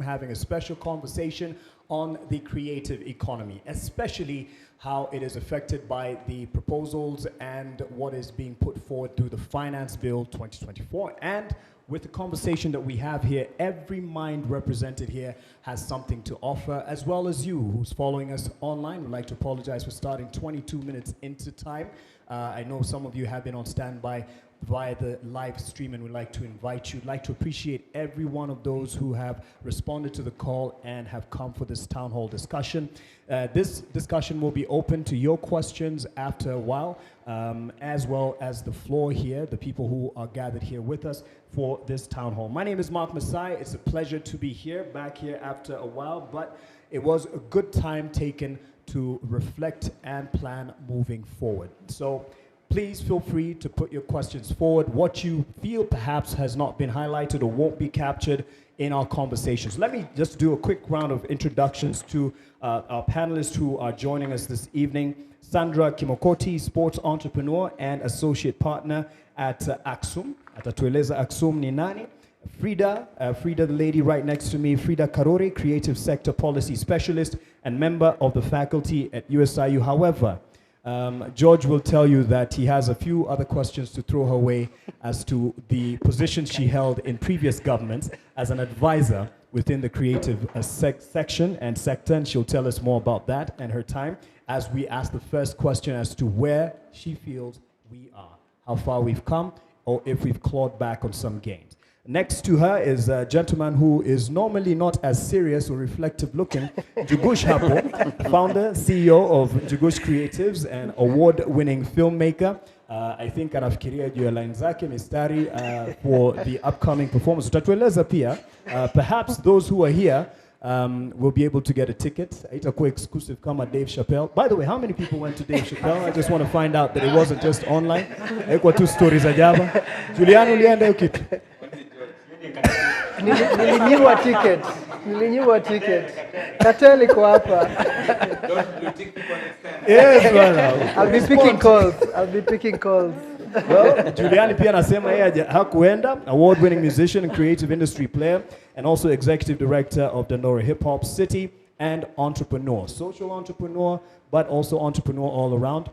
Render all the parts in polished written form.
having a special conversation on the creative economy, especially how it is affected by the proposals and what is being put forward through the Finance Bill 2024. And with the conversation that we have here, every mind represented here has something to offer, as well as you who's following us online. We'd like to apologize for starting 22 minutes into time. I know some of you have been on standby via the live stream, and we'd like to invite you. We'd like to appreciate every one of those who have responded to the call and have come for this town hall discussion. This discussion will be open to your questions after a while, as well as the floor here, the people who are gathered here with us for this town hall. My name is Mark Masai. It's a pleasure to be here, back here after a while, but it was a good time taken to reflect and plan moving forward. So please feel free to put your questions forward, what you feel perhaps has not been highlighted or won't be captured in our conversations. Let me just do a quick round of introductions to our panelists who are joining us this evening. Sandra Kimokoti, sports entrepreneur and associate partner at Axum. Atatueleza Axum ni nani? Fridah, the lady right next to me, Fridah Karuri, creative sector policy specialist and member of the faculty at USIU. However, George will tell you that he has a few other questions to throw her way as to the position she held in previous governments as an advisor within the creative section and sector, and she'll tell us more about that and her time as we ask the first question as to where she feels we are, how far we've come, or if we've clawed back on some gains. Next to her is a gentleman who is normally not as serious or reflective looking, Njugush Hapo, founder, CEO of Njugush Creatives and award-winning filmmaker. I think anafikiria juu ya line zake mistari for the upcoming performance. Utatueleza pia, perhaps those who are here will be able to get a ticket. Itakuwa exclusive kama Dave Chappelle. By the way, how many people went to Dave Chappelle? I just want to find out that it wasn't just online. Ekwa two stories za jaba. Juliani ulienda hiyo kitu? Nilinyimwa ticket. Katel iko hapa. Yes, brother. I'll be picking calls. Well, Juliani pia anasema yeye hakuenda, award-winning musician and creative industry player, and also executive director of Dandora Hip Hop City and entrepreneur, social entrepreneur, but also entrepreneur all around,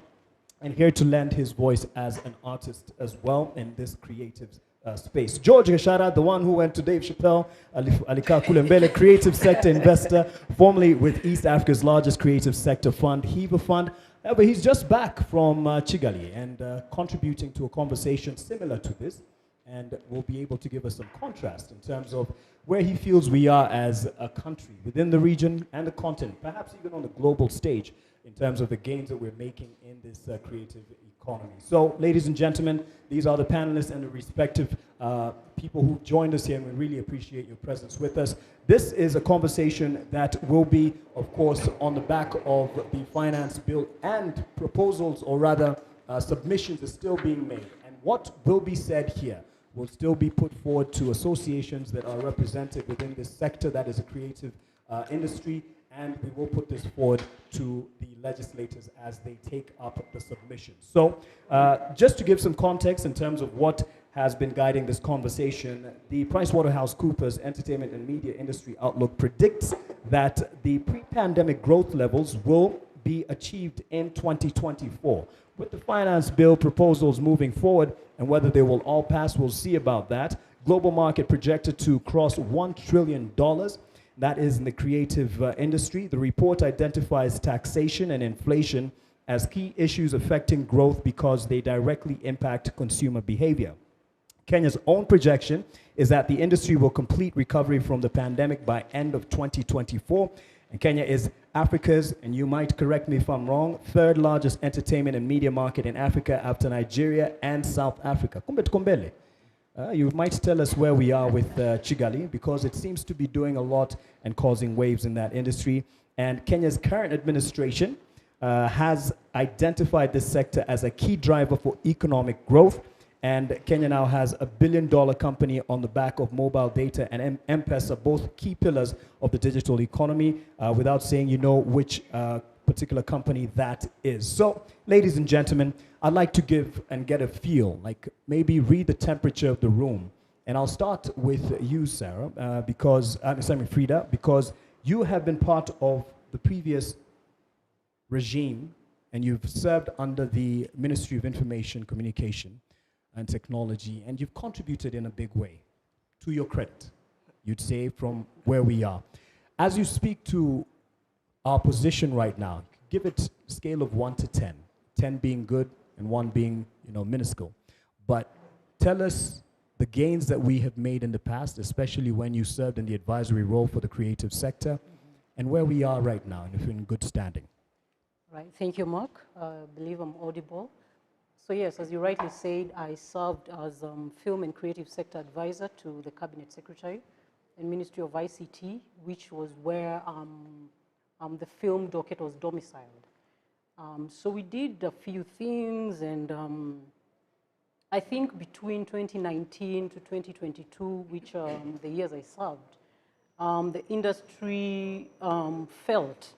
and here to lend his voice as an artist as well in this creative space. George Gachara, the one who went to Dave Chappelle, Alikaa Kulembele, creative sector investor, formerly with East Africa's largest creative sector fund, Hiva Fund. But he's just back from Kigali and contributing to a conversation similar to this, and will be able to give us some contrast in terms of where he feels we are as a country within the region and the continent, perhaps even on the global stage, in terms of the gains that we're making in this creative economy. So, ladies and gentlemen, these are the panelists and the respective people who joined us here, and we really appreciate your presence with us. This is a conversation that will be, of course, on the back of the finance bill, and proposals, or rather submissions, are still being made. And what will be said here will still be put forward to associations that are represented within this sector that is a creative industry, and we will put this forward to the legislators as they take up the submission. So just to give some context in terms of what has been guiding this conversation, the PricewaterhouseCoopers Entertainment and Media Industry Outlook predicts that the pre-pandemic growth levels will be achieved in 2024. With the finance bill proposals moving forward, and whether they will all pass, we'll see about that. Global market projected to cross $1 trillion. That is in the creative industry. The report identifies taxation and inflation as key issues affecting growth because they directly impact consumer behavior. Kenya's own projection is that the industry will complete recovery from the pandemic by end of 2024. And Kenya is Africa's, and you might correct me if I'm wrong, third largest entertainment and media market in Africa after Nigeria and South Africa. Kumbe tukombele. You might tell us where we are with Kigali, because it seems to be doing a lot and causing waves in that industry. And Kenya's current administration has identified this sector as a key driver for economic growth. And Kenya now has $1 billion company on the back of mobile data and M-Pesa, both key pillars of the digital economy, without saying you know which particular company that is. So, ladies and gentlemen, I'd like to give and get a feel, like maybe read the temperature of the room And I'll start with you, Sarah, because, Frida, because you have been part of the previous regime and you've served under the Ministry of Information, Communication and Technology, and you've contributed in a big way, to your credit, you'd say, from where we are. As you speak to our position right now, give it a scale of 1 to 10, 10 being good and 1 being, minuscule. But tell us the gains that we have made in the past, especially when you served in the advisory role for the creative sector, and where we are right now, and if we're in good standing. Right, thank you, Mark. I believe I'm audible. So yes, as you rightly said, I served as Film and Creative Sector Advisor to the Cabinet Secretary and Ministry of ICT, which was where the film docket was domiciled. So we did a few things, and I think between 2019 to 2022, which are the years I served, the industry felt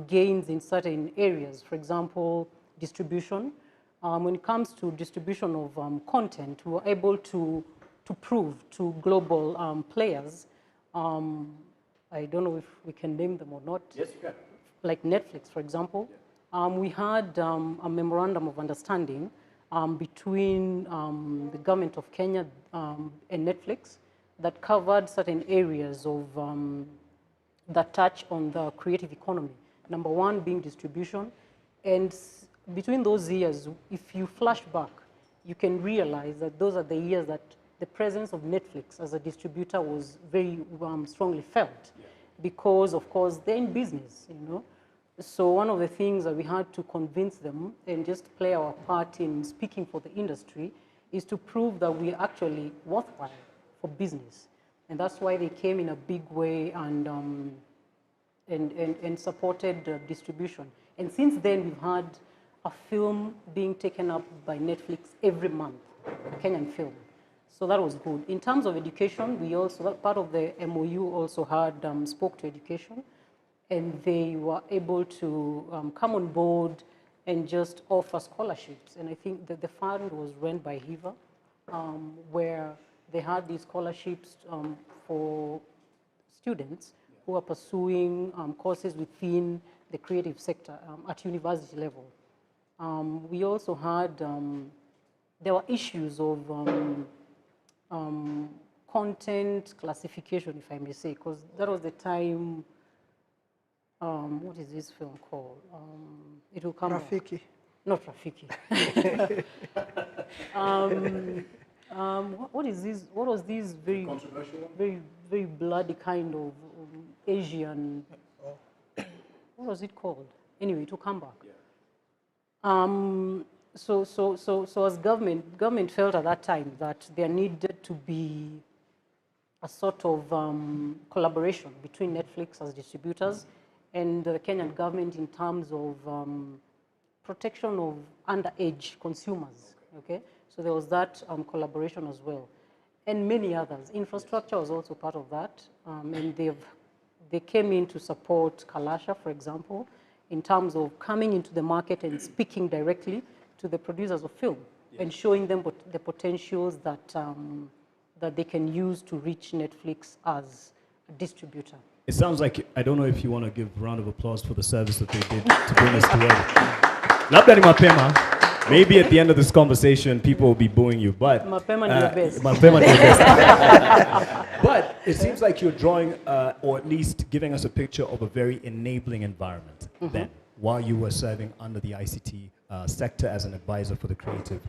gains in certain areas. For example, distribution. When it comes to distribution of content, we were able to prove to global players, I don't know if we can name them or not. Yes, you can. Like Netflix, for example. Yeah. We had a memorandum of understanding between the government of Kenya and Netflix that covered certain areas of that touch on the creative economy. Number 1 being distribution. And between those years, if you flash back, you can realize that those are the years that the presence of Netflix as a distributor was very strongly felt. Yeah. Because, of course, they're in business, So one of the things that we had to convince them and just play our part in speaking for the industry is to prove that we're actually worthwhile for business. And that's why they came in a big way and supported distribution. And since then, we've had a film being taken up by Netflix every month, Kenyan film. So that was good. In terms of education, we also, that part of the MOU also had spoke to education, and they were able to come on board and just offer scholarships. And I think that the fund was run by HIVA, where they had these scholarships for students who are pursuing courses within the creative sector at university level. We also had, there were issues of content classification, if I may say, because that was the time, what is this film called? It will come Rafiki. Not Rafiki. What is this? What was this very, very bloody kind of Asian? What was it called? Anyway, it will come back. Yeah. So as government felt at that time that there needed to be a sort of collaboration between Netflix as distributors and the Kenyan government in terms of protection of underage consumers. Okay, so there was that collaboration as well, and many others. Infrastructure was also part of that, and they came in to support Kalasha, for example, in terms of coming into the market and speaking directly to the producers of film, yes, and showing them the potentials that that they can use to reach Netflix as a distributor. It sounds like, I don't know if you want to give a round of applause for the service that they did to bring us together. Labda ni mapema. Maybe at the end of this conversation, people will be booing you, but... Mapema ni your best. Mapema ni your best. But it seems like you're drawing, or at least giving us a picture of a very enabling environment then, while you were serving under the ICT sector as an advisor for the creative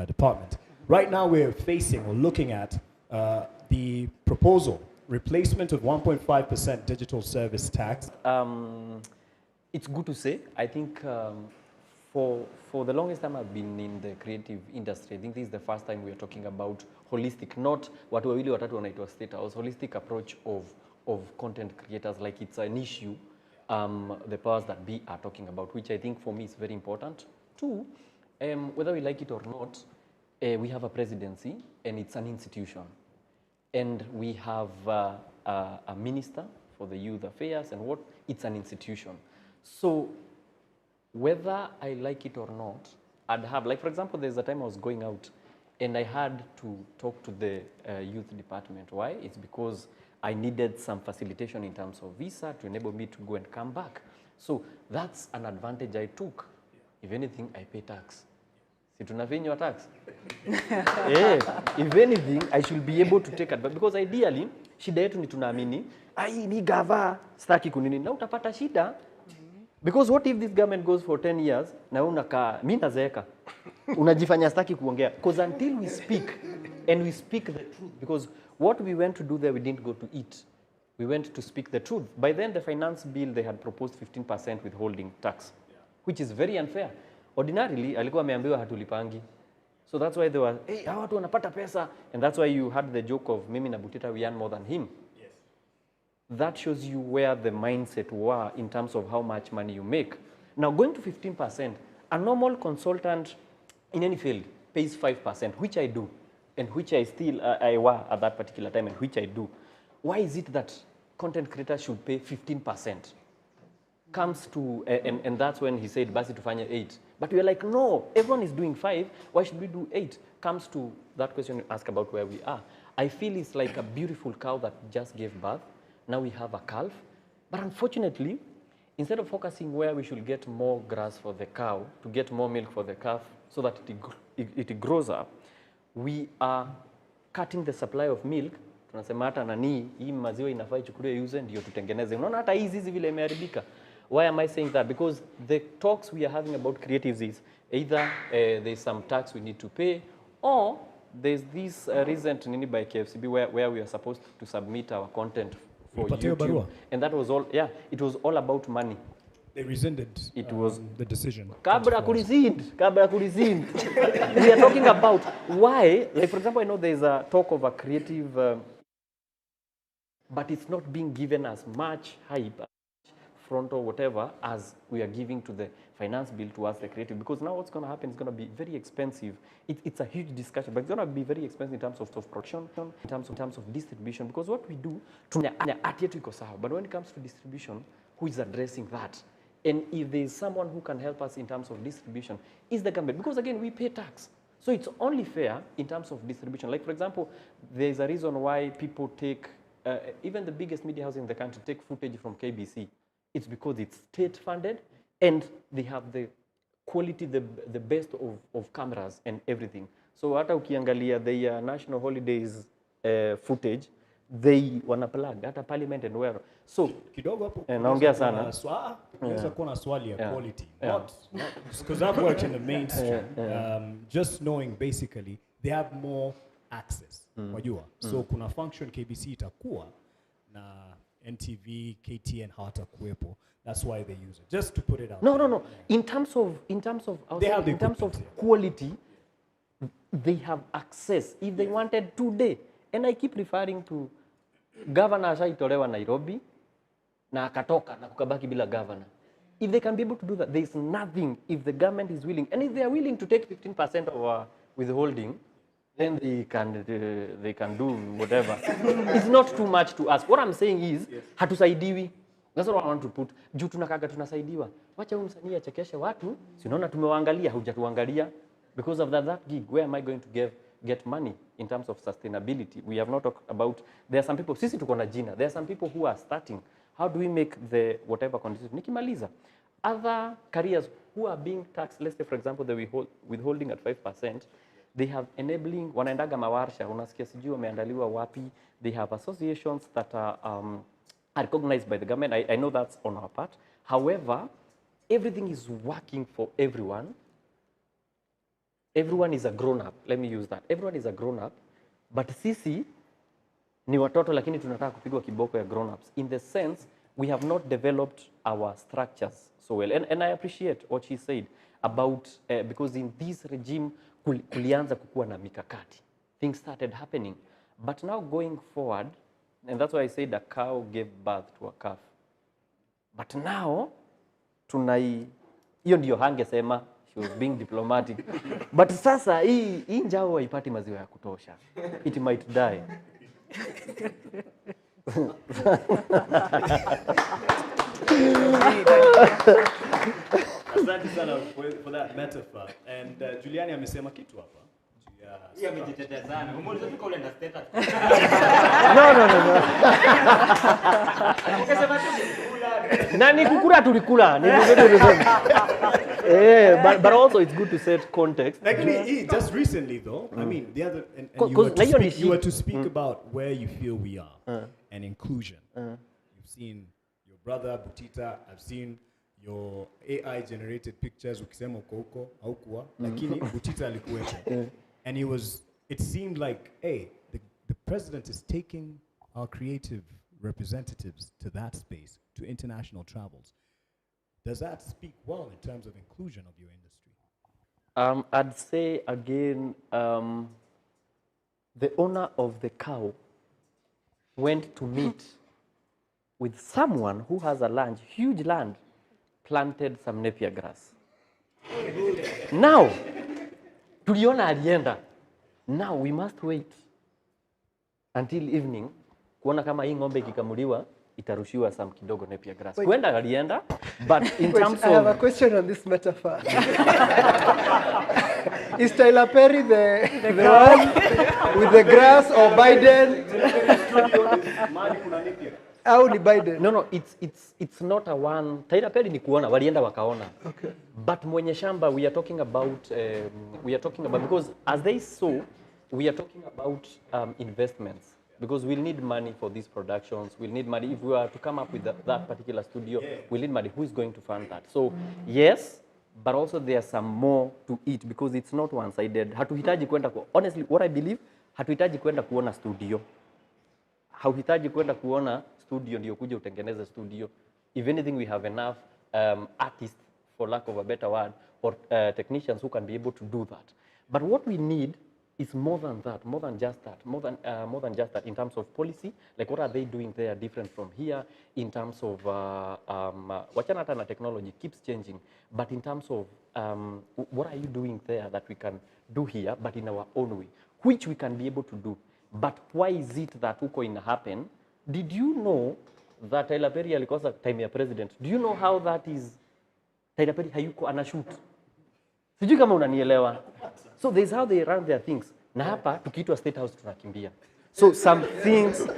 department. Right now, we're facing or looking at the proposal, replacement of 1.5% digital service tax. It's good to say. I think for the longest time I've been in the creative industry, I think this is the first time we are talking about holistic, not watu wawili watatu wanaitwa state house, holistic approach of content creators, like it's an issue the powers that be are talking about, which I think for me is very important. Two, whether we like it or not, we have a presidency and it's an institution. And we have a minister for the youth affairs and what, it's an institution. So whether I like it or not, I'd have, like for example, there's a time I was going out and I had to talk to the youth department. Why? It's because I needed some facilitation in terms of visa to enable me to go and come back. So that's an advantage I took. If anything, I pay tax. Si tunafinywa tax? If anything, I should be able to take advantage. Because ideally, shida yetu ni tunaamini, ni gava, staki kunini, na utapata shida. Because what if this government goes for 10 years, na unakaa, mimi nazeeka, unajifanya staki kuongea. Because until we speak, and we speak the truth, because what we went to do there, we didn't go to eat. We went to speak the truth. By then, the finance bill, they had proposed 15% withholding tax, which is very unfair. Ordinarily, alikuwa ameambiwa hatulipangi. So that's why they were, hey, hawa watu wanapata pesa. And that's why you had the joke of, mimi na Butita, we earn more than him. Yes. That shows you where the mindset were in terms of how much money you make. Now, going to 15%, a normal consultant in any field pays 5%, which I do, and which I still, I were at that particular time, and which I do. Why is it that content creators should pay 15%? Comes to, and that's when he said, basi tufanye 8. But we're like, no, everyone is doing 5. Why should we do 8? Comes to that question you ask about where we are. I feel it's like a beautiful cow that just gave birth. Now we have a calf. But unfortunately, instead of focusing where we should get more grass for the cow, to get more milk for the calf, so that it grows up, we are cutting the supply of milk. Tunasema hata nani, hii maziwa inafaa ichukuliwe use ndio tutengeneze. Unaona hata hizi vile imeharibika. Why am I saying that? Because the talks we are having about creatives is either there's some tax we need to pay, or there's this recent nini by KFCB where we are supposed to submit our content for YouTube. And that was all, yeah, it was all about money. They rescinded the decision. Kabra kurescind. We are talking about why, like for example, I know there's a talk of a creative, but it's not being given as much hype, front or whatever, as we are giving to the finance bill towards the creative. Because now what's going to happen is going to be very expensive. It's a huge discussion, but it's going to be very expensive in terms of production, in terms of distribution. Because what we do, but when it comes to distribution, who is addressing that? And if there is someone who can help us in terms of distribution, is the government. Because again, we pay tax. So it's only fair in terms of distribution. Like for example, there's a reason why people take, even the biggest media house in the country, take footage from KBC. It's because it's state funded and they have the quality, the best of cameras and everything. So hata ukiangalia the national holidays footage, they wana plug hata parliament and where. So kidogo hapo naongea sana. Unaweza kuwa na swali ya quality. Not because I've worked in the mainstream. Just knowing basically they have more access. Wajua. So kuna function KBC itakuwa na NTV, KTN hawatakuwepo. That's why they use it. Just to put it out. No. In terms of quality, they have access if they wanted today. And I keep referring to governor ashaitolewa Nairobi na akatoka na kukabaki bila governor. If they can be able to do that, there is nothing if the government is willing. And if they are willing to take 15% of withholding, then they can do whatever. It's not too much to ask. What I'm saying is, hatusaidiwi. That's what I want to put. Juu tunakaga tunasaidiwa. Wacha huyu msanii achekeshe watu, si unaona tumewaangalia, hujatuangalia. Because of that gig, where am I going to get money in terms of sustainability? We have not talked about, there are some people, sisi tuko na jina, there are some people who are starting. How do we make the whatever conditions? Nikimaliza. Other careers who are being taxed, let's say for example, the withholding at 5%, they have enabling, wanaendaga mawarsha, unasikia sijui wameandaliwa wapi. They have associations that are recognized by the government. I know that's on our part. However, everything is working for everyone. Everyone is a grown-up. Let me use that. Everyone is a grown-up. But sisi ni watoto lakini tunataka kupigwa kiboko ya grown-ups. In the sense, we have not developed our structures so well. And I appreciate what she said about, because in this regime, kulianza kukua na mikakati. Things started happening. But now going forward, and that's why I said a cow gave birth to a calf. But now, hiyo ndio hangesema, she was being diplomatic. But sasa, hii njao haipati maziwa ya kutosha. It might die. Asante sana for that metaphor. And Juliani amesema kitu hapa. Nani kukura tulikula. But also it's good to set context. Actually, just recently though, I mean, the other, and you were to speak about where you feel we are and inclusion. You've seen your brother Butita. I've seen your AI generated pictures ukisema koko haukuwa lakini Butita alikuwepo. And it seemed like, hey, the president is taking our creative representatives to that space, to international travels. Does that speak well in terms of inclusion of your industry? I'd say again, the owner of the cow went to meet with someone who has a land, huge land, planted some napier grass. Now, tuliona alienda. Now we must wait until evening kuona kama hii ng'ombe ikikamuliwa itarushiwa some kidogo napier grass. Kuenda alienda, but in terms of... I have a question on this metaphor. Is Tyler Perry the one with the grass or Biden? How ni Biden? No, it's not a one. Tyler Perry ni kuona, walienda wakaona. Okay. But mwenye shamba, we are talking about because as they saw, we are talking about investments. Because we'll need money for these productions. We'll need money if we are to come up with that particular studio. We'll need money. Who is going to fund that? So yes, but also there's some more to it because it's not one-sided. Hatuhitaji kwenda honestly, what I believe, hatuhitaji kwenda kuona studio. Hauhitaji kwenda kuona studio ndio kuja utengeneze studio. If anything, we have enough artists, for lack of a better word, or technicians who can be able to do that. But what we need is more than that, more than just that in terms of policy. Like what are they doing there different from here in terms of wachana hata na technology keeps changing, but in terms of what are you doing there that we can do here but in our own way, which we can be able to do. But why is it that huko ina happen? Did you know that Tyler Perry alikosa time ya president? Do you know how that is? Tyler Perry hayuko anashoot. Sijui kama unanielewa. So there's how they run their things. Na hapa tukiitwa State House tunakimbia. So some things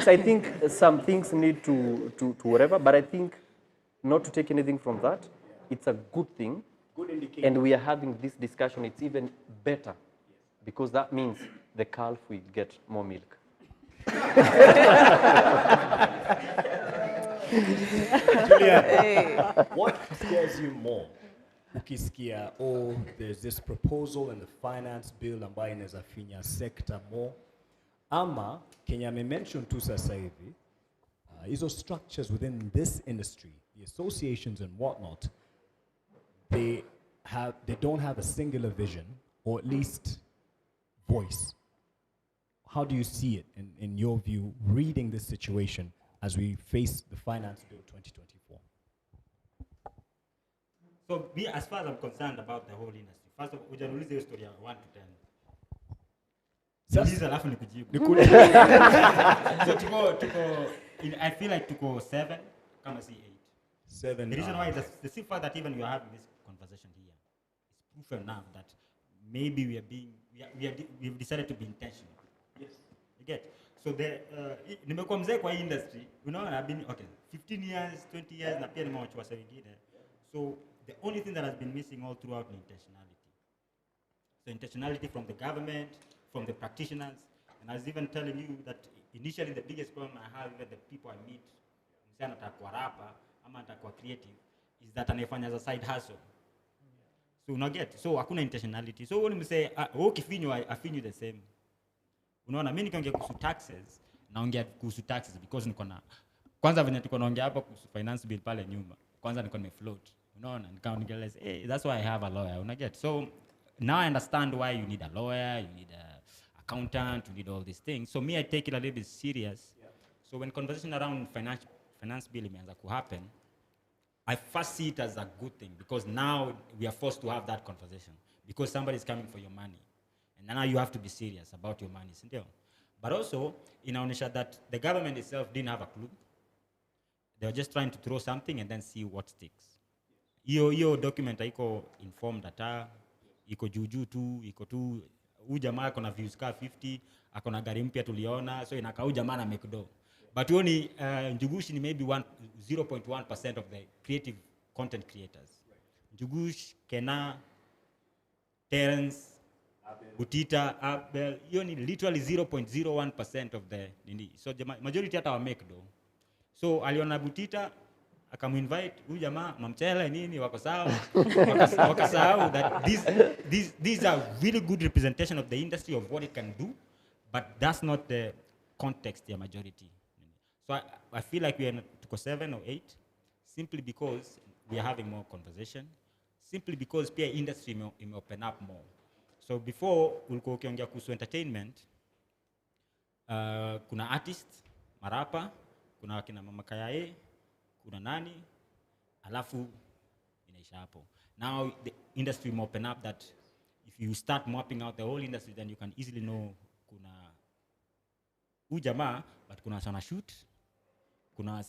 I think some things need to whatever, but I think not to take anything from that. It's a good thing. Good indicator. And we are having this discussion. It's even better because that means the calf will get more milk. Julia, what scares you more? Ukisikia, oh, there's this proposal in the finance bill ambayo inaweza finya sector more. Ama, Kenya amemention tu sasa hivi, hizo structures within this industry, the associations and whatnot, they don't have a singular vision, or at least voice. How do you see it, in your view, reading this situation as we face the finance bill 2024? So me, as far as I'm concerned about the whole industry, first of all, ujaniulize hiyo story ya 1 to 10. Niulize alafu nikujibu. So I feel like tuko 7, kama si 8. 7. The reason why is the simple that even we are having this conversation here is proof enough that maybe we've decided to be intentional. Yes. You get? So nimekuwa mzee kwa hii industry, I've been 15 years, 20 years na pia nimewachua sasa wengine. So the only thing that has been missing all throughout is intentionality. So intentionality from the government, from the practitioners, and I was even telling you that initially the biggest problem I have with the people I meet, msana atakuwa rapper, ama atakuwa creative, is that anaifanya as a side hustle. So unaget, so hakuna intentionality. So when we say, ukifinyo, I finyo the same. Unaona, mimi nikiongea kuhusu taxes, naongea kuhusu taxes because niko na kwanza venye tuko naongea hapa kuhusu finance bill pale nyuma. Kwanza niko nimefloat. Unaona, nikaongeleza, hey, that's why I have a lawyer. Unaget. So now I understand why you need a lawyer, you need a accountant, you need all these things. So me, I take it a little bit serious. Yeah. So when conversation around finance bill imeanza to happen, I first see it as a good thing because now we are forced to have that conversation because somebody is coming for your money. And now you have to be serious about your money. But also, inaonyesha that the government itself didn't have a clue. They were just trying to throw something and then see what sticks. Iyo document haiko informed data, iko juju tu, iko tu huyu jamaa akona views ka 50, akona gari mpya tuliona, so inakaa huyu jamaa na make dough. But only Njugush ni maybe 0.1% of the creative content creators. Njugush, Kena, Terence, Butita, Abel, you need literally 0.01% of the so the majority hata wa make dough. So aliona Butita akamuinvite huyu jamaa mamchele nini wako sawa wakasahau that these are really good representation of the industry of what it can do, but that's not the context the majority. So I feel like we are to 7 or 8 simply because we are having more conversation, simply because peer industry may open up more. So before ulikuwa ukiongea kuhusu entertainment, kuna artist, marapa, kuna wakina Mama Kayae, kuna nani, alafu inaisha hapo. Now the industry may open up that if you start mapping out the whole industry, then you can easily know kuna jamaa, but kuna sana shoot, kuna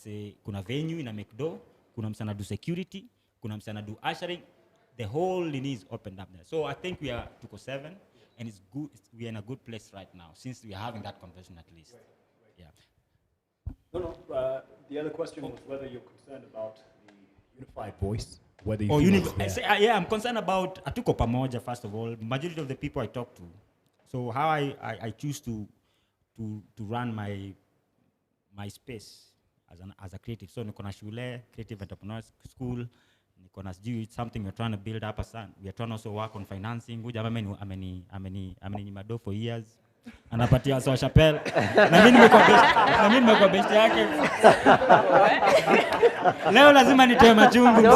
venue ina make dough, kuna msana do security, kuna msana do ushering. The whole is opened up there. So I think we are 207, and it's good. We are in a good place right now since we are having that conversation at least. Yeah. No. The other question was whether you're concerned about the unified voice, whether you. Yeah, I'm concerned about Atuko Pamoja first of all. Majority of the people I talk to. So how I choose to run my space as a creative. So nikona shule, creative entrepreneurs school. It's something we're trying to build up we are trying to also work on financing. Huyu jamaa ameni mado for years. Anapatia so Chappelle. Na mimi nimekuwa best yake. Leo lazima nitoe machungu mzee.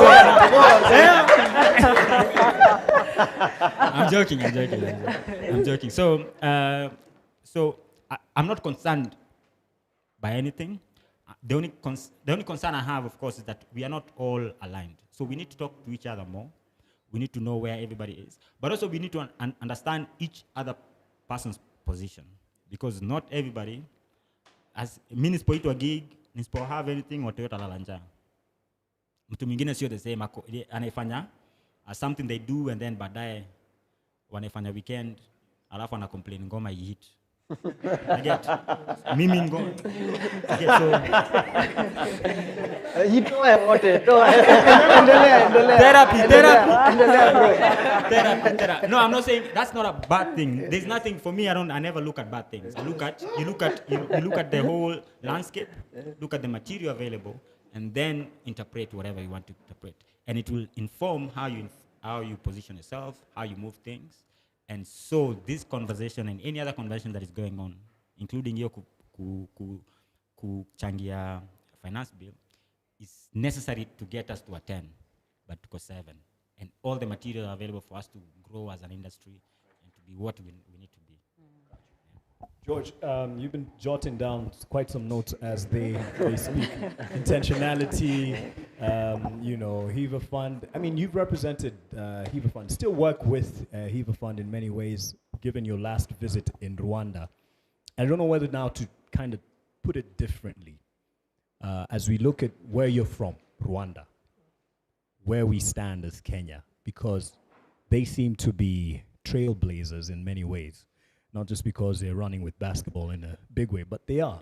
I'm joking. So I'm not concerned by anything. The only concern I have, of course, is that we are not all aligned. So we need to talk to each other more. We need to know where everybody is. But also we need to understand each other person's position. Because not everybody, as nispoitwa gig, nispo have anything, watoyota lalanja. Mtu mwingine sio the same. Anaifanya something they do and then baadaye wanaifanya weekend, alafu ana complain ngoma hit. I get mimi ngo. So therapy. No, I'm not saying that's not a bad thing. There's nothing for me. I never look at bad things. You look at the whole landscape, look at the material available, and then interpret whatever you want to interpret, and it will inform how you position yourself, how you move things. And so this conversation and any other conversation that is going on, including your kuchangia finance bill, is necessary to get us to a 10, but to 7. And all the material available for us to grow as an industry and to be what we need to be. George, you've been jotting down quite some notes as they speak. Intentionality, Hiva Fund. I mean, you've represented Hiva Fund, still work with Hiva Fund in many ways, given your last visit in Rwanda. I don't know whether now to kind of put it differently, as we look at where you're from, Rwanda, where we stand as Kenya, because they seem to be trailblazers in many ways. Not just because they're running with basketball in a big way, but they are.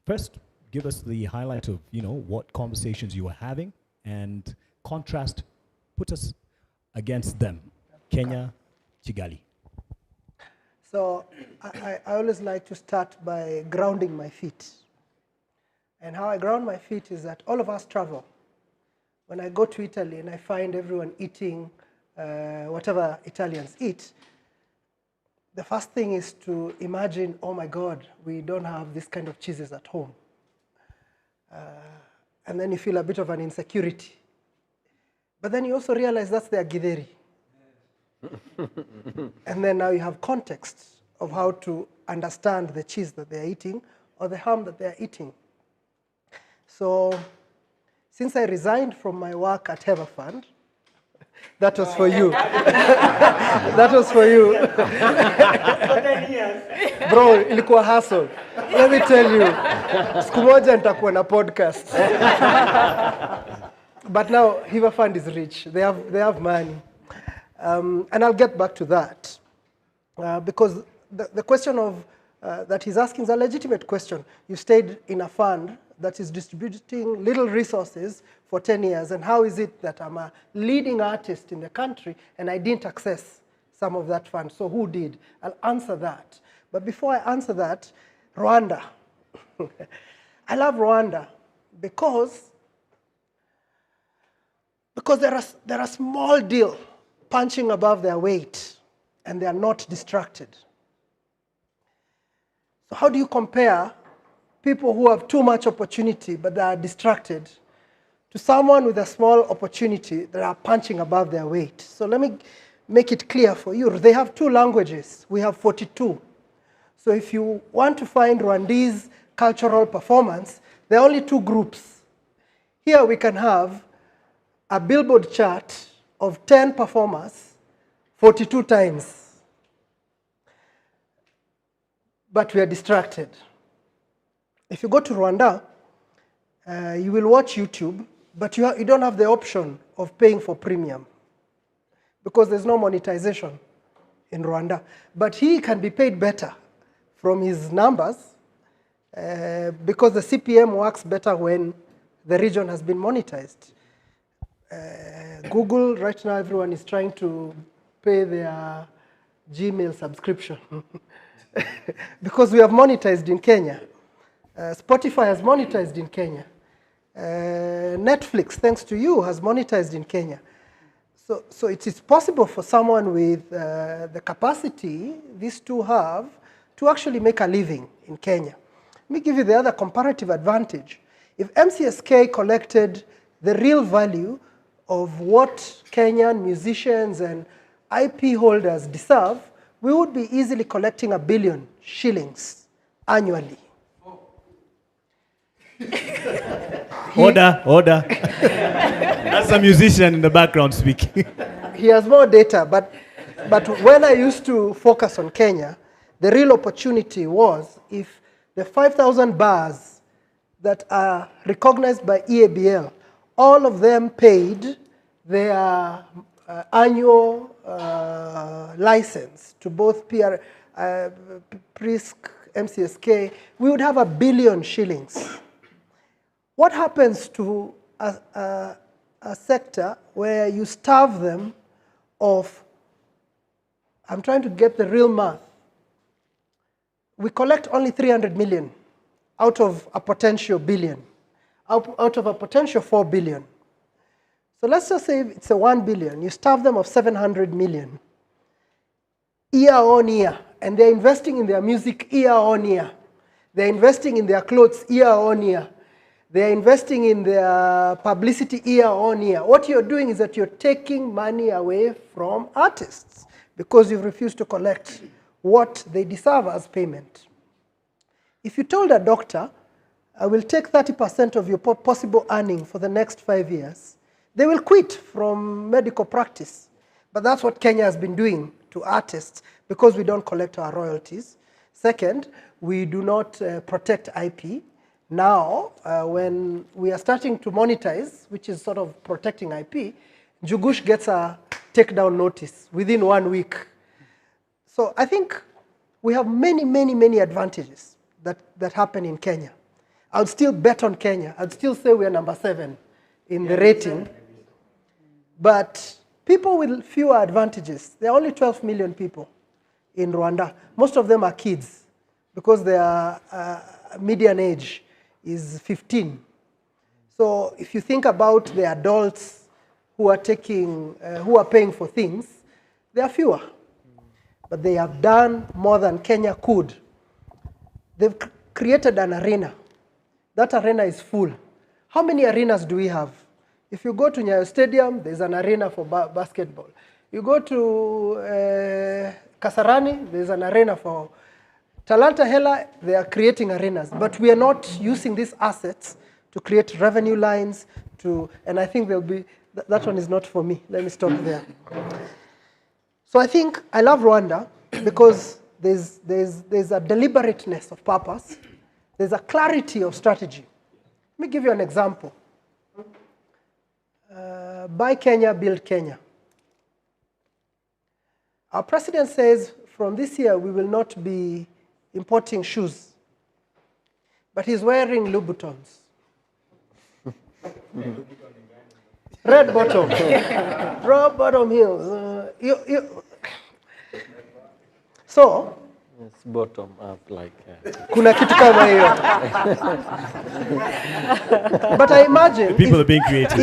First, give us the highlight of what conversations you were having, and put us against them, Kenya, Kigali. So I always like to start by grounding my feet. And how I ground my feet is that all of us travel. When I go to Italy and I find everyone eating whatever Italians eat, the first thing is to imagine, oh my God, we don't have this kind of cheeses at home. And then you feel a bit of an insecurity. But then you also realize that's their githeri. And then now you have context of how to understand the cheese that they're eating or the ham that they're eating. So since I resigned from my work at Ever Fund, that was for you. That was for you. Bro, ilikuwa hustle. Let me tell you. Siku moja nitakuwa na podcast. But now Hiva Fund is rich. They have money. And I'll get back to that. because the question of that he's asking is a legitimate question. You stayed in a fund that is distributing little resources for 10 years, and how is it that I'm a leading artist in the country and I didn't access some of that fund? So who did? I'll answer that. But before I answer that, Rwanda. I love Rwanda because they're a small deal punching above their weight, and they are not distracted. So how do you compare people who have too much opportunity but they are distracted to someone with a small opportunity that are punching above their weight? So let me make it clear for you. They have 2 languages. We have 42. So if you want to find Rwandese cultural performance, there are only 2 groups. Here we can have a Billboard chart of 10 performers 42 times. But we are distracted. If you go to Rwanda, you will watch YouTube, but you don't have the option of paying for premium because there's no monetization in Rwanda. But he can be paid better from his numbers because the CPM works better when the region has been monetized. Google, right now everyone is trying to pay their Gmail subscription because we have monetized in Kenya. Spotify has monetized in Kenya. Netflix, thanks to you, has monetized in Kenya. So it is possible for someone with the capacity these two have to actually make a living in Kenya. Let me give you the other comparative advantage. If MCSK collected the real value of what Kenyan musicians and IP holders deserve, we would be easily collecting $1 billion annually. Order. That's a musician in the background speaking. He has more data, but when I used to focus on Kenya, the real opportunity was if the 5,000 bars that are recognized by EABL, all of them paid their annual license to both PRISC, MCSK, we would have $1 billion. What happens to a sector where you starve them of, I'm trying to get the real math. We collect only 300 million out of a potential billion, out of a potential 4 billion. So let's just say it's a 1 billion. You starve them of 700 million year on year, and they're investing in their music year on year. They're investing in their clothes year on year. They're investing in their publicity year on year. What you're doing is that you're taking money away from artists because you've refused to collect what they deserve as payment. If you told a doctor, I will take 30% of your possible earning for the next 5 years, they will quit from medical practice. But that's what Kenya has been doing to artists because we don't collect our royalties. Second, we do not protect IP. Now, when we are starting to monetize, which is sort of protecting IP, Njugush gets a takedown notice within 1 week. So I think we have many advantages that happen in Kenya. I would still bet on Kenya. I'd still say we are number 7 in the rating. But people with fewer advantages, there are only 12 million people in Rwanda. Most of them are kids because their median age is 15. So if you think about the adults who are paying for things, there are fewer. But they have done more than Kenya could. They've created an arena. That arena is full. How many arenas do we have? If you go to Nyayo Stadium, there's an arena for basketball. You go to Kasarani, there's an arena for Talanta Hela, they are creating arenas. But we are not using these assets to create revenue lines, and I think there'll be, that one is not for me. Let me stop there. So I think I love Rwanda because there's a deliberateness of purpose. There's a clarity of strategy. Let me give you an example. Buy Kenya, build Kenya. Our president says from this year, we will not be importing shoes. But he's wearing Louboutins. Red bottom. Red bottom heels. So, It's bottom up like. kuna kitu kama hiyo. But I imagine People are being creative.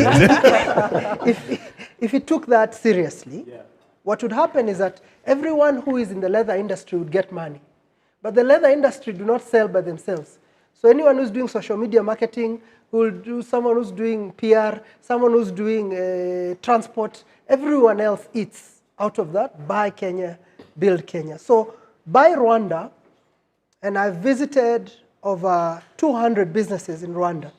if he took that seriously, what would happen is that everyone who is in the leather industry would get money. But the leather industry do not sell by themselves. So anyone who's doing social media marketing, someone who's doing PR, someone who's doing transport, everyone else eats out of that. Buy Kenya, build Kenya. So buy Rwanda, and I've visited over 200 businesses in Rwanda.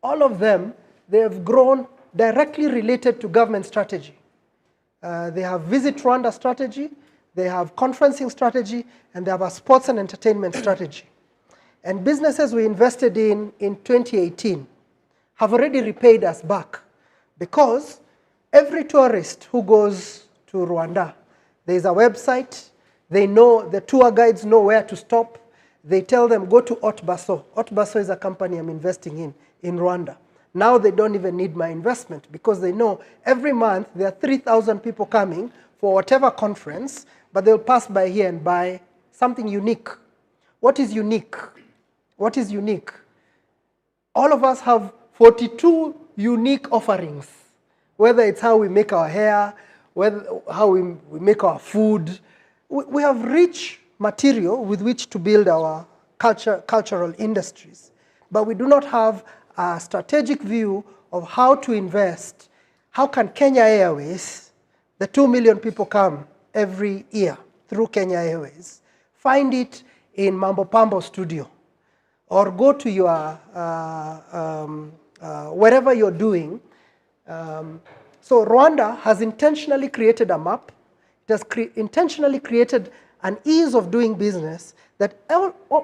All of them, they have grown directly related to government strategy. They have Visit Rwanda strategy, they have conferencing strategy, and they have a sports and entertainment strategy. And businesses we invested in 2018 have already repaid us back, because every tourist who goes to Rwanda, there's a website, they know, the tour guides know where to stop. They tell them, go to Otbaso. Otbaso is a company I'm investing in Rwanda. Now they don't even need my investment, because they know every month there are 3,000 people coming for whatever conference, but they'll pass by here and buy something unique. What is unique? What is unique? All of us have 42 unique offerings, whether it's how we make our hair, how we make our food. We have rich material with which to build our cultural industries, but we do not have a strategic view of how to invest. How can Kenya Airways, the 2 million people come every year through Kenya Airways, find it in Mambo Pambo studio, or go to your, wherever you're doing. So Rwanda has intentionally created a map. It has intentionally created an ease of doing business that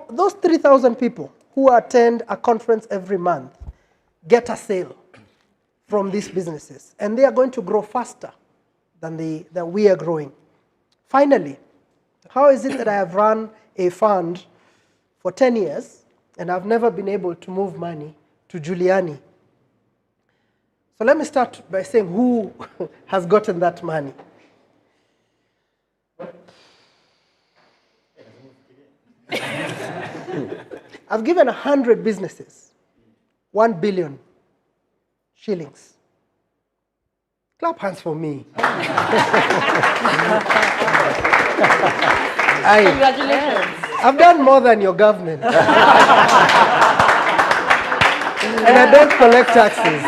those 3,000 people who attend a conference every month get a sale from these businesses. And they are going to grow faster than we are growing. Finally, how is it that I have run a fund for 10 years and I've never been able to move money to Juliani? So let me start by saying who has gotten that money. I've given 100 businesses 1 billion shillings. Clap hands for me. Congratulations. I've done more than your government. And I don't collect taxes.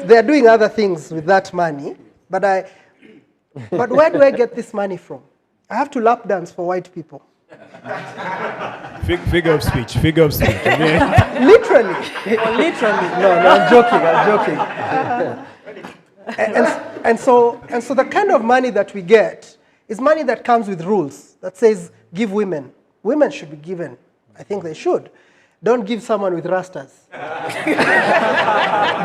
They're doing other things with that money, but where do I get this money from? I have to lap dance for white people. Figure of speech. Literally. Literally. No, I'm joking. And so the kind of money that we get is money that comes with rules that says give women. Women should be given. I think they should. Don't give someone with rastas.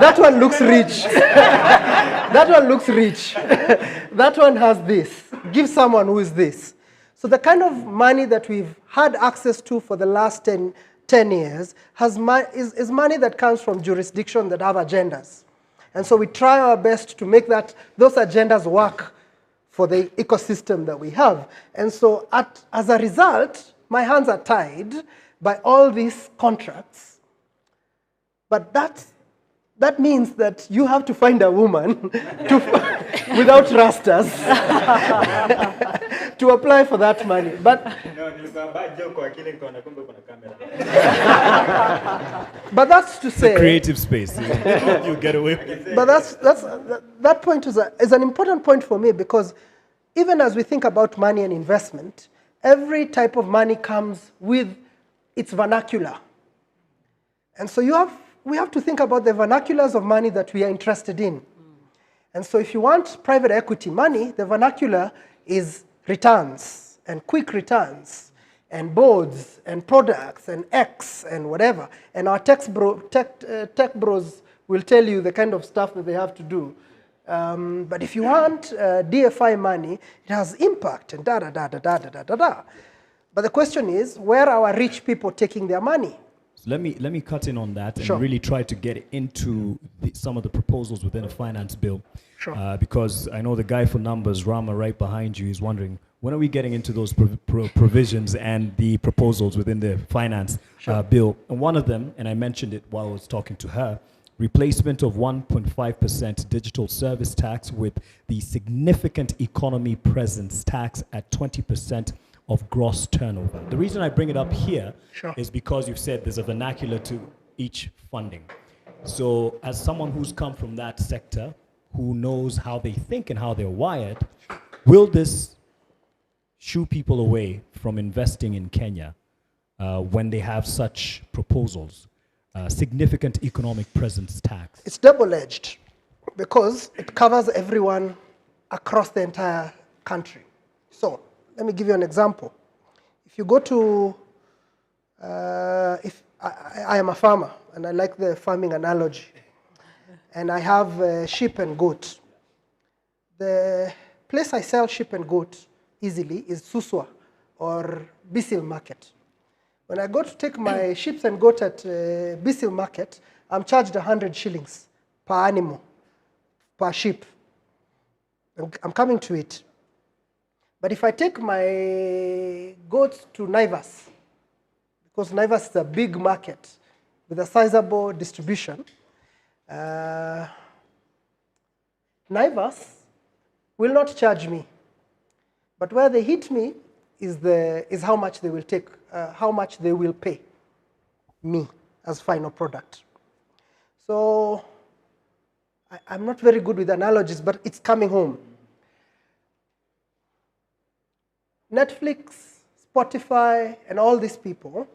That one looks rich. That one looks rich. That one has this. Give someone who is this. So the kind of money that we've had access to for the last 10 years is money that comes from jurisdictions that have agendas. And so we try our best to make those agendas work for the ecosystem that we have. And so as a result, my hands are tied by all these contracts. But that means that you have to find a woman without rastas to apply for that money. But that's to say, it's a creative space. You get away with it. But that point is an important point for me, because even as we think about money and investment, every type of money comes with its vernacular. And so we have to think about the vernaculars of money that we are interested in. And so if you want private equity money, the vernacular is returns and quick returns and boards and products and X and whatever. And our tech bros will tell you the kind of stuff that they have to do But if you want DFI money, it has impact and da. But the question is, where are our rich people taking their money? So let me cut in on that and Sure. really try to get into some of the proposals within the finance bill. Sure. Because I know the guy for numbers, Rama, right behind you, is wondering, when are we getting into those provisions and the proposals within the finance bill? And one of them, and I mentioned it while I was talking to her, replacement of 1.5% digital service tax with the significant economy presence tax at 20% of gross turnover. The reason I bring it up here is because you've said there's a vernacular to each funding. So as someone who's come from that sector, who knows how they think and how they're wired, will this shoo people away from investing in Kenya when they have such proposals? Significant economic presence tax. It's double-edged because it covers everyone across the entire country. So let me give you an example. If you go to, if I am a farmer and I like the farming analogy, and I have sheep and goat. The place I sell sheep and goat easily is Suswa or Bisil Market. When I go to take my sheep and goat at Bisil Market, I'm charged 100 shillings per animal, per sheep. I'm coming to it. But if I take my goats to Naivas, because Naivas is a big market with a sizable distribution, Naivas will not charge me. But where they hit me is how much they will take, how much they will pay me as final product. So I'm not very good with analogies, but it's coming home. Netflix, Spotify, and all these people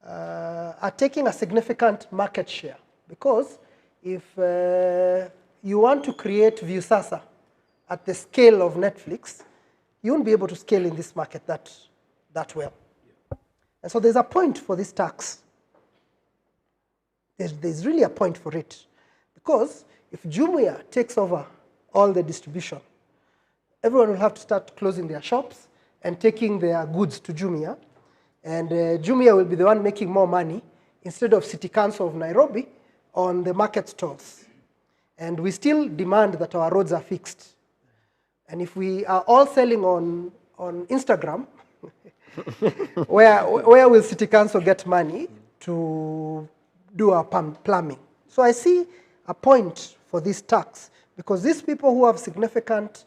are taking a significant market share because if you want to create Viusasa at the scale of Netflix, you won't be able to scale in this market that well. And so there's a point for this tax. There's really a point for it. Because if Jumia takes over all the distribution, everyone will have to start closing their shops and taking their goods to Jumia. And Jumia will be the one making more money instead of City Council of Nairobi on the market stalls. And we still demand that our roads are fixed. And if we are all selling on Instagram, where will City Council get money to do our plumbing? So I see a point for this tax because these people who have significant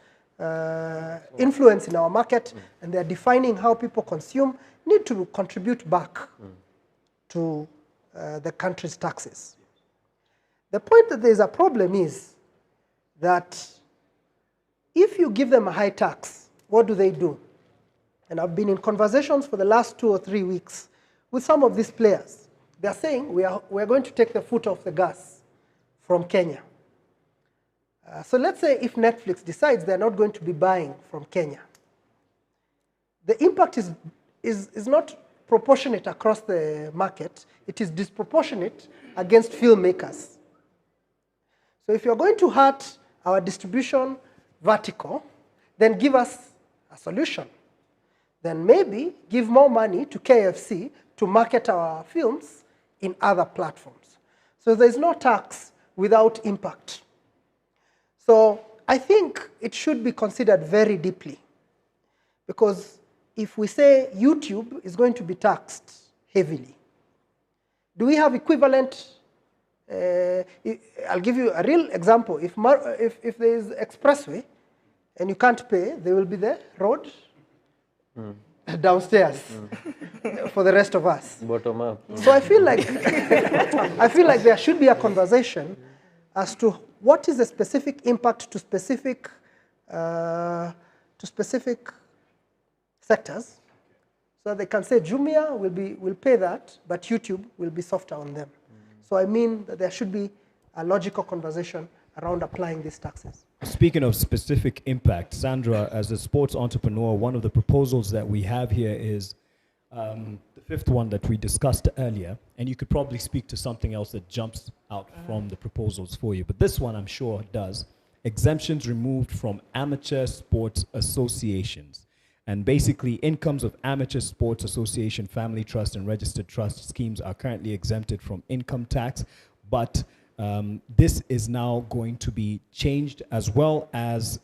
influence in our market and they're defining how people consume need to contribute back to the country's taxes. The point that there's a problem is that if you give them a high tax, what do? And I've been in conversations for the last 2 or 3 weeks with some of these players. They're saying we're going to take the foot off the gas from Kenya. So let's say if Netflix decides they're not going to be buying from Kenya, the impact is not proportionate across the market. It is disproportionate against filmmakers. So if you're going to hurt our distribution vertical, then give us a solution. Then maybe give more money to KFC to market our films in other platforms. So there's no tax without impact. So I think it should be considered very deeply. Because if we say YouTube is going to be taxed heavily, do we have equivalent? I'll give you a real example. If there is expressway and you can't pay, there will be the road downstairs for the rest of us. Bottom up. So I feel like there should be a conversation as to what is the specific impact to specific sectors, so they can say Jumia will pay that, but YouTube will be softer on them. So I mean that there should be a logical conversation around applying these taxes. Speaking of specific impact, Sandra, as a sports entrepreneur, one of the proposals that we have here is the fifth one that we discussed earlier, and you could probably speak to something else that jumps out from the proposals for you. But this one, I'm sure, does. exemptions removed from amateur sports associations. And basically, incomes of amateur sports association, family trust, and registered trust schemes are currently exempted from income tax, but this is now going to be changed, as well as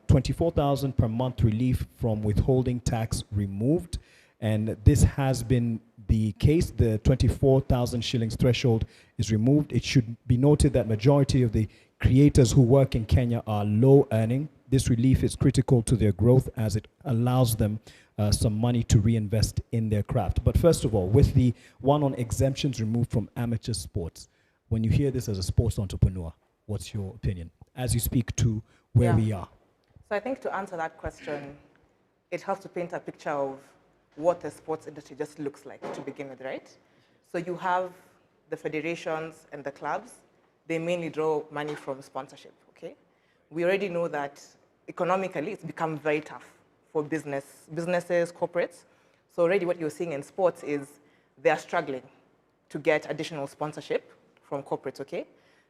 24,000 per month relief from withholding tax removed. And this has been the case. The 24,000 shillings threshold is removed. It should be noted that majority of the creators who work in Kenya are low earning. This relief is critical to their growth as it allows them some money to reinvest in their craft. But first of all, with the one on exemptions removed from amateur sports, when you hear this as a sports entrepreneur, what's your opinion as you speak to where we are? So I think to answer that question, it helps to paint a picture of what the sports industry just looks like to begin with, right? So you have the federations and the clubs. They mainly draw money from sponsorship, okay? We already know that economically it's become very tough for businesses, corporates. So already what you're seeing in sports is they're struggling to get additional sponsorship from corporates, okay?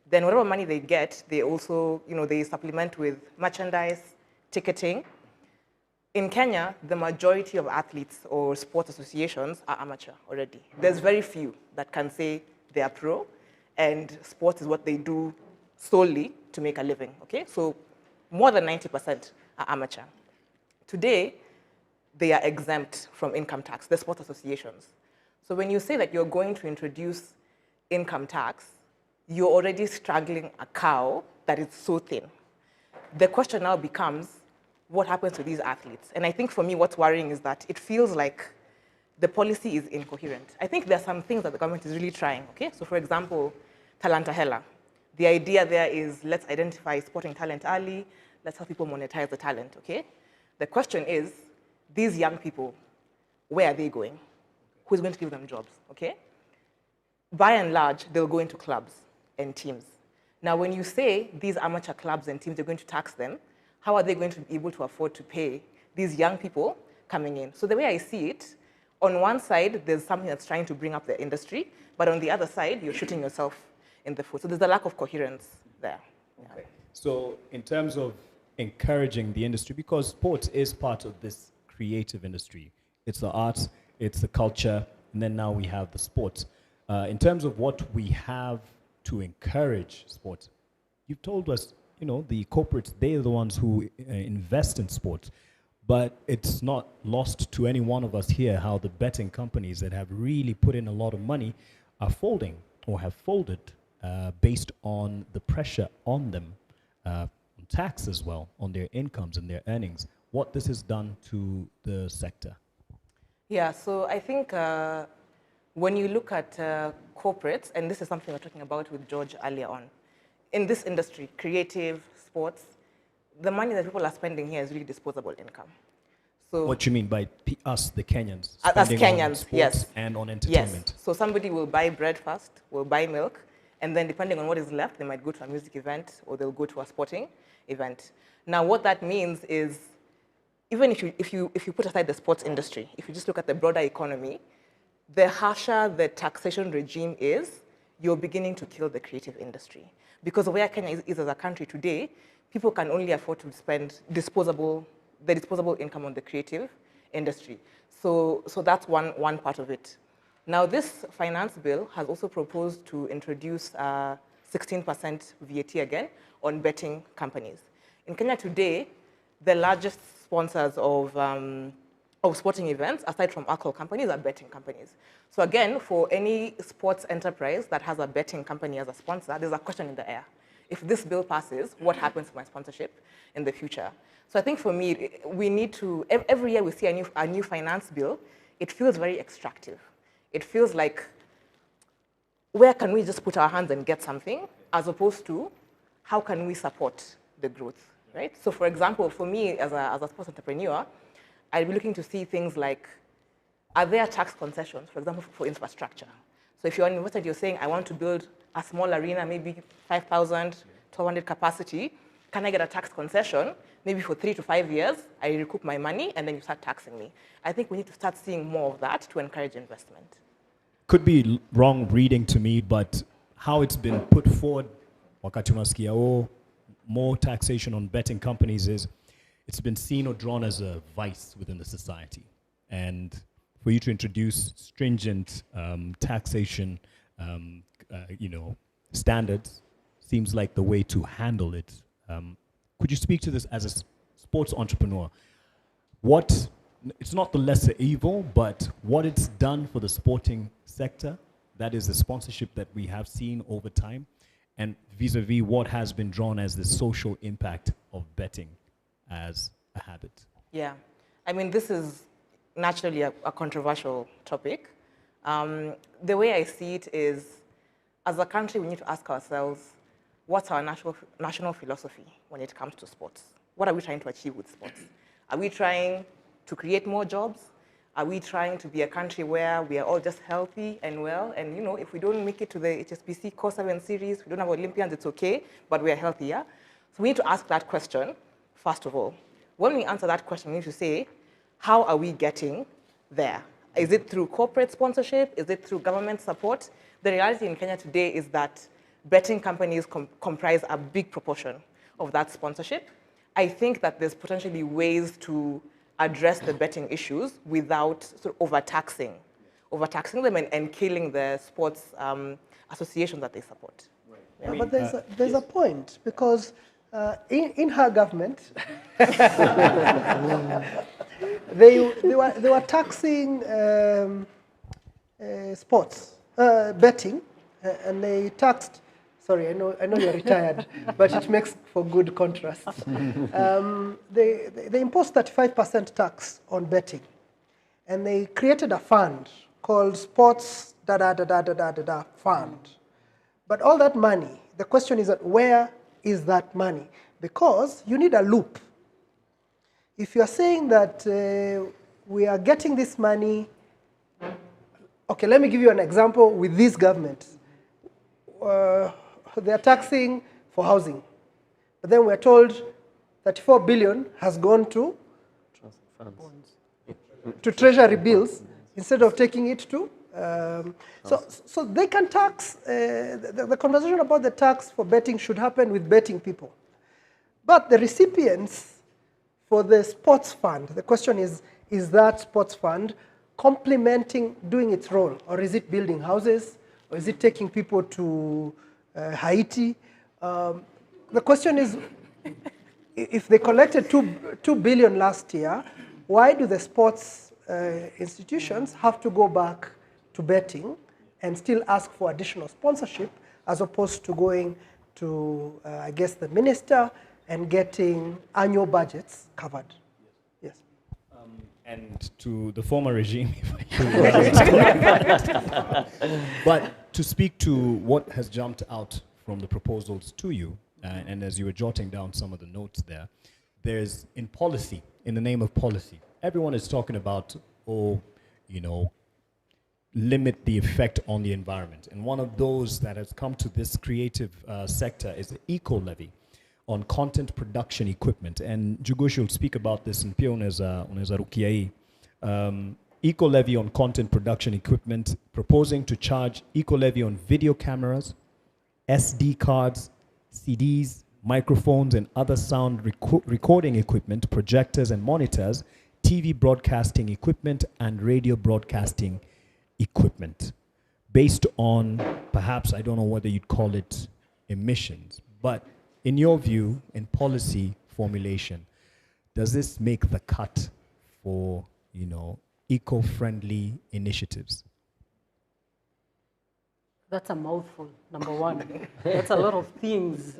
Then whatever money they get, they also, they supplement with merchandise, ticketing. In Kenya, the majority of athletes or sports associations are amateur already. There's very few that can say they are pro, and sports is what they do solely to make a living, okay? So more than 90% are amateur. Today, they are exempt from income tax, the sports associations. So when you say that you're going to introduce income tax, you're already struggling a cow that is so thin. The question now becomes, what happens to these athletes? And I think for me, what's worrying is that it feels like the policy is incoherent. I think there are some things that the government is really trying, okay? So for example, Talanta Hela. The idea there is, let's identify sporting talent early, let's help people monetize the talent, okay? The question is, these young people, where are they going? Who's going to give them jobs, okay? By and large, they'll go into clubs and teams. Now, when you say these amateur clubs and teams, you're going to tax them, how are they going to be able to afford to pay these young people coming in? So the way I see it, on one side, there's something that's trying to bring up the industry, but on the other side, you're shooting yourself in the foot. So there's a lack of coherence there. Yeah. Okay. So in terms of encouraging the industry, because sports is part of this creative industry, it's the arts, it's the culture, and then now we have the sports. In terms of what we have to encourage sports, you've told us, the corporates, they're the ones who invest in sports. But it's not lost to any one of us here how the betting companies that have really put in a lot of money are folding or have folded based on the pressure on them, on tax as well, on their incomes and their earnings, what this has done to the sector. Yeah, so I think when you look at corporates, and this is something we were talking about with George earlier on, in this industry, creative, sports, the money that people are spending here is really disposable income. So what you mean by us, the Kenyans? As spending Kenyans, on sports yes. And on entertainment. Yes. So somebody will buy bread first, will buy milk, and then depending on what is left, they might go to a music event or they'll go to a sporting event. Now, what that means is, even if you put aside the sports industry, if you just look at the broader economy, the harsher the taxation regime is, you're beginning to kill the creative industry. Because where Kenya is as a country today, people can only afford to spend the disposable income on the creative industry. So that's one part of it. Now, this finance bill has also proposed to introduce 16% VAT again on betting companies. In Kenya today, the largest sponsors of sporting events, aside from alcohol companies, are betting companies. So again, for any sports enterprise that has a betting company as a sponsor, there's a question in the air. If this bill passes, what happens to my sponsorship in the future? So I think for me, we need to, every year we see a new finance bill, it feels very extractive. It feels like, where can we just put our hands and get something, as opposed to, how can we support the growth, right? So for example, for me as a sports entrepreneur, I'd be looking to see things like, are there tax concessions, for example, for infrastructure? So if you're an investor, you're saying, I want to build a small arena, maybe 5,000, 1,200 capacity, can I get a tax concession? Maybe for 3 to 5 years, I recoup my money, and then you start taxing me. I think we need to start seeing more of that to encourage investment. Could be wrong reading to me, but how it's been put forward, wakati unasikia, more taxation on betting companies is it's been seen or drawn as a vice within the society. And for you to introduce stringent taxation, standards seems like the way to handle it. Could you speak to this as a sports entrepreneur? It's not the lesser evil, but what it's done for the sporting sector, that is the sponsorship that we have seen over time, and vis-a-vis what has been drawn as the social impact of betting as a habit. Yeah, I mean, this is naturally a controversial topic. The way I see it is, as a country, we need to ask ourselves, what's our national philosophy when it comes to sports? What are we trying to achieve with sports? Are we trying to create more jobs? Are we trying to be a country where we are all just healthy and well? And if we don't make it to the HSBC Core 7 series, we don't have Olympians, it's okay, but we are healthier. So we need to ask that question, first of all. When we answer that question, we need to say, how are we getting there? Is it through corporate sponsorship? Is it through government support? The reality in Kenya today is that betting companies comprise a big proportion of that sponsorship. I think that there's potentially ways to address the betting issues without sort of overtaxing them and killing the sports association that they support. Right. Yeah, but there's a point, because in her government, they were taxing sports betting, and they taxed. Sorry, I know you're retired, but it makes for good contrast. They imposed 35% tax on betting, and they created a fund called Sports Fund. But all that money, the question is that where is that money? Because you need a loop. If you're saying that we are getting this money, okay, let me give you an example with this government. They're taxing for housing. But then we're told 34 billion has gone to treasury bills instead of taking it to. So they can tax. The conversation about the tax for betting should happen with betting people. But the recipients for the sports fund, the question is that sports fund complementing, doing its role? Or is it building houses? Or is it taking people to Haiti? The question is, if they collected 2 billion last year, why do the sports institutions have to go back to betting and still ask for additional sponsorship, as opposed to going to, I guess, the minister and getting annual budgets covered? Yes. And to the former regime, if I could. But to speak to what has jumped out from the proposals to you, and as you were jotting down some of the notes there, there's in policy, in the name of policy, everyone is talking about, limit the effect on the environment. And one of those that has come to this creative sector is the eco-levy on content production equipment. And Njugush will speak about this in pia unaweza rukia hii. Eco-levy on content production equipment, proposing to charge eco-levy on video cameras, SD cards, CDs, microphones, and other sound recording equipment, projectors and monitors, TV broadcasting equipment, and radio broadcasting equipment, based on, perhaps, I don't know whether you'd call it emissions, but in your view, in policy formulation, does this make the cut for, eco-friendly initiatives? That's a mouthful, number one. That's a lot of things.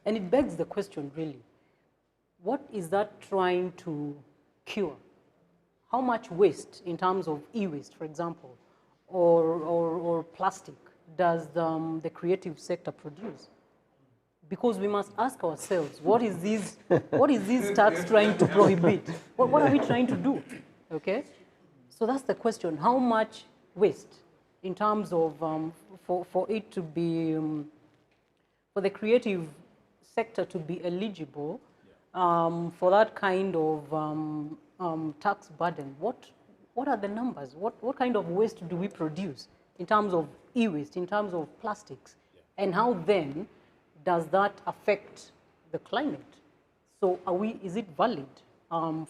And it begs the question, really, what is that trying to cure? How much waste, in terms of e-waste, for example, or plastic, does the creative sector produce? Because we must ask ourselves, what is this tax trying to prohibit? What are we trying to do? Okay? So that's the question. How much waste, in terms of, for it to be, for the creative sector to be eligible for that kind of tax burden? What are the numbers? What kind of waste do we produce in terms of e-waste, in terms of plastics? And how then does that affect the climate? So is it valid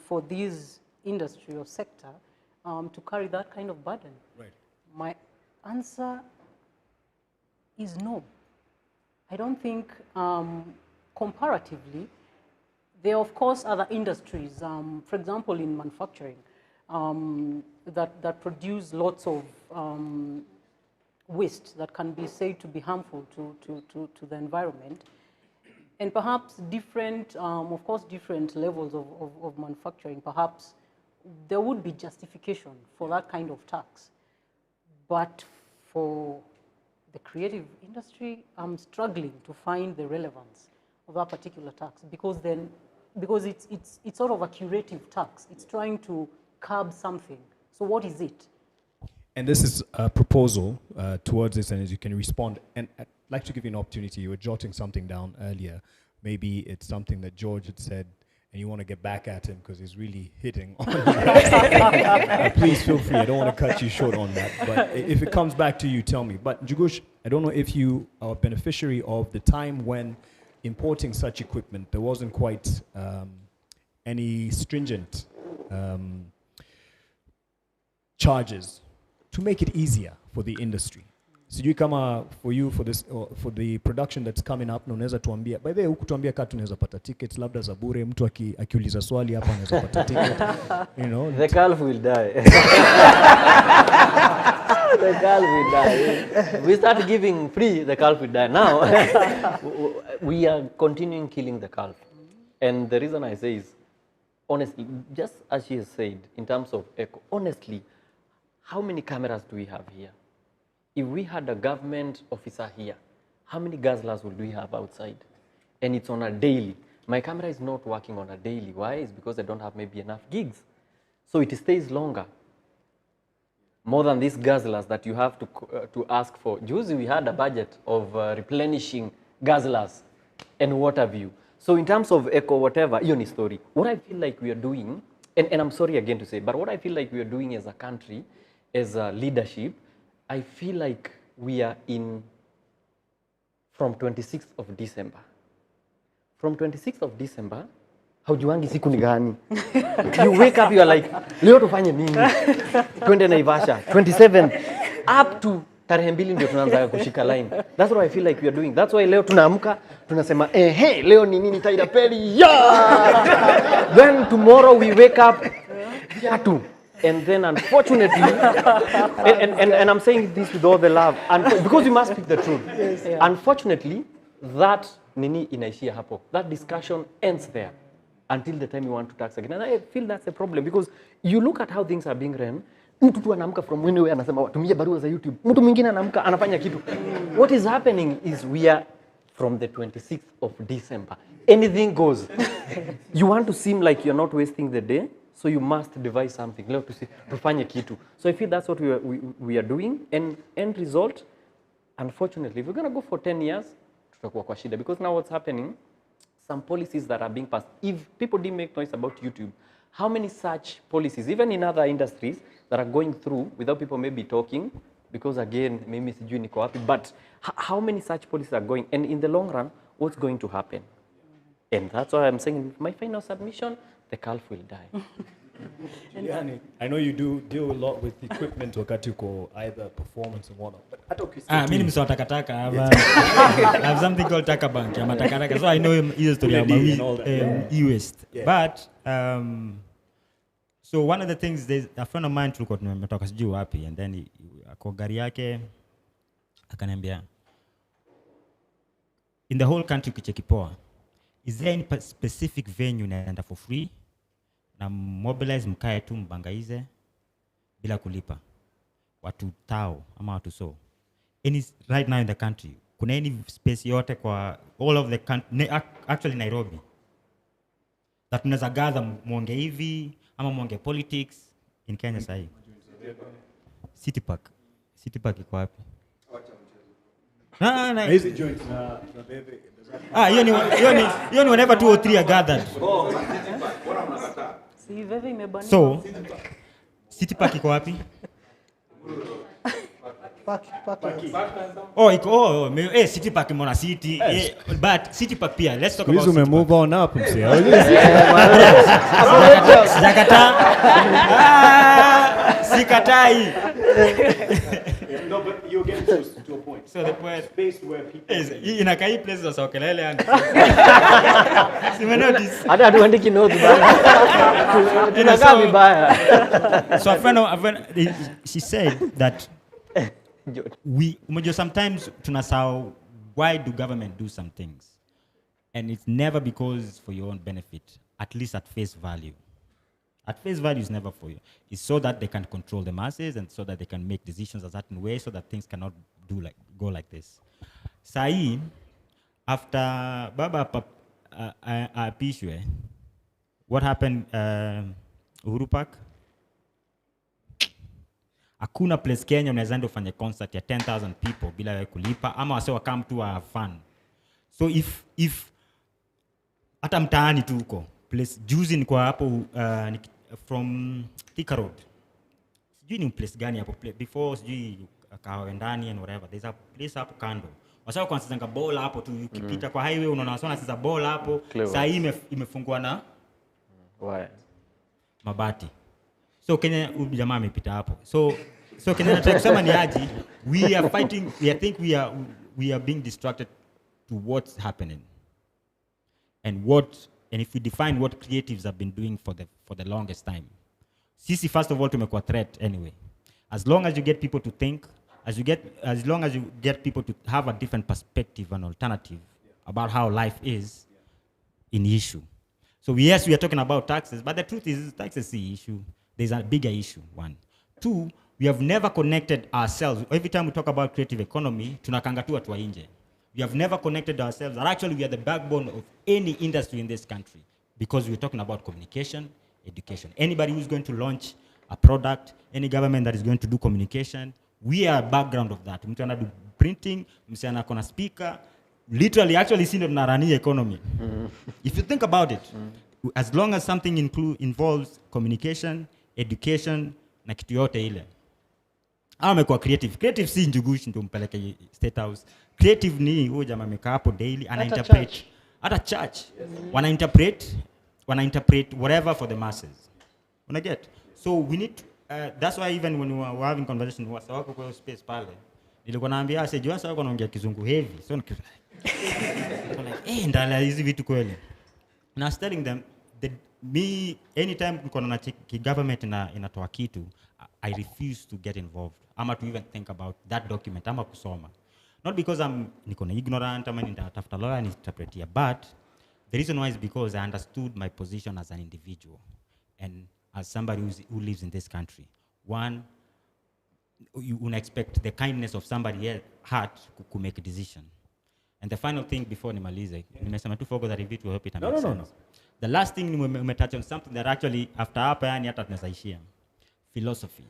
for this industry or sector to carry that kind of burden? Right. My answer is no. I don't think, comparatively, there are of course other industries, for example in manufacturing, that produce lots of waste that can be said to be harmful to the environment. And perhaps different, of course, different levels of manufacturing, perhaps there would be justification for that kind of tax. But for the creative industry, I'm struggling to find the relevance of that particular tax, because it's sort of a curative tax. It's trying to curb something. So what is it? And this is a proposal towards this, and as you can respond, and I'd like to give you an opportunity. You were jotting something down earlier. Maybe it's something that George had said, and you want to get back at him because he's really hitting on you. Please feel free. I don't want to cut you short on that. But if it comes back to you, tell me. But Njugush, I don't know if you are a beneficiary of the time when importing such equipment, there wasn't quite any stringent charges to make it easier for the industry. So you come for you for this for the production that's coming up, na unaweza tuambia, by the way, huku tuambia kama tunaweza pata tickets labda za bure, mtu akiuliza swali hapa anaweza pata ticket, you know. The calf will die. The calf will die. We start giving free, the calf will die. Now we are continuing killing the calf. And the reason I say is, honestly, just as she has said, in terms of eco, honestly, how many cameras do we have here? If we had a government officer here, how many guzzlers would we have outside? And it's on a daily. My camera is not working on a daily. Why? It's because I don't have maybe enough gigs. So it stays longer. More than these guzzlers that you have to ask for. Usually we had a budget of replenishing guzzlers and what have you. So in terms of eco, whatever, yoni story, what I feel like we are doing, and I'm sorry again to say, but what I feel like we are doing as a country, as a leadership, I feel like we are in, from 26th of December. From 26th of December, haujuangi siku ni gani. You wake up, you are like, leo tufanye nini? 20 Naivasha, 27, up to tarehe mbili ndio tunaanza kushika line. That's what I feel like we are doing. That's why leo tunaamka, tunasema, hey, leo ni nini taida peli, yeah! Then tomorrow we wake up, viatu. And then unfortunately, and I'm saying this with all the love, because we must speak the truth. Yes. Yeah. Unfortunately, that nini inaishia hapo. That discussion ends there until the time you want to tax again. And I feel that's a problem, because you look at how things are being run. Mtu tu anaamka from anywhere anasema watumie barua za YouTube. Mtu mwingine anaamka anafanya kitu. What is happening is we are from the 26th of December. Anything goes. You want to seem like you're not wasting the day. So you must devise something. Leo tufanye kitu. So I feel that's what we are doing. And end result, unfortunately, if we're going to go for 10 years, tutakuwa kwa shida. Because now what's happening, some policies that are being passed, if people didn't make noise about YouTube, how many such policies, even in other industries, that are going through without people maybe talking, because again, maybe sijui niko wapi, but how many such policies are going? And in the long run, what's going to happen? And that's why I'm saying, my final submission, the calf will die. Juliani, I know you do deal a lot with equipment wakati uko either performance and whatnot. But hata mimi mswa takataka. I have something called taka bank. I'm a takataka. So I know hiyo story about e-waste. Yeah. But so one of the things, there's a friend of mine tulikuwa tumetoka sijui wapi, and then ako gari yake akaniambia, in the whole country ukicheki poa, is there any specific venue unaenda for free na mobilize mkae tu mbangaize bila kulipa watu tao ama watu so? Any right now in the country, kuna any space yote kwa all of the country, actually Nairobi, that mnaweza gather muonge hivi ama muonge politics in Kenya sahi? City Park iko wapi? Na hizi joints na bebe. Hiyo ni whenever 2 or 3 are gathered. So, City Park iko wapi? City Park Mona City. But City Park pia. Let's talk about City Park. Move on up. Sikatai. No, but you're getting to a point. So the point space where people in a kai place za sokelele and notice. Hata hatuandiki notes bana. Tunakaa vibaya. So a friend she said that sometimes tunasahau why do government do some things, and it's never because for your own benefit, at least at face value. At face value is never for you. It's so that they can control the masses and so that they can make decisions a certain way so that things cannot go like this. Sai, after Baba apishwe, what happened Uhuru Park? Hakuna place Kenya unaweza enda ufanye concert ya 10,000 people bila wewe kulipa ama wase come to a fun. So if hata mtaani tu uko place juzi ni kwa hapo from Thika Road. Sijui ni place gani hapo before sijui Kawendani and whatever. There's a place hapo kando. Wasao kwa nsanga bola hapo tu ukipita kwa highway unaona wasao wanacheza bola hapo. Saa hii imefungwa na mabati. So Kenya jamaa amepita hapo. So Kenya nataka kusema ni aje, we are fighting, I think we are being distracted to what's happening. And if we define what creatives have been doing for the longest time. Sisi first of all tumekuwa threat anyway. As long as you get people to think, as long as you get people to have a different perspective and alternative about how life is in issue. So yes, we are talking about taxes, but the truth is taxes is the issue. There's a bigger issue, one. Two, we have never connected ourselves. Every time we talk about creative economy, tunakanga tu watu wa nje. We have never connected ourselves, and actually we are the backbone of any industry in this country because we're talking about communication, education. Anybody who's going to launch a product, any government that is going to do communication, we are a background of that. Mtu ana do printing, mtu ana kona speaker, literally actually seen na rani economy. If you think about it, as long as something involves communication, education, na kitu yote ile. Amekuwa creative. Creative si Njugush ndio mpeleke State House. Creative ni huyo jamaa amekaa hapo daily ana interpret. Hata church. Wana interpret whatever for the masses. Una get? So we need that's why even when we were having conversation wasa wako kwa space pale. Nilikuwa naambia ase wasa wako anaongea kizungu heavy. So like ndala hizi vitu kweli. And I was telling them that anytime kuna na government inatoa kitu, I refuse to get involved. Ama to even think about that document, ama kusoma. Not because niko na ignorant, ama nitatafuta lawyer nitapretia, but the reason why is because I understood my position as an individual and as somebody who lives in this country. One, you expect the kindness of somebody else's heart to make a decision. And the final thing before nimalize, nimesema tu forgo that if it will help it make sense. No. The last thing we touch on something that actually after hapa yani hata tunazaishia. Philosophy.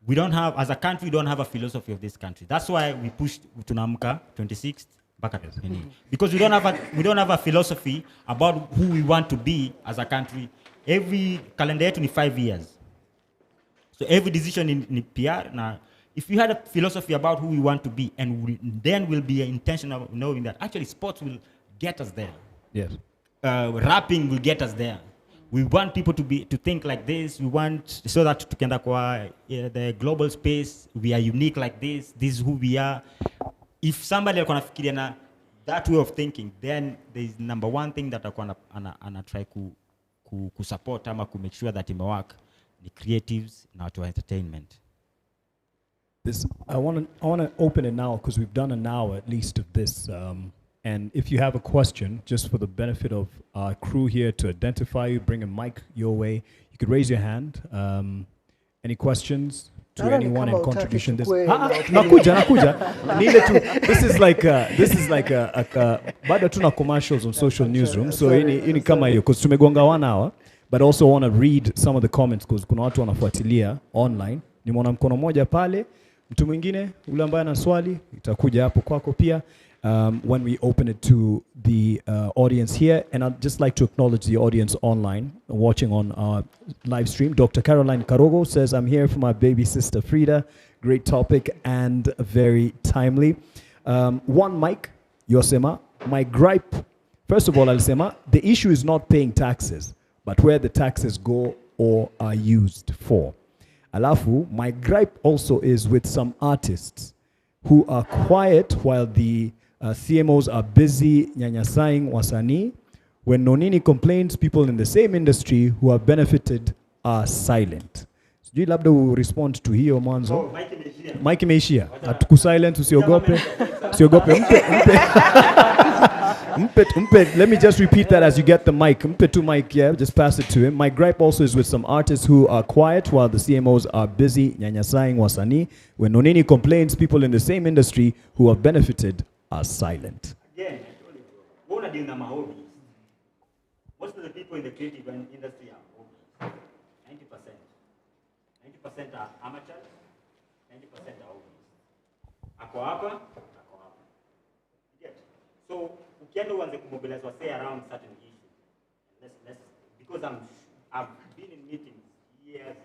We don't have, as a country, we don't have a philosophy of this country. That's why we pushed Tunamka 26th back at because we don't have a philosophy about who we want to be as a country. Every calendar yetu ni 5 years. So every decision in PR now, if we had a philosophy about who we want to be, and then we'll be intentional knowing that actually sports will get us there. Yes. Rapping will get us there. We want people to think like this. We want so that tukenda kwa the global space, we are unique like this. This is who we are. If somebody alikuwa anafikiria na that way of thinking, then there is number one thing that alikuwa ana try ku support ama ku make sure that it work. The creatives na watu wa entertainment. I want to open it now because we've done an hour at least of this. And if you have a question, just for the benefit of our crew here to identify you, bring a mic your way, you could raise your hand. Any questions to anyone in contribution? Nakuja. This is like a bado tuna commercials on social newsroom. So ini kama hiyo because tumegonga 1 hour, but also want to read some of the comments because kuna watu wanafuatilia online. Nimeona mkono moja pale, mtu mwingine ule ambaye ana swali itakuja hapo kwako pia. when we open it to the audience here. And I'd just like to acknowledge the audience online watching on our live stream. Dr. Caroline Karogo says, I'm here for my baby sister Fridah. Great topic and very timely. One mic, Yosema. My gripe, first of all, Alisema, the issue is not paying taxes, but where the taxes go or are used for. Alafu, my gripe also is with some artists who are quiet while the CMOs are busy nyanyasaying wasanii. When Nonini complains, people in the same industry who have benefited are silent. Sijui labda respond to hiyo mwanzo. Mike imeishia. Hatukusilent, usiogope. Usiogope. Let me just repeat that as you get the mic. Mpe tu mic, yeah, just pass it to him. My gripe also is with some artists who are quiet while the CMOs are busy nyanyasaying wasanii. When Nonini complains, people in the same industry who have benefited are silent. Again, what are dealing with my hobbies? Most of the people in the creative industry are hobbies. 90% are amateurs, 90% are hobbies. Ako hapa, ako hapa. You get? So, ukienda uanze kumobilize say around certain issues. Let's because I've been in meetings years.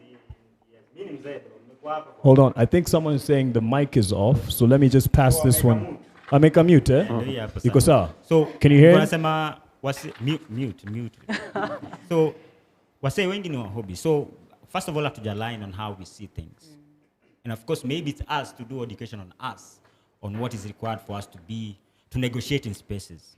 Hold on, I think someone is saying the mic is off, so let me just pass this one. I make a mute, eh? Iko sawa? So, can you hear? Mute. So, wase wengi ni wa hobby. So, first of all, have to align on how we see things. And of course, maybe it's us to do education on us, on what is required for us to negotiate in spaces.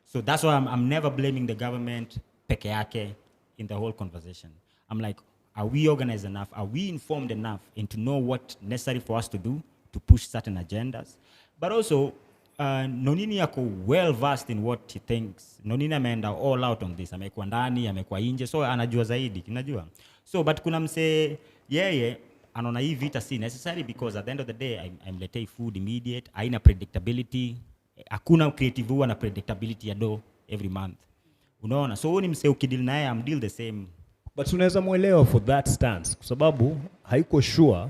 So that's why I'm never blaming the government, peke yake, in the whole conversation. I'm like, are we organized enough? Are we informed enough and to know what's necessary for us to do to push certain agendas? But also, Nonini yako well versed in what he thinks. Nonini ameenda all out on this. Amekuwa ndani, amekuwa nje, so anajua zaidi, unajua. So, but kuna mse, anaona hii vita si necessary because at the end of the day, I'm letting food immediate, haina predictability, hakuna creative huwa na predictability ya do every month. Unaona, so huyu ni mse ukidili naye, I'm deal the same. But tunaweza muelewa for that stance, kwa sababu haiko sure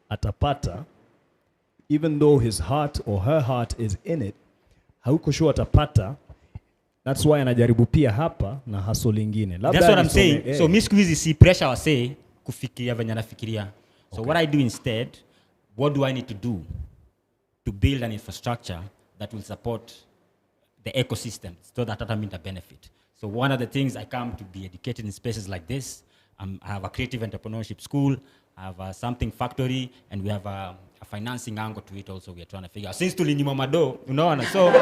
atapata, even though his heart or her heart is in it, haiko sure atapata. That's why anajaribu pia hapa na hustle lingine. That's what I'm saying. So mi siku hizi si pressure wase kufikiria venye nafikiria. So what I do instead, what do I need to do to build an infrastructure that will support the ecosystem so that I mean the benefit. So one of the things I come to be educated in spaces like this, I have a creative entrepreneurship school, I have a something factory, and we have a financing angle to it also we are trying to figure out. Since tulinyima mado, unaona, so...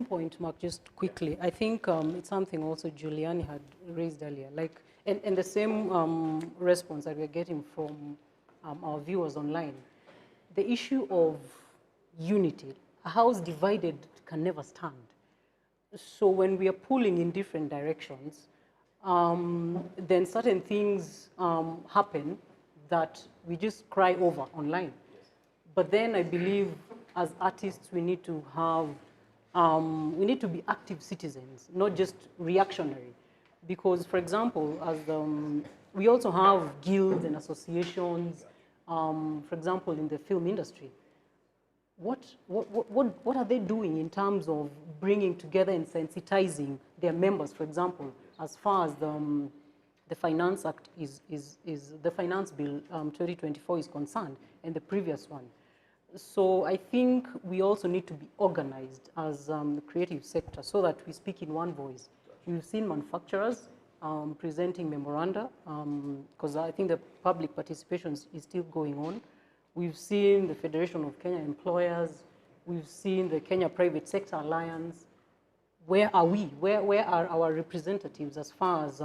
Point, Mark, just quickly. I think it's something also Juliani had raised earlier, like, and the same response that we're getting from our viewers online. The issue of unity, a house divided can never stand. So when we are pulling in different directions, then certain things happen that we just cry over online. But then I believe as artists, we need to have we need to be active citizens, not just reactionary. Because, for example, as we also have guilds and associations, for example, in the film industry. what are they doing in terms of bringing together and sensitizing their members, for example, as far as the Finance Act the Finance Bill 2024 is concerned, and the previous one. So I think we also need to be organized as the creative sector so that we speak in one voice. We've seen manufacturers presenting memoranda, because I think the public participation is still going on. We've seen the Federation of Kenya Employers. We've seen the Kenya Private Sector Alliance. Where are we? Where are our representatives as far as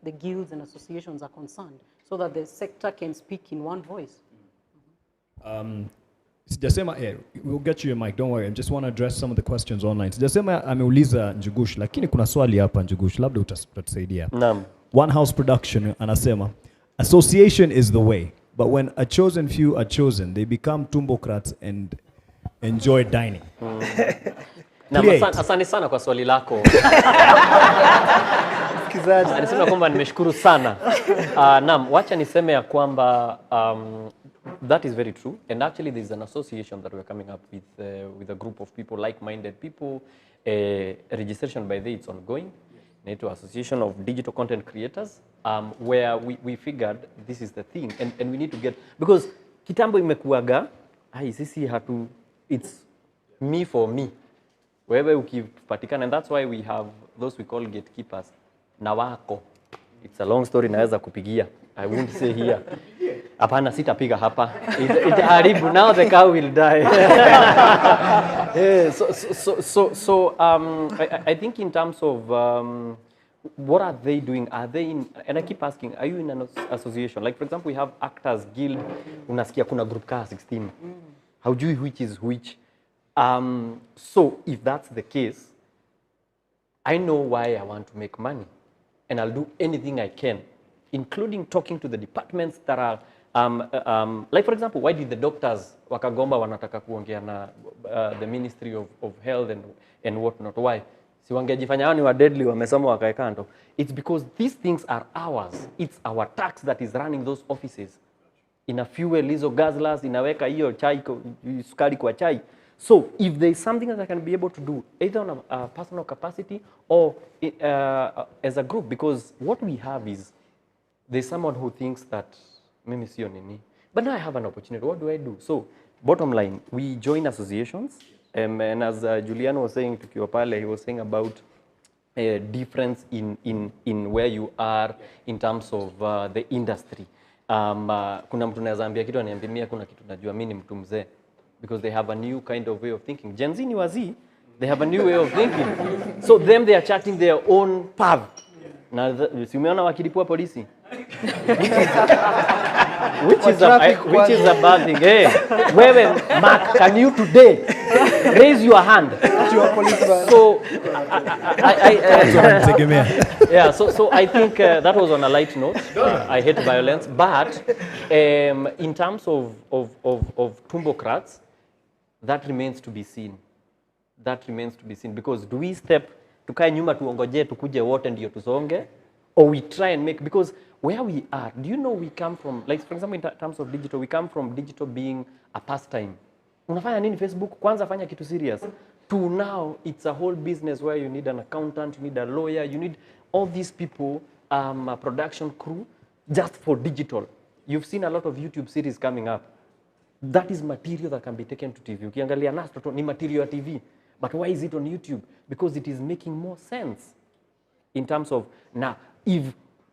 the guilds and associations are concerned, so that the sector can speak in one voice? Sijasema, we'll get you a mic, don't worry. I just want to address some of the questions online. Sijasema ameuliza Njugush, lakini kuna swali hapa Njugush, labda utatusaidia. Naam. One House Production anasema, association is the way, but when a chosen few are chosen, they become tumbocrats and enjoy dining. Asante sana kwa swali lako. Kizaji. Anasema kwamba nimeshukuru sana. Naam, wacha niseme ya kwamba that is very true, and actually there's an association that we're coming up with a group of people, like-minded people. Registration by it's ongoing. NATO Association of Digital Content Creators, where we figured this is the thing, and we need to get, because kitambo imekuaga, sisi hatu, it's me for me. Wewe ukipatikana, and that's why we have those we call gatekeepers. Na wako. It's a long story, naweza kupigia. I won't say here. Hapana, sitapiga hapa. Itaharibu. Now the cow will die. Yeah, so I think in terms of what are they doing? Are they in, and I keep asking, are you in an association? Like for example, we have Actors Guild. Unasikia kuna group ka 16. How do you which is which? So if that's the case, I know why I want to make money, and I'll do anything I can, including talking to the departments that are, like for example, why did the doctors wakagomba wanataka kuongea na the Ministry of Health and whatnot? Why? Si wangejifanya wao ni wa deadly wamesoma wakae kando. It's because these things are ours. It's our tax that is running those offices. Ina fuel hizo gazlas, inaweka hiyo chai, sukari kwa chai. So if there is something that I can be able to do, either on a personal capacity or as a group, because what we have is, there's someone who thinks that, mimi sio nini, but now I have an opportunity, what do I do? So bottom line, we join associations, and as Juliani was saying to Kiopale, he was saying about a difference in where you are in terms of the industry. Kuna mtu naweza ambia kitu aniambia mimi kuna kitu najua mimi ni mtu mzee, because they have a new kind of way of thinking. Gen Z ni wazi, they have a new way of thinking. So them, they are charting their own path. Na si umeona wakilipua polisi? which is a bad thing. Hey, wewe Mark, can you today raise your hand? So yeah, so I think that was on a light note. I hate violence, but in terms of tumbocrats, that remains to be seen. That remains to be seen, because do we step tukae nyuma tuongoje tukuje wote ndio tusonge, or we try and make, because where we are, do you know we come from, like for example in terms of digital, we come from digital being a pastime. Unafanya nini Facebook? Kwanza fanya kitu serious. To now it's a whole business where you need an accountant, you need a lawyer, you need all these people, a production crew just for digital. You've seen a lot of YouTube series coming up. That is material that can be taken to TV. Ukiangalia Nastro ni material ya TV. But why is it on YouTube? Because it is making more sense in terms of, now, if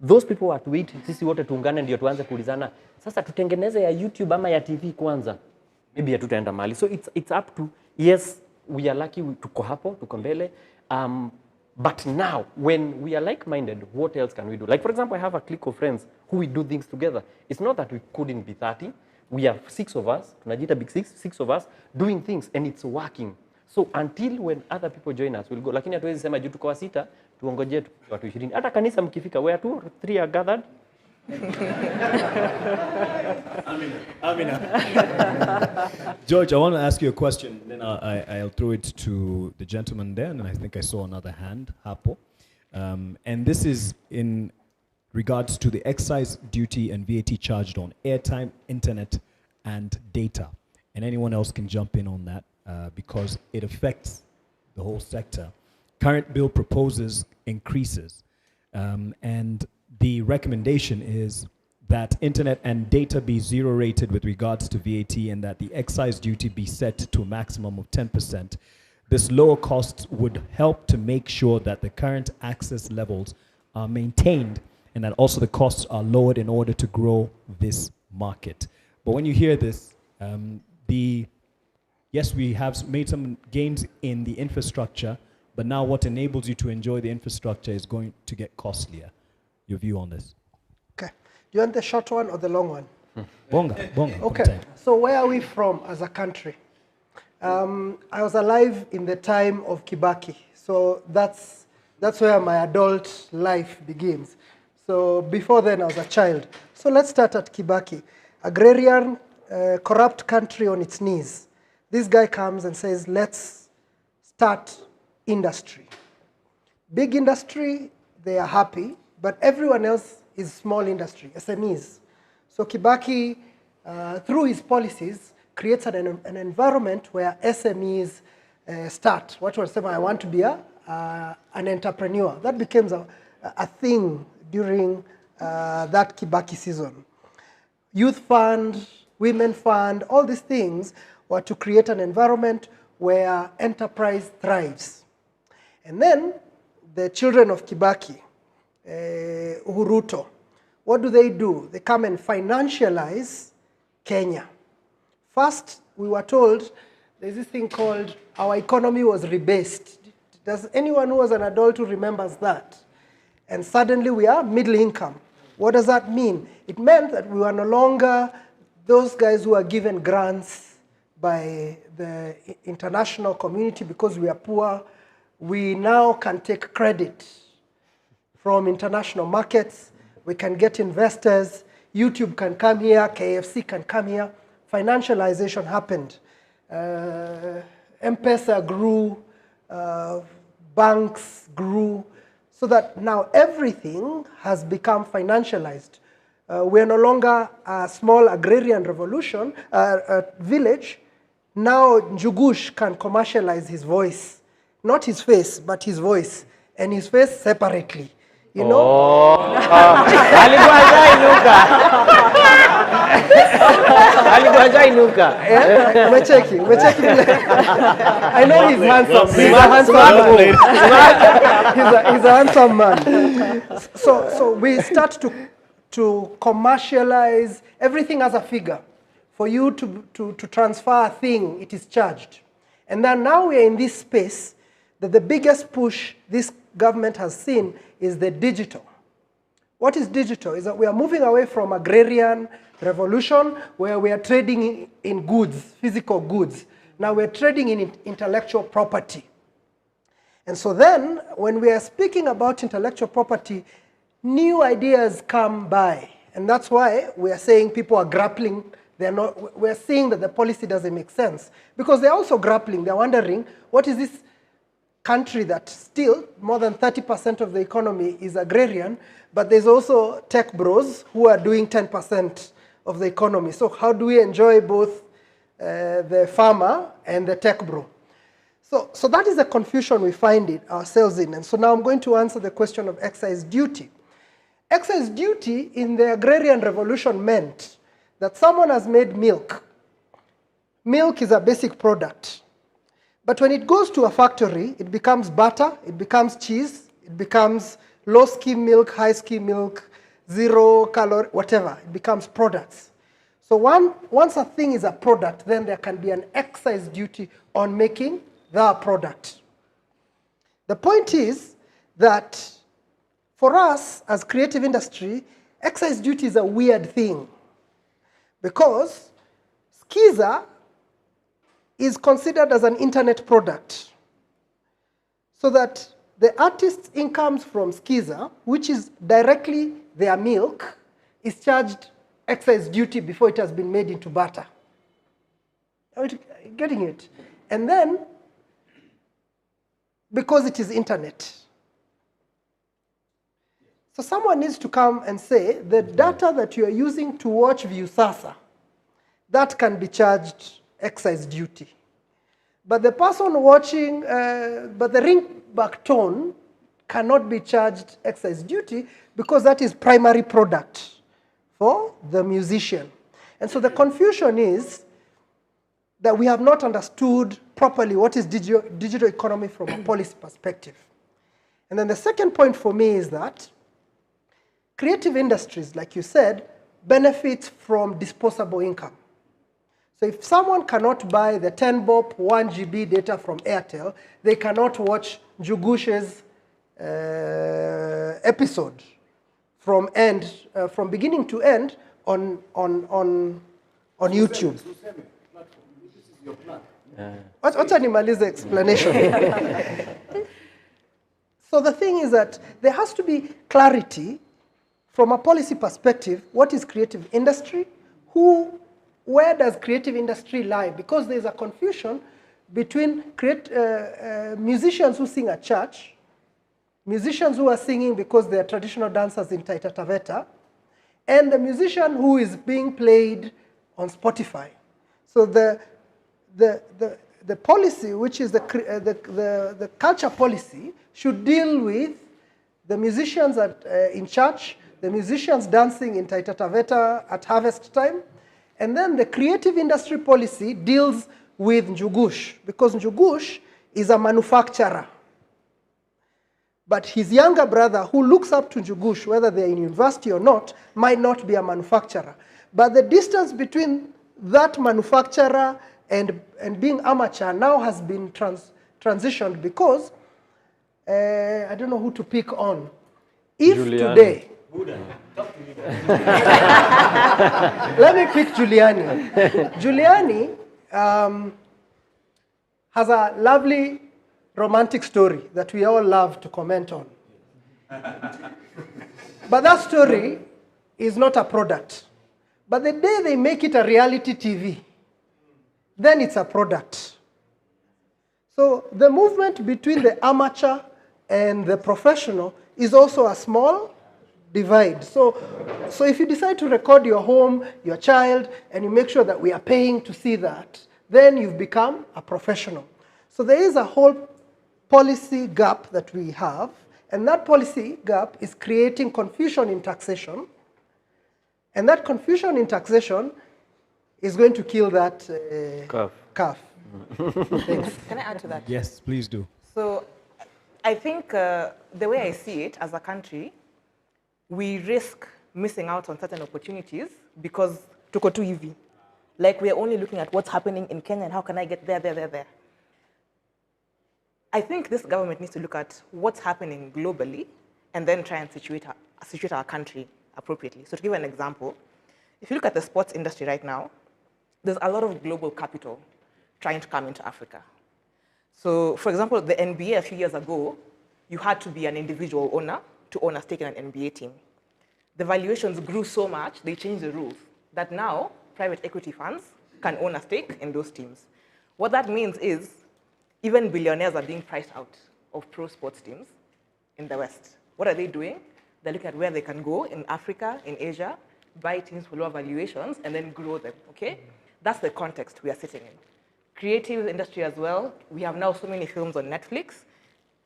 those people were to wait, sisi wote tuungane ndio tuanze kuulizana, sasa tutengeneze ya YouTube ama ya TV kwanza, maybe hatutaenda mahali. So it's up to, yes, we are lucky tuko hapo, tuko mbele. But now, when we are like-minded, what else can we do? Like, for example, I have a clique of friends who we do things together. It's not that we couldn't be 30. We are 6 of us, tunajita big 6 of us, doing things, and it's working. So until when other people join us, we'll go. Lakini hatuwezi sema juu tuko wa 6, tuongoje watu 20. Hata kanisa mkifika, where 2 or 3 are gathered. Amina. George, I want to ask you a question. Then I'll throw it to the gentleman there, and I think I saw another hand, Hapo. And this is in regards to the excise duty and VAT charged on airtime, internet, and data. and anyone else can jump in on that because it affects the whole sector. Current bill proposes increases, and the recommendation is that internet and data be zero rated with regards to VAT and that the excise duty be set to a maximum of 10%. This lower cost would help to make sure that the current access levels are maintained and that also the costs are lowered in order to grow this market. But when you hear this, yes, we have made some gains in the infrastructure, but now what enables you to enjoy the infrastructure is going to get costlier. Your view on this? Okay. Do you want the short one or the long one? Bonga. Okay. So where are we from as a country? I was alive in the time of Kibaki, so that's where my adult life begins. So before then, I was a child. So let's start at Kibaki. Agrarian, corrupt country on its knees. This guy comes and says, let's start industry. Big industry, they are happy, but everyone else is small industry, SMEs. So Kibaki, through his policies, creates an environment where SMEs start. What was saying, I want to be an entrepreneur. That becomes a thing during that Kibaki season. Youth fund, women fund, all these things were to create an environment where enterprise thrives. And then the children of Kibaki, Uhuruto, what do? They come and financialize Kenya. First, we were told there's this thing called our economy was rebased. Does anyone who was an adult who remembers that? And suddenly we are middle income. What does that mean? It meant that we were no longer those guys who are given grants by the international community because we are poor. We now can take credit from international markets. We can get investors. YouTube can come here. KFC can come here. Financialization happened. M-Pesa grew. Banks grew. So that now everything has become financialized. We are no longer a small agrarian revolution, village. Now Njugush can commercialize his voice. Not his face, but his voice. And his face separately. You know? I know he's handsome. He's a handsome man. So we start to commercialize everything as a figure. For you to transfer a thing, it is charged. And then now we are in this space that the biggest push this government has seen is the digital. What is digital? Is that we are moving away from agrarian revolution where we are trading in goods, physical goods. Now we're trading in intellectual property. And so then, when we are speaking about intellectual property, new ideas come by. And that's why we are saying people are grappling. We're seeing that the policy doesn't make sense. Because they're also grappling. They're wondering, what is this country that still more than 30% of the economy is agrarian, but there's also tech bros who are doing 10% of the economy. So how do we enjoy both the farmer and the tech bro? So that is the confusion we find ourselves in. And so now I'm going to answer the question of excise duty. Excise duty in the agrarian revolution meant that someone has made milk. Milk is a basic product. But when it goes to a factory, it becomes butter, it becomes cheese, it becomes low-skim milk, high-skim milk, zero-calorie, whatever. It becomes products. So once a thing is a product, then there can be an excise duty on making the product. The point is that for us as creative industry, excise duty is a weird thing because Skiza is considered as an internet product. So that the artist's incomes from Skiza, which is directly their milk, is charged excise duty before it has been made into butter. Are you getting it? And then, because it is internet. So someone needs to come and say, the data that you are using to watch Viusasa, that can be charged excise duty. But the person watching, but the ringback cannot be charged excise duty because that is primary product for the musician. And so the confusion is that we have not understood properly what is digital economy from a policy perspective. And then the second point for me is that creative industries, like you said, benefit from disposable income. So if someone cannot buy the 10 bob 1 GB data from Airtel, they cannot watch Njugush's episode from beginning to end on YouTube. What's animalize explanation? So the thing is that there has to be clarity from a policy perspective. What is creative industry? Where does creative industry lie? Because there's a confusion between musicians who sing at church, musicians who are singing because they're traditional dancers in Taita Taveta, and the musician who is being played on Spotify. So the policy, which is the culture policy, should deal with the musicians in church, the musicians dancing in Taita Taveta at harvest time, and then the creative industry policy deals with Njugush, because Njugush is a manufacturer. But his younger brother, who looks up to Njugush, whether they're in university or not, might not be a manufacturer. But the distance between that manufacturer and being amateur now has been transitioned because, I don't know who to pick on. If Juliani. today, let me pick Juliani. Juliani has a lovely romantic story that we all love to comment on. But that story is not a product. But the day they make it a reality TV, then it's a product. So the movement between the amateur and the professional is also a small divide. So if you decide to record your home, your child, and you make sure that we are paying to see that, then you've become a professional. So there is a whole policy gap that we have, and that policy gap is creating confusion in taxation, and that confusion in taxation is going to kill that calf. Thanks. Can I add to that? Yes, please do. So I think the way I see it as a country, we risk missing out on certain opportunities because tuko tu hivi. Like we're only looking at what's happening in Kenya and how can I get there. I think this government needs to look at what's happening globally and then try and situate our country appropriately. So to give an example, if you look at the sports industry right now, there's a lot of global capital trying to come into Africa. So for example, the NBA a few years ago, you had to be an individual owner to own a stake in an NBA team. The valuations grew so much, they changed the rules, that now private equity funds can own a stake in those teams. What that means is even billionaires are being priced out of pro sports teams in the West. What are they doing? They're looking at where they can go in Africa, in Asia, buy teams for lower valuations, and then grow them, okay? That's the context we are sitting in. Creative industry as well. We have now so many films on Netflix.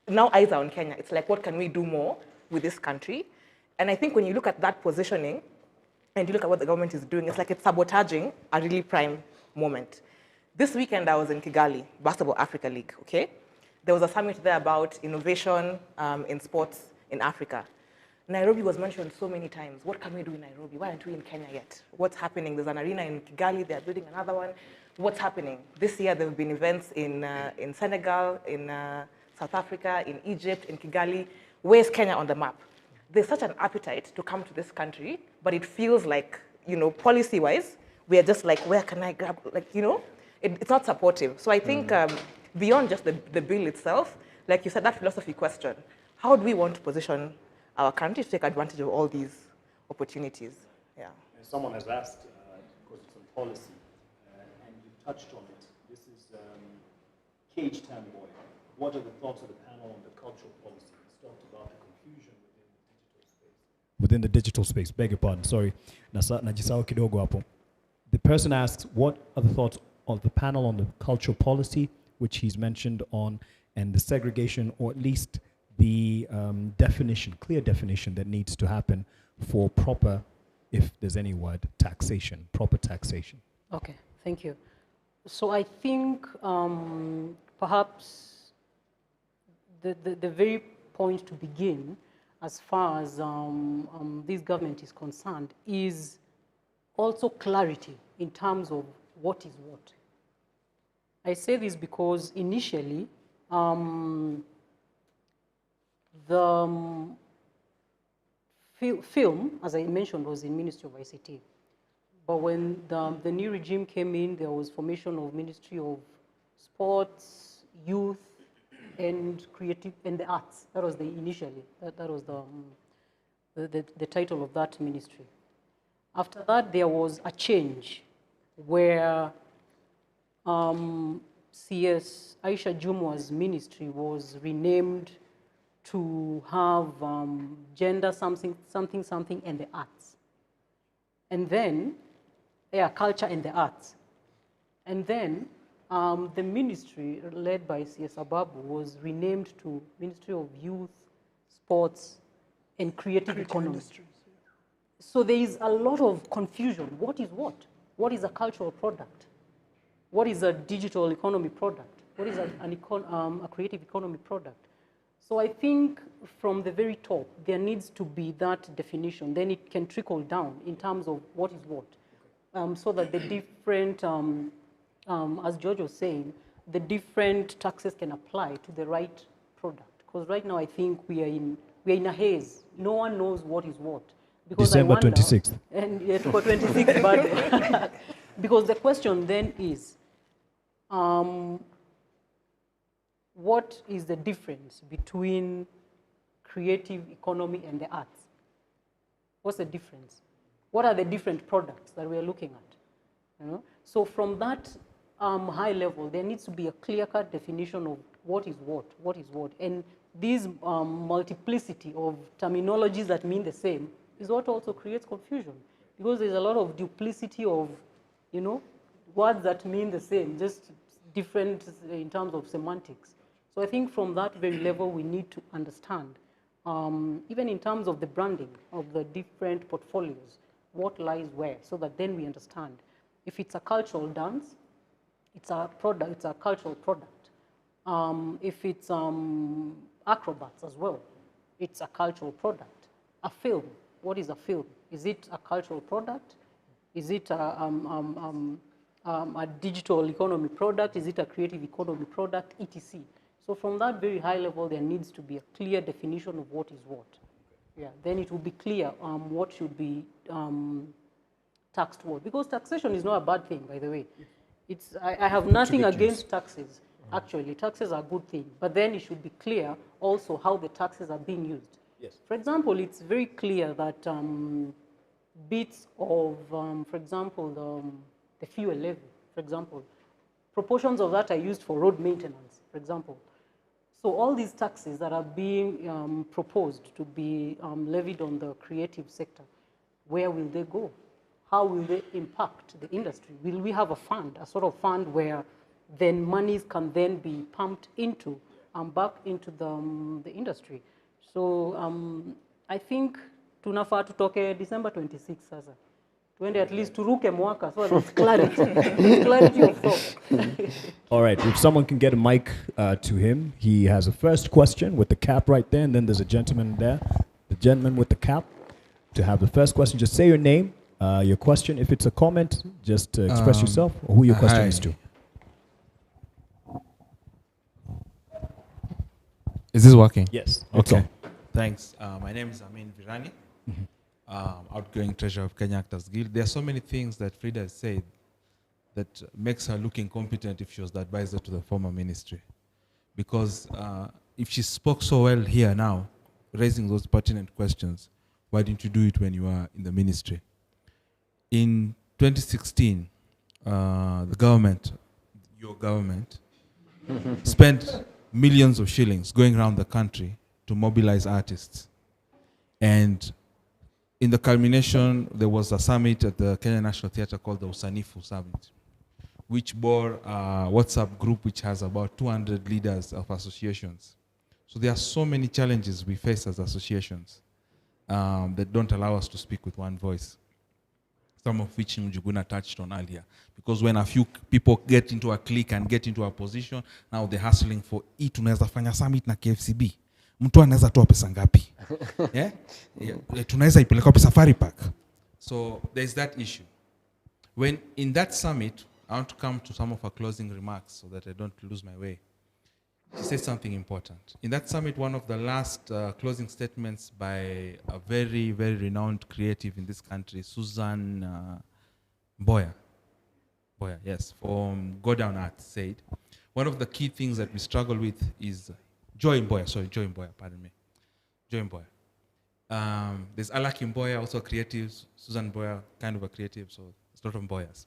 Now eyes are on Kenya. It's like, what can we do more with this country? And I think when you look at that positioning, and you look at what the government is doing, it's like it's sabotaging a really prime moment. This weekend, I was in Kigali, Basketball Africa League, okay? There was a summit there about innovation in sports in Africa. Nairobi was mentioned so many times. What can we do in Nairobi? Why aren't we in Kenya yet? What's happening? There's an arena in Kigali, they're building another one. What's happening? This year, there have been events in Senegal, in South Africa, in Egypt, in Kigali. Where's Kenya on the map? There's such an appetite to come to this country, but it feels like, policy-wise, we are just like, where can I grab, it's not supportive. So I think beyond just the bill itself, like you said, that philosophy question, how do we want to position our country to take advantage of all these opportunities? Yeah. And someone has asked, because it's on policy, and you touched on it. This is Cage Tamboy. What are the thoughts of the panel on the cultural policy? It's talked about the confusion within the digital space. Beg your pardon, sorry. Najisao kidogo hapo. The person asks, what are the thoughts of the panel on the cultural policy, which he's mentioned on, and the segregation, or at least the definition, clear definition that needs to happen for proper, if there's any word, taxation, proper taxation. Okay, thank you. So I think perhaps the very point to begin, as far as this government is concerned, is also clarity in terms of what is what. I say this because initially, the film, as I mentioned, was in Ministry of ICT. But when the new regime came in, there was formation of Ministry of Sports, Youth, and Creative, and the Arts. That was initially, that was the title of that ministry. After that, there was a change where CS Aisha Jumwa's ministry was renamed to have gender something, and the arts. And then, culture and the arts. And then the ministry led by CS Ababu was renamed to Ministry of Youth, Sports, and Creative Economy. So there is a lot of confusion. What is what? What is a cultural product? What is a digital economy product? What is a creative economy product? So I think from the very top, there needs to be that definition. Then it can trickle down in terms of what is what. So that the different, as George was saying, the different taxes can apply to the right product. Because right now I think we are in a haze. No one knows what is what. Because December 26th. And yes, for 26th, but because the question then is, what is the difference between creative economy and the arts? What's the difference? What are the different products that we're looking at? You know? So from that high level, there needs to be a clear-cut definition of what is what. And this multiplicity of terminologies that mean the same is what also creates confusion, because there's a lot of duplicity of, words that mean the same, just different in terms of semantics. So I think from that very level, we need to understand, even in terms of the branding of the different portfolios, what lies where, so that then we understand. If it's a cultural dance, it's a product, it's a cultural product. If it's acrobats as well, it's a cultural product. A film, what is a film? Is it a cultural product? Is it a digital economy product? Is it a creative economy product, etc.? So from that very high level, there needs to be a clear definition of what is what. Yeah, then it will be clear what should be taxed what. Because taxation is not a bad thing, by the way. I have nothing against taxes. Actually, taxes are a good thing. But then it should be clear also how the taxes are being used. Yes. For example, it's very clear that bits of, for example, the fuel levy, for example, proportions of that are used for road maintenance, for example. So all these taxes that are being proposed to be levied on the creative sector, where will they go? How will they impact the industry? Will we have a fund, a sort of fund where then monies can then be pumped into, back into the industry? So I think tunafaa tutoke December 26 sasa. Tuende at least turuke mwaka so there's clarity. There's clarity of thought. All right, if someone can get a mic to him, he has a first question with the cap right there, and then there's a gentleman there, the gentleman with the cap. To have the first question, just say your name, your question. If it's a comment, just express yourself or who your question is to. Is this working? Yes. Okay. Thanks. My name is Amin Virani, outgoing treasurer of Kenya Actors Guild. There are so many things that Fridah has said that makes her look incompetent if she was the advisor to the former ministry. Because if she spoke so well here now, raising those pertinent questions, why didn't you do it when you were in the ministry? In 2016, the government, your government, spent millions of shillings going around the country to mobilize artists. And in the culmination, there was a summit at the Kenya National Theatre called the Usanifu Summit, which bore a WhatsApp group which has about 200 leaders of associations. So there are so many challenges we face as associations that don't allow us to speak with one voice. Some of which Njuguna touched on earlier. Because when a few people get into a clique and get into a position, now they're hustling for tunaweza fanya summit na KFCB. Mtu anaweza toa pesa ngapi? Yeah? Tunaweza ipeleka kwa Safari Park. So there's that issue. When in that summit, I want to come to some of her closing remarks so that I don't lose my way. She said something important. In that summit, one of the last closing statements by a very, very renowned creative in this country, Susan Boya, yes, from Go Down Art, said, one of the key things that we struggle with is Joy Mboya, pardon me. Joy Mboya. There's Alaki Mboya, also creative, Susan Boya, kind of a creative, so it's a lot of Mboyas.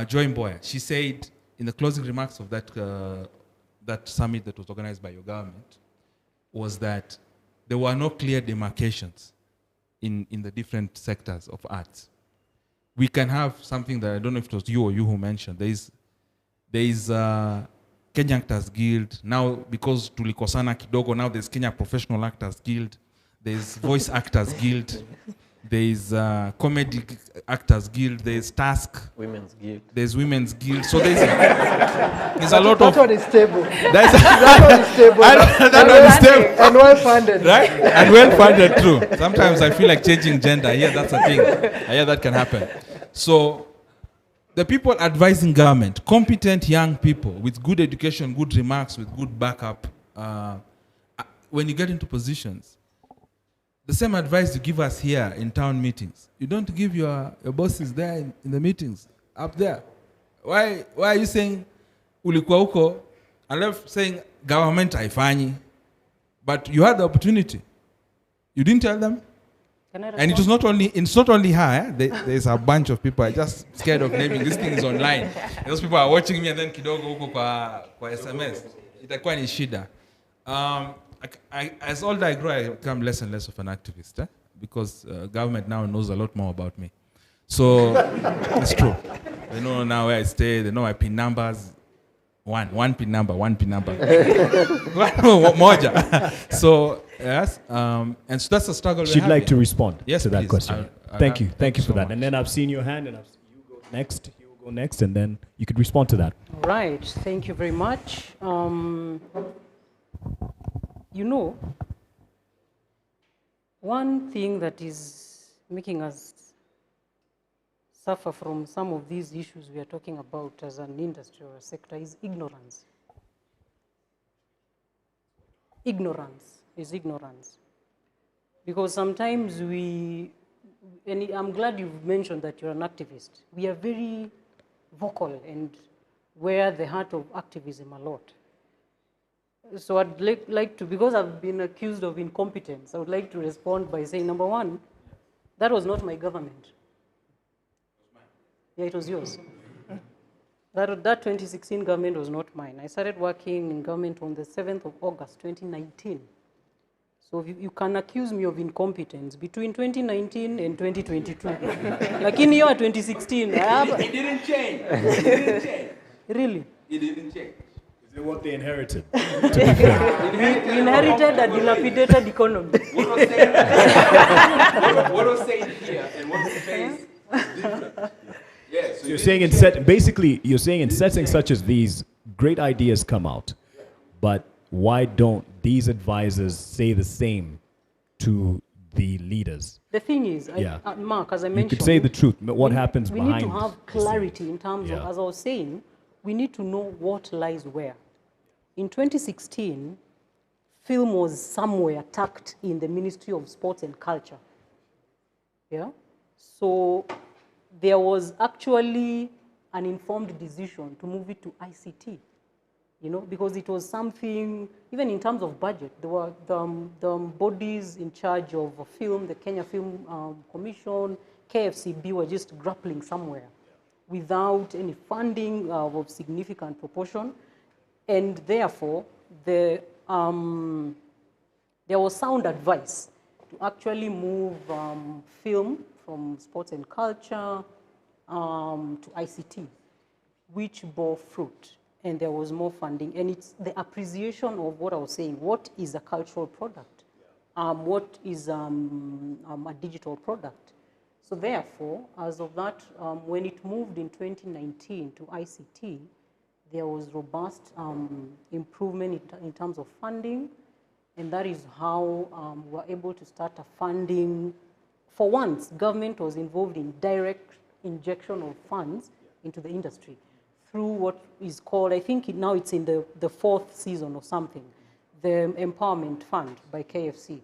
Joy Mboya, she said in the closing remarks of that summit that was organized by your government, was that there were no clear demarcations in the different sectors of arts. We can have something that, I don't know if it was you or you who mentioned, there is Kenya Actors Guild, now because tulikosana kidogo, now there's Kenya Professional Actors Guild, there's Voice Actors Guild, there's Comedy Actors Guild, there's Task. Women's Guild. There's Women's Guild. So there's a lot of... That one is stable. That one is stable. That one is stable. And well-funded. Right? And well-funded too. Sometimes I feel like changing gender. Yeah, that's a thing. Yeah, that can happen. So the people advising government, competent young people with good education, good remarks, with good backup, when you get into positions, the same advice you give us here in town meetings, you don't give your bosses there in the meetings, up there. Why are you saying, ulikuwa huko, and left saying government haifanyi, but you had the opportunity. You didn't tell them? And it's not only her, there's a bunch of people. I'm just scared of naming. This thing is online. Those people are watching me and then kidogo huko kwa SMS. Itakuwa ni shida. As older I grow, I become less and less of an activist, because government now knows a lot more about me. So it's true. They know now where I stay. They know my PIN numbers. One PIN number. Moja. So yes, and so that's a struggle. She'd like to respond to that please. question. Thank you for so that. much. And then I've seen your hand, and you go next, and then you could respond to that. Right. Thank you very much. You know, one thing that is making us suffer from some of these issues we are talking about as an industry or a sector is ignorance. Ignorance is ignorance. Because sometimes and I'm glad you've mentioned that you're an activist. We are very vocal and wear the heart of activism a lot. So I'd like to, because I've been accused of incompetence, I would like to respond by saying, number one, that was not my government. Yeah, it was yours. That 2016 government was not mine. I started working in government on the 7th of August, 2019. So you can accuse me of incompetence between 2019 and 2022. Like in year 2016, It didn't change. Really? It didn't change. Is it what they inherited? To be fair. We inherited a dilapidated economy. What was said here and what was faced is different. Yeah, So you're saying you're saying in settings such as these, great ideas come out, but why don't these advisors say the same to the leaders? The thing is, Mark, as I mentioned, you could say the truth. What happens we behind? We need to have clarity in terms of, Yeah. as I was saying, we need to know what lies where. In 2016, film was somewhere tucked in the Ministry of Sports and Culture. Yeah? So there was actually an informed decision to move it to ICT, because it was something, even in terms of budget, there were the bodies in charge of film, the Kenya Film Commission, KFCB were just grappling somewhere without any funding of significant proportion. And therefore, there was sound advice to actually move film from sports and culture to ICT. which bore fruit, and there was more funding. And it's the appreciation of what I was saying. What is a cultural product? What is a digital product? So therefore, as of that, when it moved in 2019 to ICT, there was robust improvement in terms of funding, and that is how we were able to start a funding. For once, government was involved in direct injection of funds into the industry through what is called, I think now it's in the fourth season or something, the Empowerment Fund by KFC.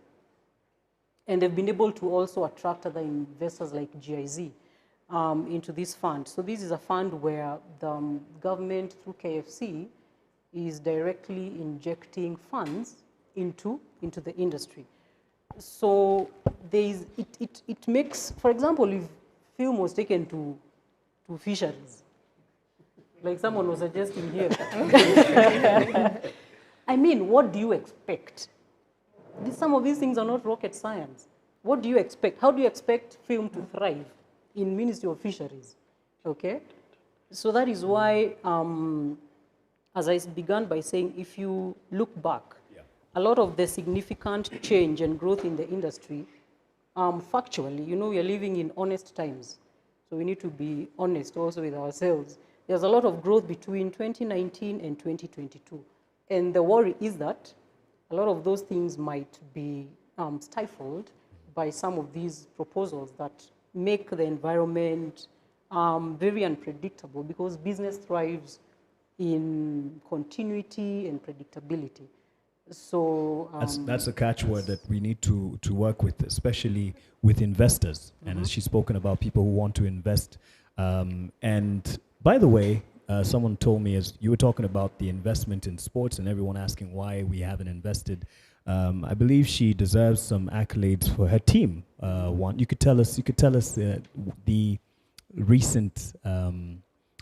And they've been able to also attract other investors like GIZ into this fund. So this is a fund where the government through KFC is directly injecting funds into the industry. So it makes, for example, if film was taken to fisheries, like someone was suggesting here. I mean, what do you expect? Some of these things are not rocket science. What do you expect? How do you expect film to thrive in Ministry of Fisheries? Okay? So that is why, as I began by saying, if you look back, a lot of the significant change and growth in the industry, factually, you know, we are living in honest times. So we need to be honest also with ourselves. There's a lot of growth between 2019 and 2022. And the worry is that a lot of those things might be stifled by some of these proposals that make the environment very unpredictable, because business thrives in continuity and predictability. So that's a catchword that we need to work with, especially with investors. And as she's spoken about people who want to invest. And by the way, someone told me, as you were talking about the investment in sports and everyone asking why we haven't invested, I believe she deserves some accolades for her team. You could tell us the recent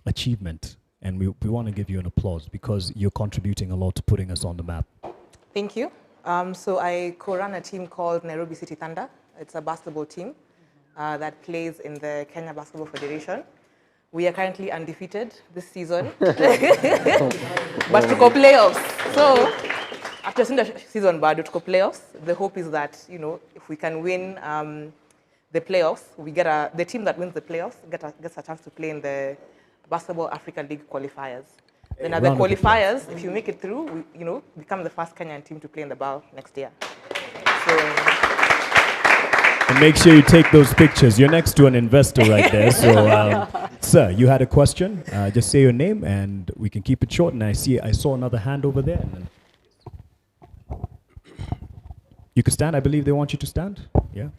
achievement, and we want to give you an applause because you're contributing a lot to putting us on the map. Thank you. So I co-run a team called Nairobi City Thunder. It's a basketball team that plays in the Kenya Basketball Federation. We are currently undefeated this season, but to go playoffs. So after the season, but to go playoffs, the hope is that, you know, if we can win the playoffs, we get the team that wins the playoffs gets a chance to play in the Basketball Africa League qualifiers. Then at the qualifiers, if you make it through, we, you know, become the first Kenyan team to play in the BAL next year. So. And make sure you take those pictures. You're next to an investor right there. So, sir, you had a question. Just say your name, and we can keep it short. And I saw another hand over there. And then you could stand. I believe they want you to stand. Yeah.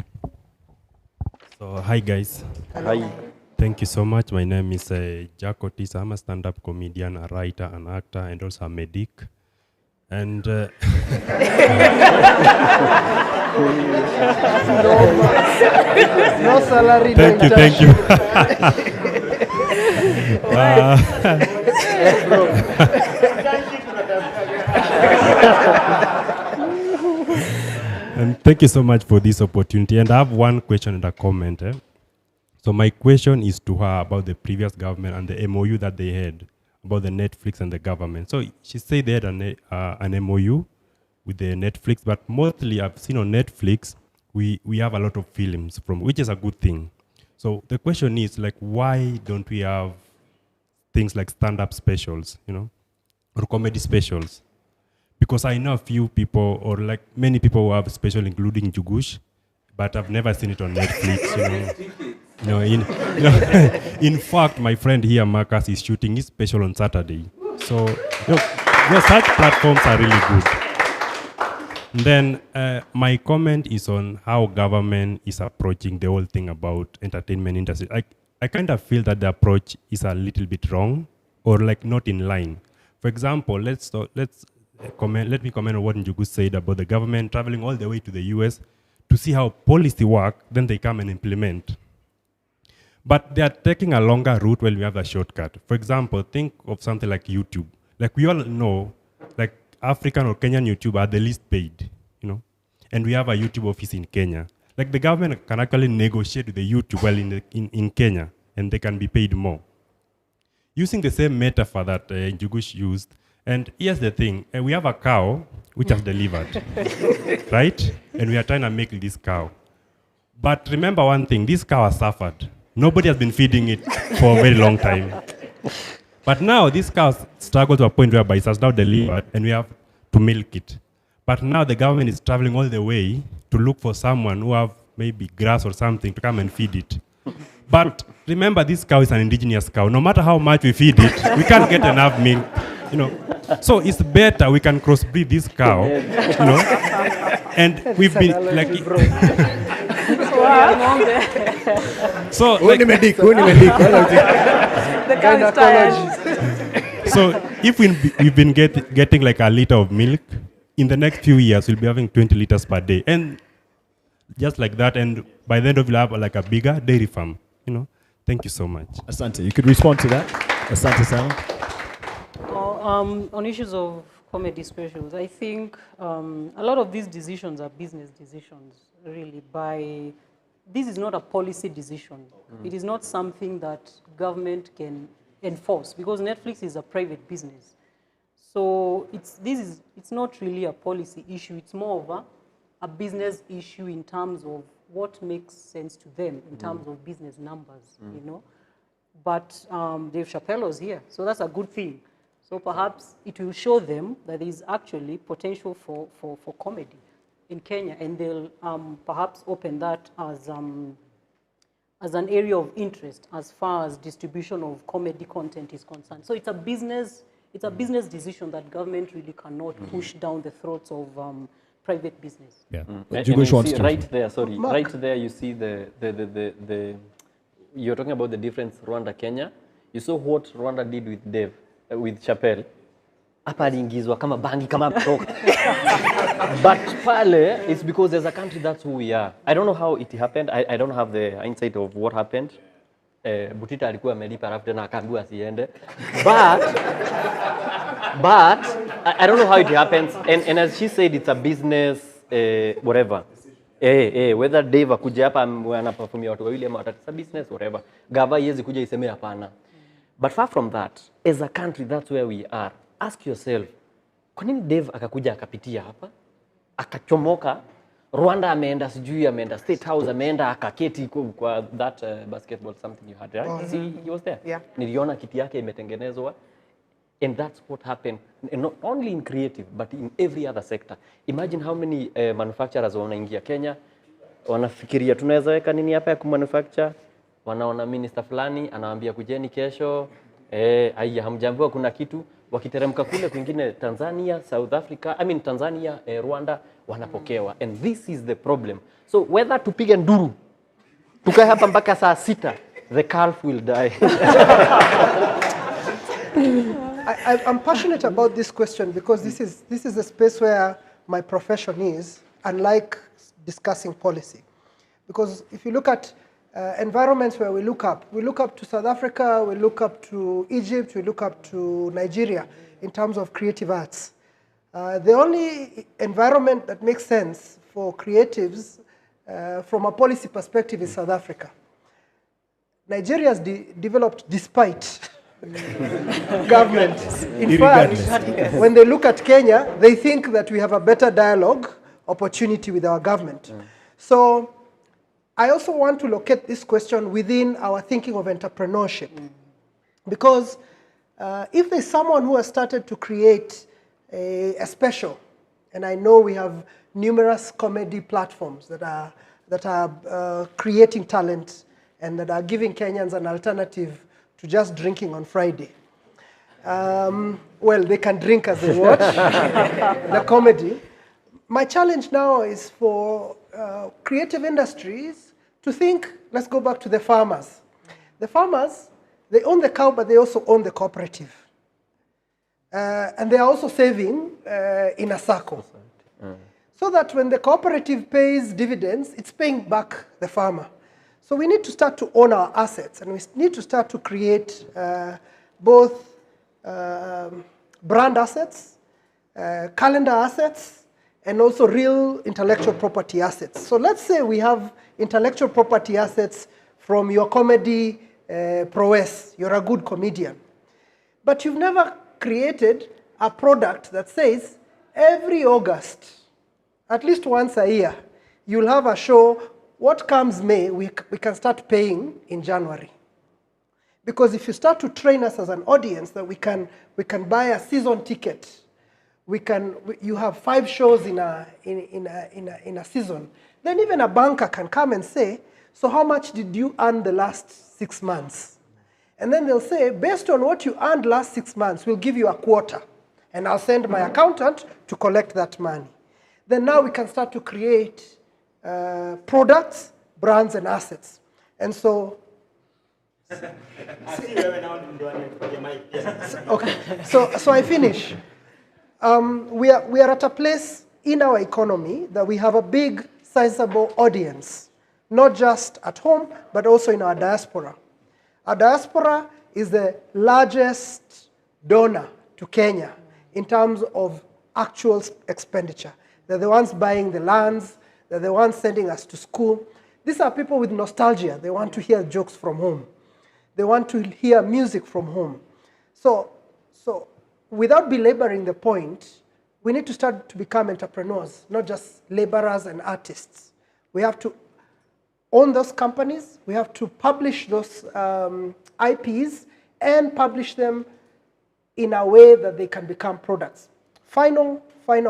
So, hi guys. Hi. Thank you so much. My name is Jack Otis. I'm a stand-up comedian, a writer, an actor, and also a medic. And no salary. Thank you. And thank you so much for this opportunity. And I have one question and a comment. So my question is to her about the previous government and the MOU that they had about the Netflix and the government. So she said they had an MOU with the Netflix, but mostly I've seen on Netflix, we have a lot of films from, which is a good thing. So the question is, like, why don't we have things like stand-up specials, you know, or comedy specials? Because I know a few people, or like many people who have a special, including Njugush, but I've never seen it on Netflix, you know. In fact, my friend here, Marcus, is shooting his special on Saturday. So, such platforms are really good. And then my comment is on how government is approaching the whole thing about entertainment industry. I kind of feel that the approach is a little bit wrong, or like not in line. For example, let me comment on what Njugush said about the government traveling all the way to the US to see how policy work, then they come and implement. But they are taking a longer route when we have a shortcut. For example, think of something like YouTube. Like we all know, like African or Kenyan YouTube are the least paid, you know, and we have a YouTube office in Kenya. Like the government can actually negotiate with the YouTube well in Kenya, and they can be paid more. using the same metaphor that Njugush used. And here's the thing, we have a cow which has delivered, right? And we are trying to milk this cow. But remember one thing, this cow has suffered. Nobody has been feeding it for a very long time. But now this cow struggled to a point whereby it has now delivered and we have to milk it. But now the government is traveling all the way to look for someone who have maybe grass or something to come and feed it. But remember, this cow is an indigenous cow. No matter how much we feed it, we can't get enough milk. So it's better we can crossbreed this cow, and we've been like. So like, so if we've been getting like a liter of milk, in the next few years we'll be having 20 liters per day, and just like that, and by the end of it we'll have like a bigger dairy farm. Thank you so much. Asante, you could respond to that. Asante Sana. On issues of comedy specials, I think a lot of these decisions are business decisions, really. This is not a policy decision. It is not something that government can enforce, because Netflix is a private business. So it's not really a policy issue. It's more of a business issue in terms of what makes sense to them in terms of business numbers, But Dave Chappelle's here, so that's a good thing. So perhaps it will show them that there is actually potential for comedy in Kenya, and they'll perhaps open that as an area of interest as far as distribution of comedy content is concerned. So it's a business decision that government really cannot push down the throats of private business. Yeah. And you see right there, right there you see you're talking about the difference Rwanda, Kenya. You saw what Rwanda did with Dave, with Chappelle. Hapa aliingizwa kama bangi kama mtoka. But pale, it's because as a country that's who we are. I don't know how it happened. I don't have the insight of what happened. Butita alikuwa amelipa alafu tena akaambiwa asiende. But I don't know how it happens. And as she said, it's a business whatever. Whether Dave akuja hapa anaperformia watu wawili ama watatu, it's a business whatever. Gava yezi kuja iseme hapana. But far from that, as a country, that's where we are. Ask yourself, kwa nini Dave akakuja akapitia hapa? Akachomoka, Rwanda ameenda sijui ameenda State House ameenda akaketi kwa that basketball something you had, right? See, he was there. Yeah. Niliona kiti yake imetengenezwa. And that's what happened, and not only in creative, but in every other sector. Imagine how many manufacturers wanaingia Kenya, wanafikiria tunaweza weka nini hapa ya kumanufacture, wanaona minister fulani anawaambia kujeni kesho, hamjambiwa kuna kitu, wakiteremka kule kwingine Tanzania, South Africa, Tanzania, Rwanda, wanapokewa. And this is the problem. So whether tupige nduru, tukae hapa mpaka saa 6, the calf will die. I'm passionate about this question because this is a space where my profession is, unlike discussing policy. Because if you look at environments where we look up to South Africa, we look up to Egypt, we look up to Nigeria in terms of creative arts. The only environment that makes sense for creatives from a policy perspective is South Africa. Nigeria has developed despite government. In fact, when they look at Kenya, they think that we have a better dialogue opportunity with our government. So I also want to locate this question within our thinking of entrepreneurship. Because if there's someone who has started to create a special, and I know we have numerous comedy platforms that are creating talent and that are giving Kenyans an alternative to just drinking on Friday. Well, they can drink as they watch the comedy. My challenge now is for creative industries to think, let's go back to the farmers. The farmers, they own the cow, but they also own the cooperative. And they are also saving in a circle. So that when the cooperative pays dividends, it's paying back the farmer. So we need to start to own our assets, and we need to start to create both brand assets, calendar assets, and also real intellectual property assets. So let's say we have intellectual property assets from your comedy prowess. You're a good comedian. But you've never created a product that says every August, at least once a year, you'll have a show. What comes May, we can start paying in January. Because if you start to train us as an audience that we can buy a season ticket, you have 5 shows in a season, then even a banker can come and say, so how much did you earn the last 6 months? And then they'll say, based on what you earned last 6 months, we'll give you a quarter. And I'll send my accountant to collect that money. Then now we can start to create products, brands, and assets. And so, okay, so I finish. We are at a place in our economy that we have a big, sizable audience, not just at home, but also in our diaspora. Our diaspora is the largest donor to Kenya in terms of actual expenditure. They're the ones buying the lands, they're the ones sending us to school. These are people with nostalgia. They want to hear jokes from home. They want to hear music from home. So without belaboring the point, we need to start to become entrepreneurs, not just laborers and artists. We have to own those companies. We have to publish those IPs and publish them in a way that they can become products. Final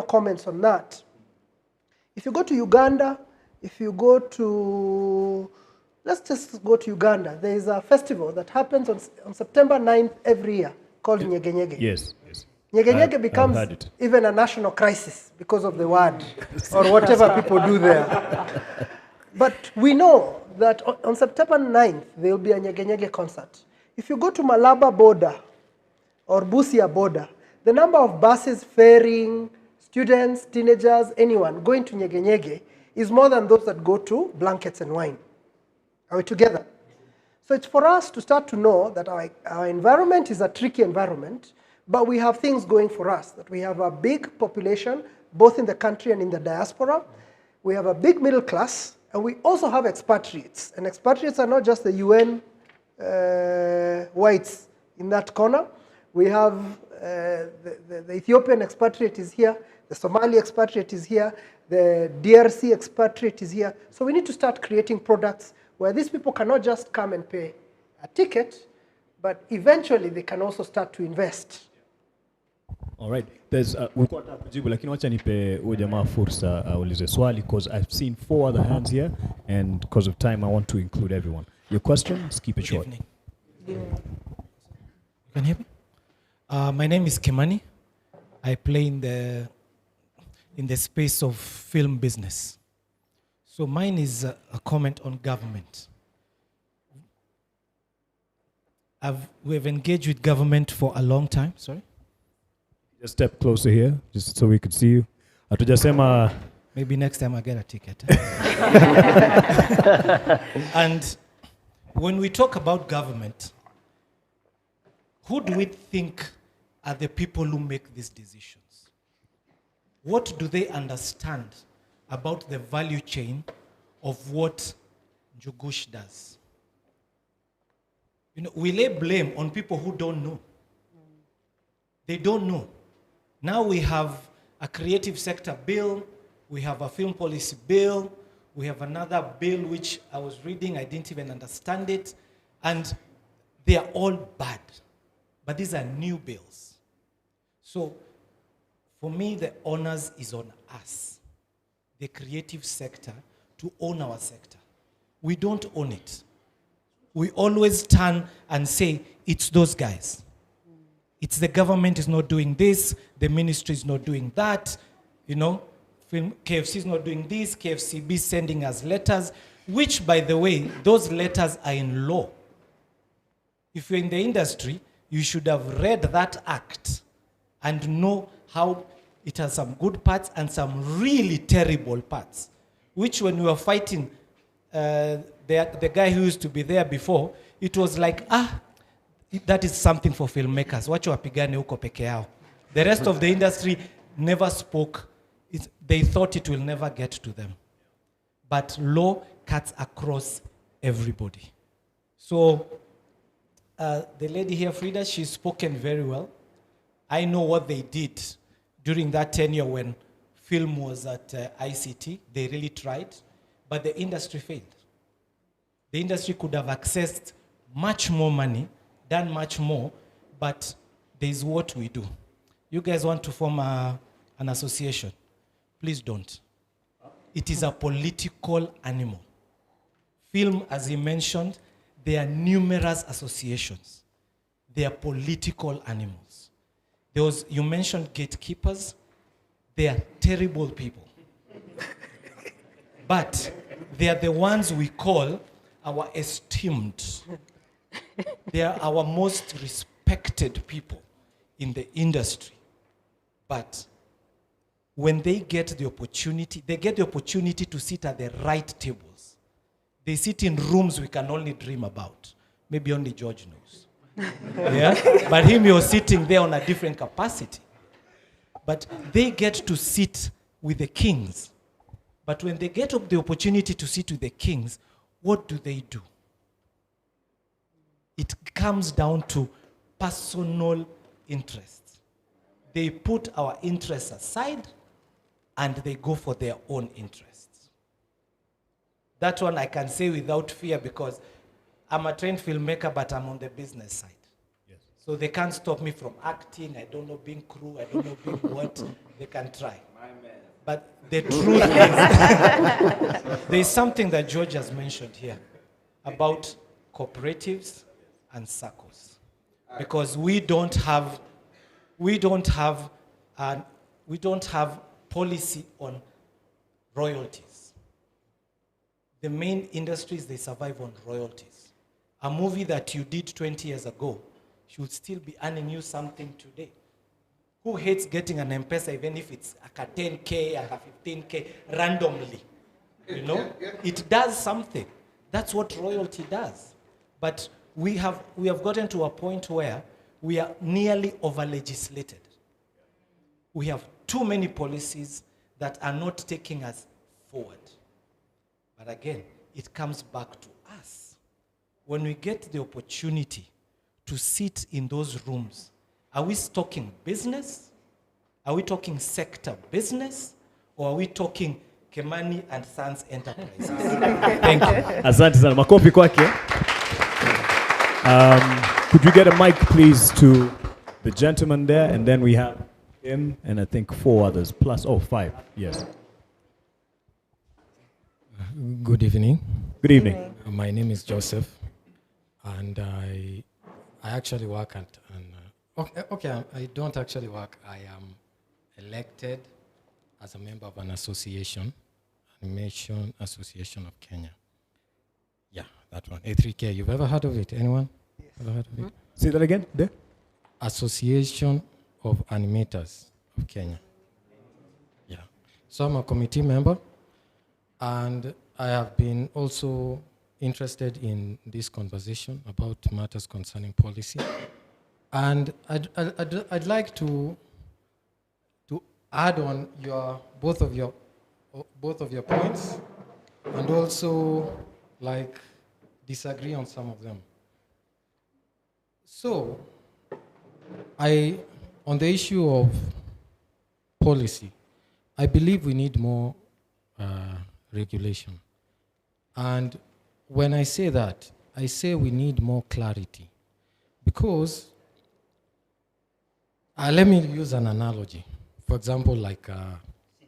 comments on that. If you go to Uganda, if you go to, let's just go to Uganda. There is a festival that happens on September 9th every year called Nyege Nyege. Yes. Nyege Nyege becomes even a national crisis because of the word or whatever people do there. But we know that on September 9th, there will be a Nyege Nyege concert. If you go to Malaba border or Busia border, the number of buses ferrying students, teenagers, anyone going to Nyege Nyege is more than those that go to Blankets and Wine. Are we together? So it's for us to start to know that our environment is a tricky environment, but we have things going for us, that we have a big population, both in the country and in the diaspora. We have a big middle class, and we also have expatriates. And expatriates are not just the UN whites in that corner. We have the Ethiopian expatriate is here, the Somali expatriate is here, the DRC expatriate is here. So we need to start creating products where these people cannot just come and pay a ticket, but eventually they can also start to invest. All right. We've got kujibu, lakini wacha nipe huyu jamaa fursa ulize swali, because I've seen 4 other hands here, and because of time I want to include everyone. Your questions, keep it short. You can hear me? My name is Kimani. I play in the space of film business. So mine is a comment on government. We've engaged with government for a long time. Sorry? Just step closer here, just so we could see you. Hatujasema. Maybe next time I get a ticket. And when we talk about government, who do we think are the people who make these decisions? What do they understand about the value chain of what Njugush does? You know, we lay blame on people who don't know. They don't know. Now we have a creative sector bill, we have a film policy bill, we have another bill which I was reading, I didn't even understand it, and they are all bad. But these are new bills. So for me, the onus is on us, the creative sector, to own our sector. We don't own it. We always turn and say, it's those guys. It's the government is not doing this, the ministry is not doing that, you know, KFC is not doing this, KFCB is sending us letters, which, by the way, those letters are in law. If you're in the industry, you should have read that act and know how it has some good parts and some really terrible parts, which when we were fighting the guy who used to be there before, it was like, that is something for filmmakers. Wacha wapigane huko peke yao. The rest of the industry never spoke. They thought it will never get to them. But law cuts across everybody. So the lady here, Fridah, she's spoken very well. I know what they did during that tenure when film was at ICT. They really tried, but the industry failed. The industry could have accessed much more money, done much more, but there's what we do. You guys want to form an association? Please don't. It is a political animal. Film, as he mentioned, there are numerous associations. They are political animals. You mentioned gatekeepers. They are terrible people. But they are the ones we call our esteemed. They are our most respected people in the industry. But when they get the opportunity to sit at the right tables. They sit in rooms we can only dream about. Maybe only George knows. Yeah? But he was sitting there on a different capacity. But they get to sit with the kings. But when they get the opportunity to sit with the kings, what do? It comes down to personal interests. They put our interests aside and they go for their own interests. That one I can say without fear because I'm a trained filmmaker, but I'm on the business side. Yes. So they can't stop me from acting. I don't know being crew. I don't know being what. They can try. My man. But the truth is, there's something that George has mentioned here about cooperatives and circles, because we don't have policy on royalties. The main industries, they survive on royalties. A movie that you did 20 years ago should still be earning you something today. Who hates getting an M-Pesa even if it's a 10K and a 15K randomly? You know? It does something. That's what royalty does. But we have gotten to a point where we are nearly over-legislated. We have too many policies that are not taking us forward. But again, it comes back to us. When we get the opportunity to sit in those rooms, are we talking business? Are we talking sector business? Or are we talking Kemani and Sons Enterprises? Thank you. Asante sana. Makofi kwake. Could you get a mic, please, to the gentleman there? And then we have him and I think 4 others, plus, 5, yes. Good evening. Good evening. My name is Joseph, and I actually work at I don't actually work. I am elected as a member of an association, Animation Association of Kenya. Yeah, that one, A3K. You've ever heard of it? Anyone? Yes. Ever heard of it? Say that again, there. Association of Animators of Kenya. Yeah. So I'm a committee member, and I have been also interested in this conversation about matters concerning policy. And I'd like to add on both of your points, and also like disagree on some of them. So on the issue of policy, I believe we need more regulation. And when I say that, I say we need more clarity. Because, let me use an analogy. For example, like a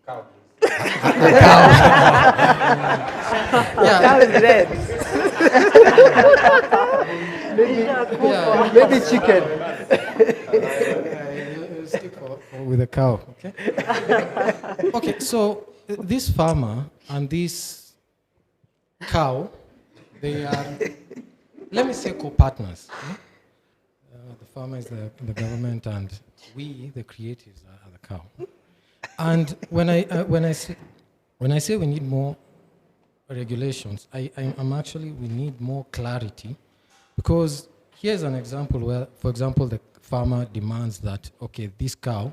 cow. Yeah. Cow is red. Maybe chicken. Stick with a cow, okay? Okay, so this farmer and this cow, they are, let me say, co-partners. The farmer is the government, and we, the creatives, are the cow. And when I say we need more regulations, we need more clarity, because here's an example where, for example, the farmer demands that, okay, this cow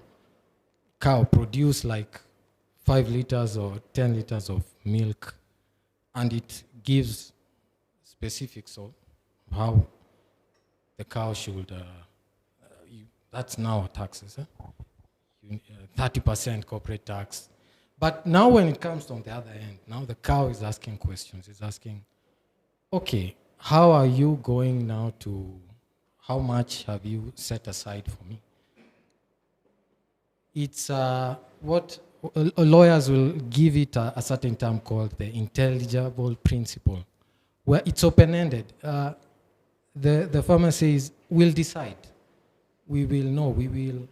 produce like 5 liters or 10 liters of milk, and it gives specifics of the cow should, that's now taxes, 30% corporate tax. But now when it comes on the other end, now the cow is asking questions. It's asking, okay, how are you going now to, how much have you set aside for me? It's what lawyers will give it a certain term called the intelligible principle, where it's open-ended. The farmer says, we'll decide. We will know, we will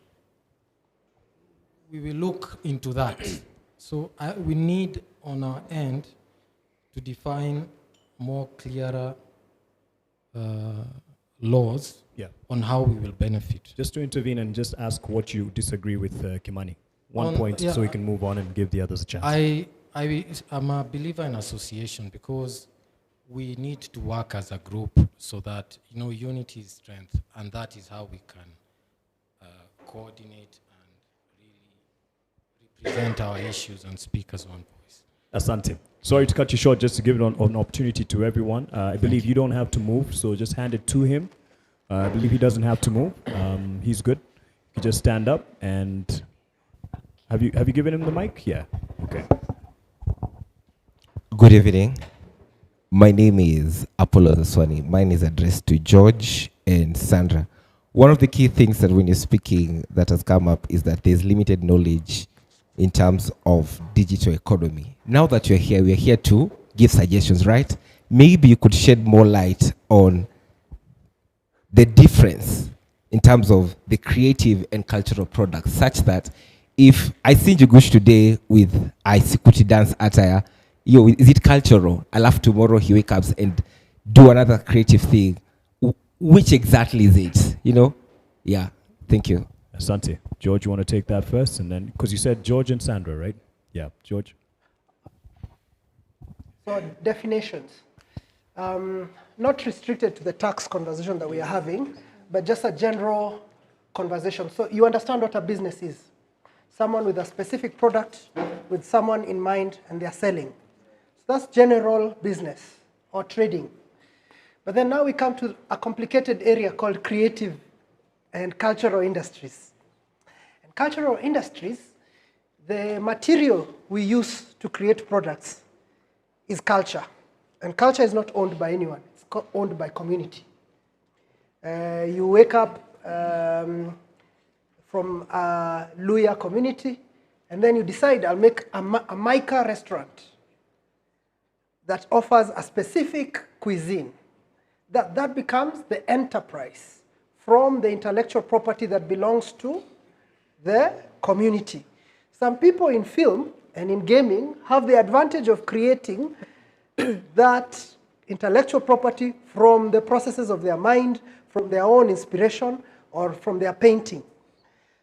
look into that. So we need on our end to define more clearer laws on how we will benefit. Just to intervene and just ask what you disagree with Kimani. One point so we can move on and give the others a chance. I'm a believer in association because we need to work as a group so that, unity is strength, and that is how we can coordinate and really represent our issues and speak as one voice. Asante. Sorry to cut you short, just to give it an opportunity to everyone. I believe you don't have to move, so just hand it to him. I believe he doesn't have to move. He's good. You just stand up and... Have you given him the mic? Yeah. Okay. Good evening. My name is Apollo Zaswani. Mine is addressed to George and Sandra. One of the key things that when you're speaking that has come up is that there's limited knowledge in terms of digital economy. Now that you're here, we're here to give suggestions, right? Maybe you could shed more light on the difference in terms of the creative and cultural products, such that if I see Njugush today with Isikuti dance attire, is it cultural? I'll have tomorrow he wakes up and do another creative thing. Which exactly is it? Yeah, thank you. Asante. George, you want to take that first? And then, because you said George and Sandra, right? Yeah, George. So definitions. Not restricted to the tax conversation that we are having, but just a general conversation. So you understand what a business is. Someone with a specific product, with someone in mind, and they're selling. So that's general business or trading. But then now we come to a complicated area called creative and cultural industries. And cultural industries, the material we use to create products is culture. And culture is not owned by anyone. It's owned by community. You wake up from a Luya community, and then you decide, I'll make a Maika restaurant that offers a specific cuisine. That becomes the enterprise from the intellectual property that belongs to the community. Some people in film and in gaming have the advantage of creating that intellectual property from the processes of their mind, from their own inspiration, or from their painting.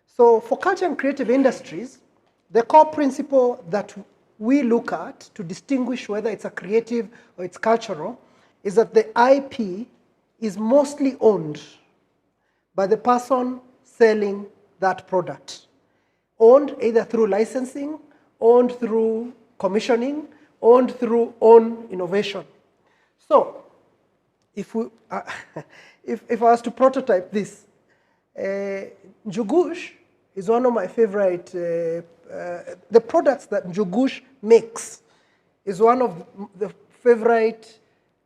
So for culture and creative industries, the core principle that we look at to distinguish whether it's a creative or it's cultural is that the IP is mostly owned by the person selling that product. Owned either through licensing, owned through commissioning, owned through own innovation. So if I was to prototype this, Njugush is one of my favorite, the products that Njugush makes is one of the favorite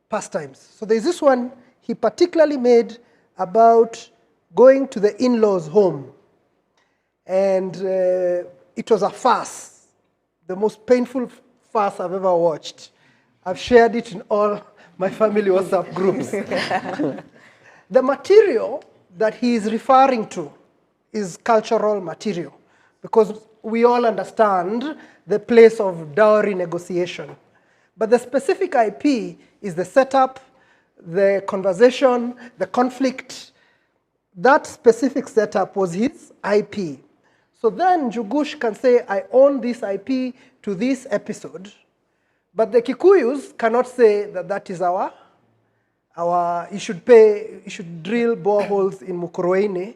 pastimes. So there's this one he particularly made about going to the in-laws' home. And it was a farce, the most painful farce I've ever watched. I've shared it in all my family WhatsApp groups. The material that he is referring to is cultural material, because we all understand the place of dowry negotiation. But the specific IP is the setup, the conversation, the conflict. That specific setup was his IP. So then Njugush can say, I own this IP to this episode, but the Kikuyus cannot say that that is you should drill boreholes in Mukurweini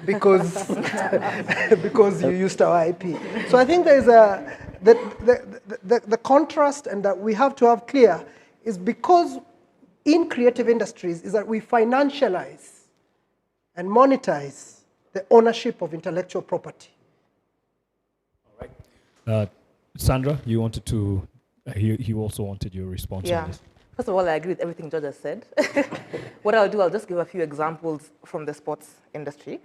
because you used our IP. So I think there is the contrast, and that we have to have clear is because in creative industries is that we financialize and monetize the ownership of intellectual property. All right. Sandra, you wanted to, he also wanted your response on this. First of all, I agree with everything George has said. What I'll do, I'll just give a few examples from the sports industry.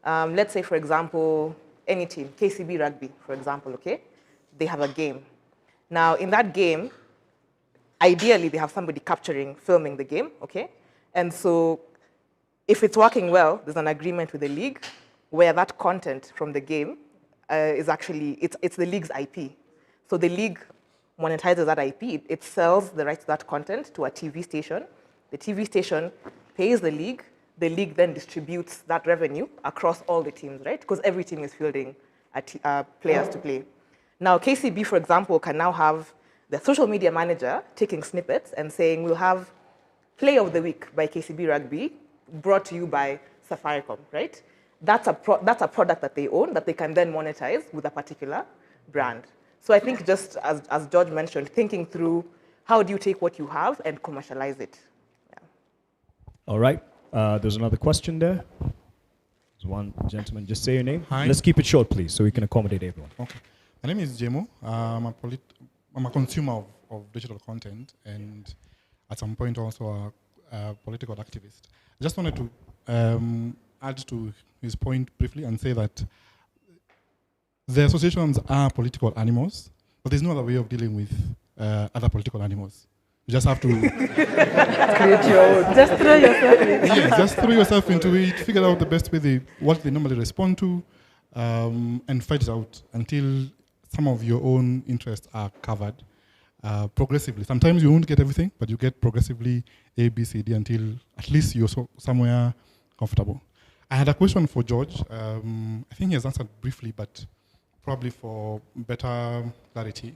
Let's say, for example, any team, KCB Rugby, for example, okay? They have a game. Now, in that game, ideally, they have somebody filming the game, okay? And so if it's working well, there's an agreement with the league where that content from the game is actually, it's the league's IP. So the league monetizes that IP. It sells the rights to that content to a TV station. The TV station pays the league then distributes that revenue across all the teams, right? Because every team is fielding players to play. Now, KCB, for example, can now have the social media manager taking snippets and saying, we'll have Play of the Week by KCB Rugby brought to you by Safaricom, right? That's a product that they own that they can then monetize with a particular brand. So I think just as George mentioned, thinking through how do you take what you have and commercialize it. Yeah. All right. There's another question there. There's one gentleman. Just say your name. Hi. Let's keep it short, please, so we can accommodate everyone. Okay. My name is Jemo. I'm a consumer of digital content and at some point also a political activist. I just wanted to add to his point briefly and say that the associations are political animals, but there's no other way of dealing with other political animals. You just have to create your own. Just throw yourself in. Yeah, just throw yourself into it, figure out the best way what they normally respond to, and fight it out until some of your own interests are covered progressively. Sometimes you won't get everything, but you get progressively A, B, C, D until at least you're somewhere comfortable. I had a question for George. I think he has answered briefly, but probably for better clarity.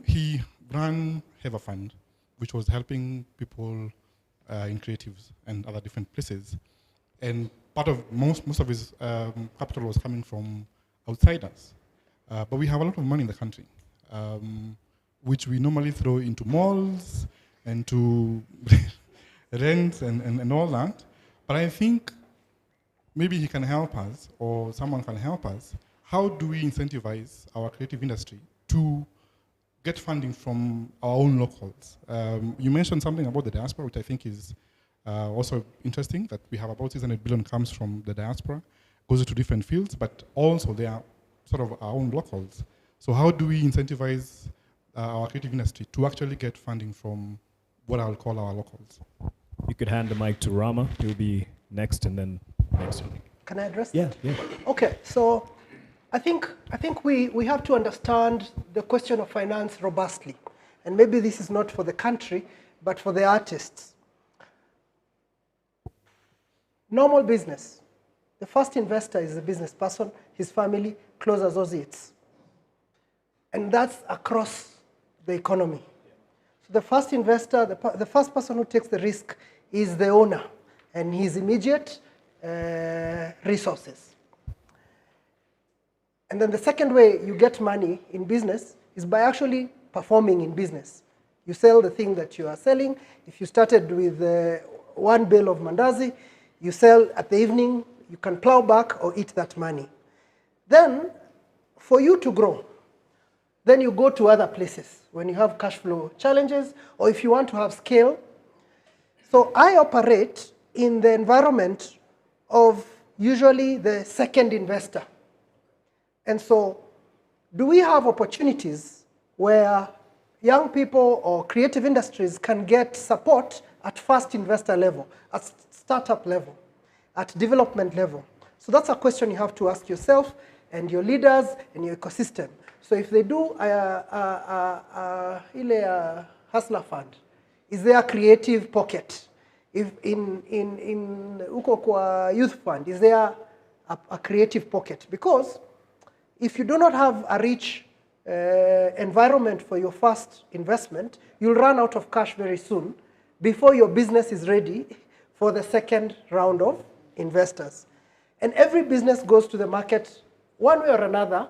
He ran Have a Fund, which was helping people in creatives and other different places. And part of most of his capital was coming from outsiders. But we have a lot of money in the country, which we normally throw into malls and to rents and all that. But I think maybe he can help us, or someone can help us. How do we incentivize our creative industry to get funding from our own locals? You mentioned something about the diaspora, which I think is also interesting, that we have about 600 billion comes from the diaspora, goes into different fields, but also they are sort of our own locals. So how do we incentivize our creative industry to actually get funding from what I'll call our locals? You could hand the mic to Rama. He'll be next, and then next. Can I address that? Yeah. Okay, so I think we have to understand the question of finance robustly. And maybe this is not for the country, but for the artists. Normal business. The first investor is the business person, his family, close associates. And that's across the economy. So the first investor, the first person who takes the risk is the owner and his immediate resources. And then the second way you get money in business is by actually performing in business. You sell the thing that you are selling. If you started with one bill of mandazi, you sell at the evening, you can plow back or eat that money. Then, for you to grow, then you go to other places when you have cash flow challenges or if you want to have scale. So I operate in the environment of usually the second investor. And so, do we have opportunities where young people or creative industries can get support at first investor level, at startup level, at development level? So that's a question you have to ask yourself and your leaders and your ecosystem. So if they do a hustler fund, is there a creative pocket? If in uko kwa youth fund, is there a creative pocket? Because if you do not have a rich environment for your first investment, you'll run out of cash very soon before your business is ready for the second round of investors. And every business goes to the market one way or another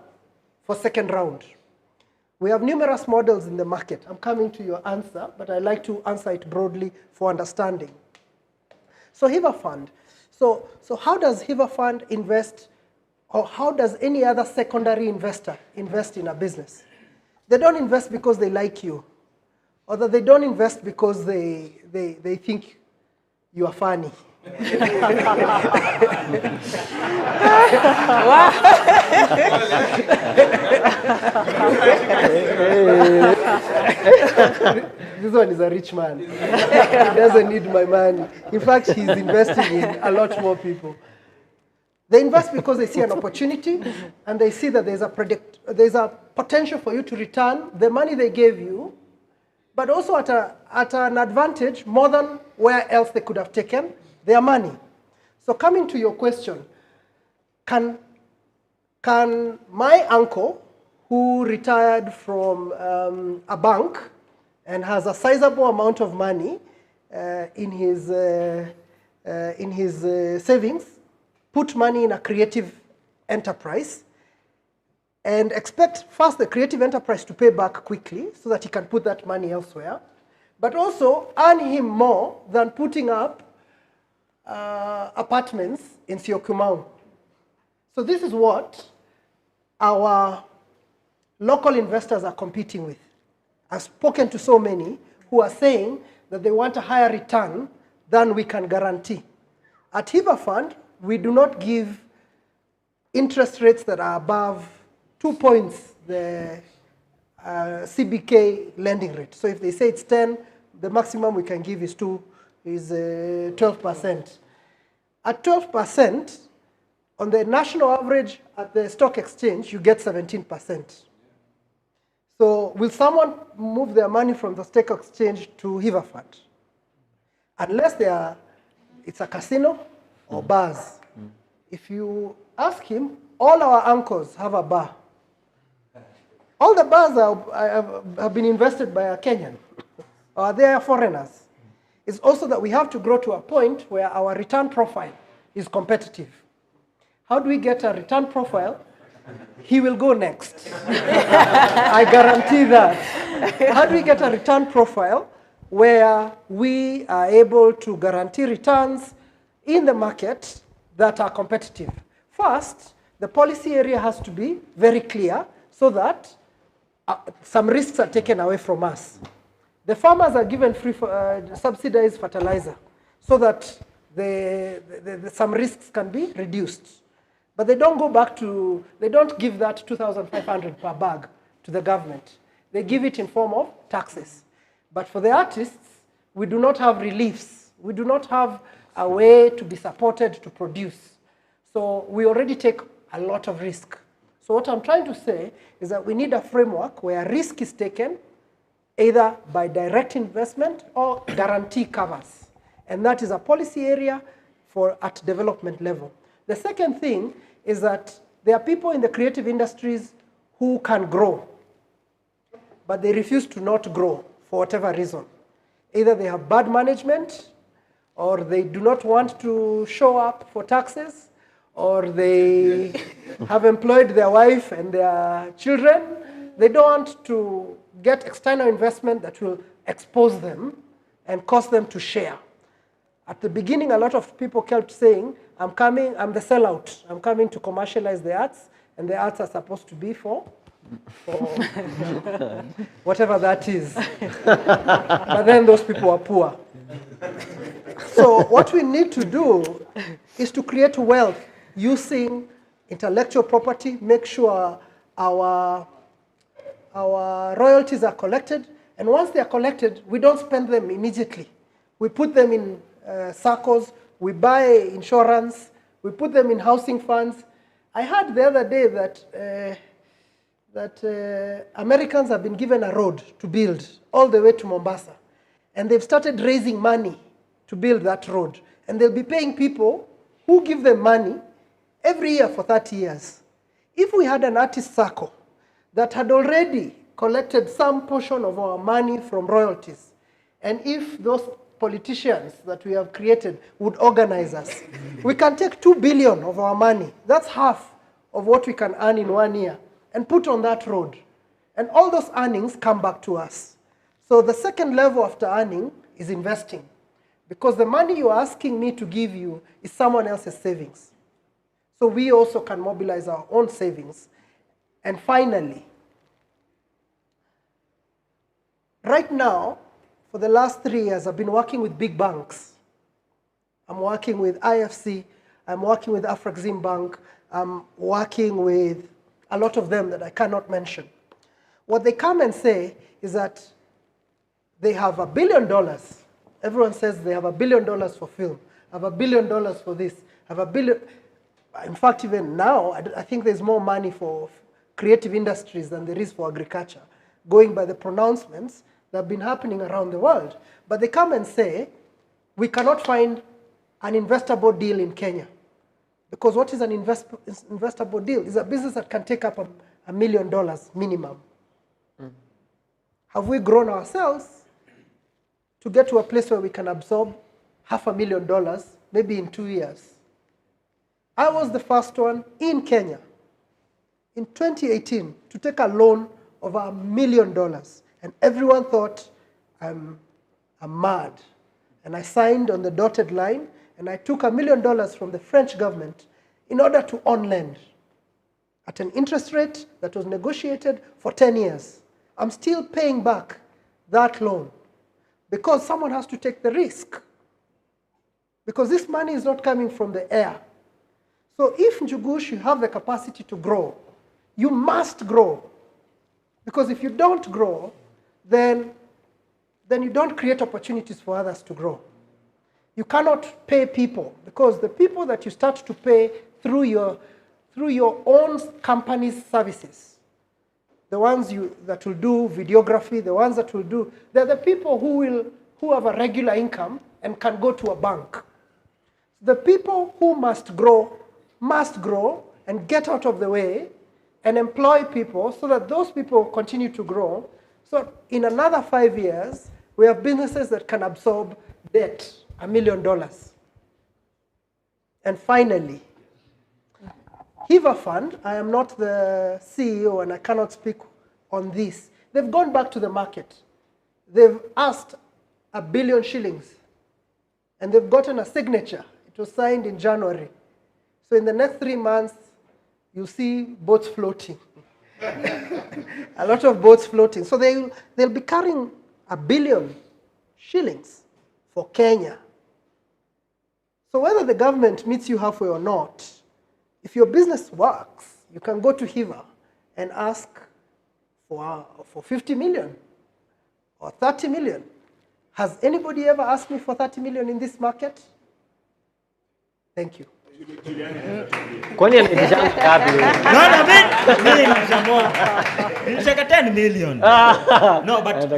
for second round. We have numerous models in the market. I'm coming to your answer, but I like to answer it broadly for understanding. So Hiva Fund. So how does Hiva Fund invest, or how does any other secondary investor invest in a business? They don't invest because they like you, or that they don't invest because they think you are funny. This one is a rich man. He doesn't need my money. In fact, he's investing in a lot more people. They invest because they see an opportunity and they see that there's a potential for you to return the money they gave you, but also at an advantage more than where else they could have taken their money. So coming to your question, can my uncle, who retired from a bank and has a sizable amount of money in his savings, put money in a creative enterprise and expect first the creative enterprise to pay back quickly so that he can put that money elsewhere, but also earn him more than putting up apartments in Syokimau? So this is what our local investors are competing with. I've spoken to so many who are saying that they want a higher return than we can guarantee. At Hiva Fund, we do not give interest rates that are above 2 points the CBK lending rate. So if they say it's 10, the maximum we can give is 12%. At 12%, on the national average at the stock exchange, you get 17%. So will someone move their money from the stock exchange to Hiva Fund? Unless it's a casino or bars. If you ask him, all our uncles have a bar. All the bars have been invested by a Kenyan, or they are foreigners. It's also that we have to grow to a point where our return profile is competitive. How do we get a return profile? He will go next. I guarantee that. How do we get a return profile where we are able to guarantee returns in the market that are competitive? First, the policy area has to be very clear so that some risks are taken away from us. The farmers are given free subsidized fertilizer so that some risks can be reduced. But they don't go back to, they don't give that 2,500 per bag to the government. They give it in form of taxes. But for the artists, we do not have reliefs. We do not have a way to be supported to produce. So we already take a lot of risk. So what I'm trying to say is that we need a framework where risk is taken either by direct investment or guarantee covers. And that is a policy area at development level. The second thing is that there are people in the creative industries who can grow, but they refuse to not grow for whatever reason. Either they have bad management, or they do not want to show up for taxes, or they have employed their wife and their children. They don't want to get external investment that will expose them and cause them to share. At the beginning, a lot of people kept saying, I'm the sellout. I'm coming to commercialize the arts, and the arts are supposed to be for whatever that is. But then those people are poor. So what we need to do is to create wealth using intellectual property, make sure our royalties are collected, and once they are collected, we don't spend them immediately. We put them in circles, we buy insurance, we put them in housing funds. I heard the other day that Americans have been given a road to build all the way to Mombasa, and they've started raising money to build that road, and they'll be paying people who give them money every year for 30 years. If we had an artist circle that had already collected some portion of our money from royalties, and if those politicians that we have created would organize us, we can take 2 billion of our money, that's half of what we can earn in 1 year, and put on that road. And all those earnings come back to us. So the second level after earning is investing. Because the money you're asking me to give you is someone else's savings. So we also can mobilize our own savings. And finally, right now, for the last 3 years, I've been working with big banks. I'm working with IFC, I'm working with Afrexim Bank, I'm working with a lot of them that I cannot mention. What they come and say is that they have $1 billion. Everyone says they have $1 billion for film, have $1 billion for this, have $1 billion. In fact, even now, I think there's more money for creative industries than there is for agriculture, going by the pronouncements that have been happening around the world. But they come and say, we cannot find an investable deal in Kenya. Because what is an investable deal? Is a business that can take up $1 million minimum. Have we grown ourselves to get to a place where we can absorb $500,000 maybe in 2 years? I was the first one in Kenya in 2018 to take a loan of $1 million. And everyone thought I'm mad. And I signed on the dotted line, and I took $1 million from the French government in order to on-lend at an interest rate that was negotiated for 10 years. I'm still paying back that loan because someone has to take the risk. Because this money is not coming from the air. So if Njugush, you have the capacity to grow, you must grow. Because if you don't grow, then you don't create opportunities for others to grow. You cannot pay people, because the people that you start to pay through your own company's services, the ones that will do videography, the ones that will do, they're the people who have a regular income and can go to a bank. The people who must grow and get out of the way and employ people so that those people continue to grow. So in another 5 years, we have businesses that can absorb debt, $1 million. And finally, Hiva Fund, I am not the CEO and I cannot speak on this. They've gone back to the market. They've asked $1 billion shillings and they've gotten a signature. It was signed in January. So in the next 3 months, you see boats floating. A lot of boats floating. So they'll be carrying $1 billion shillings for Kenya. So whether the government meets you halfway or not, if your business works, you can go to Hiva and ask for 50 million or 30 million. Has anybody ever asked me for 30 million in this market? Thank you. Kwani anaitisha ngapi? No, mimi nilitaka 10 million. No, but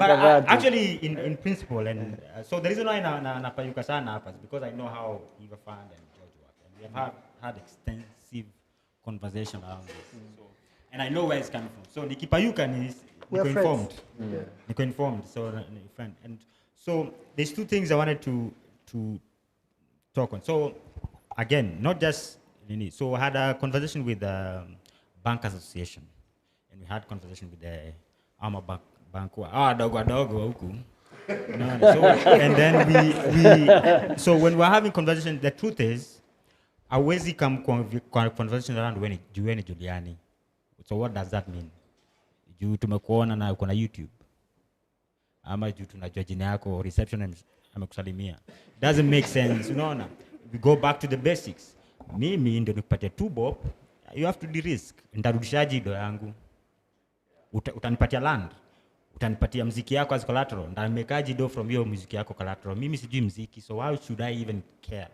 actually in principle, and so the reason why napayuka sana hapa is because I know how Eva Fund and George work, and we have had extensive conversation around this. So, and I know where it's coming from. So nikipayuka niko informed. Niko informed. So friend, and so there's two things I wanted to talk on. So again, not just so I had a conversation with the Bank Association, and we had conversation with the Ama Bank. Dogo huku. So and then we so when we're having conversation, the truth is, hawezi come conversation around when Juliani. So what does that mean? Juu tumekuona na uko na YouTube, ama juu tunajua jina yako, reception amekusalimia. Doesn't make sense, unaona. We go back to the basics. Mimi ndio nikupatia 2 bob, you have to de-risk. Nitarudishaje do yangu? Utanipatia land, utanipatia muziki yako as collateral, ndamekaje do from your muziki yako collateral? Mimi sijui muziki, so why should I even care?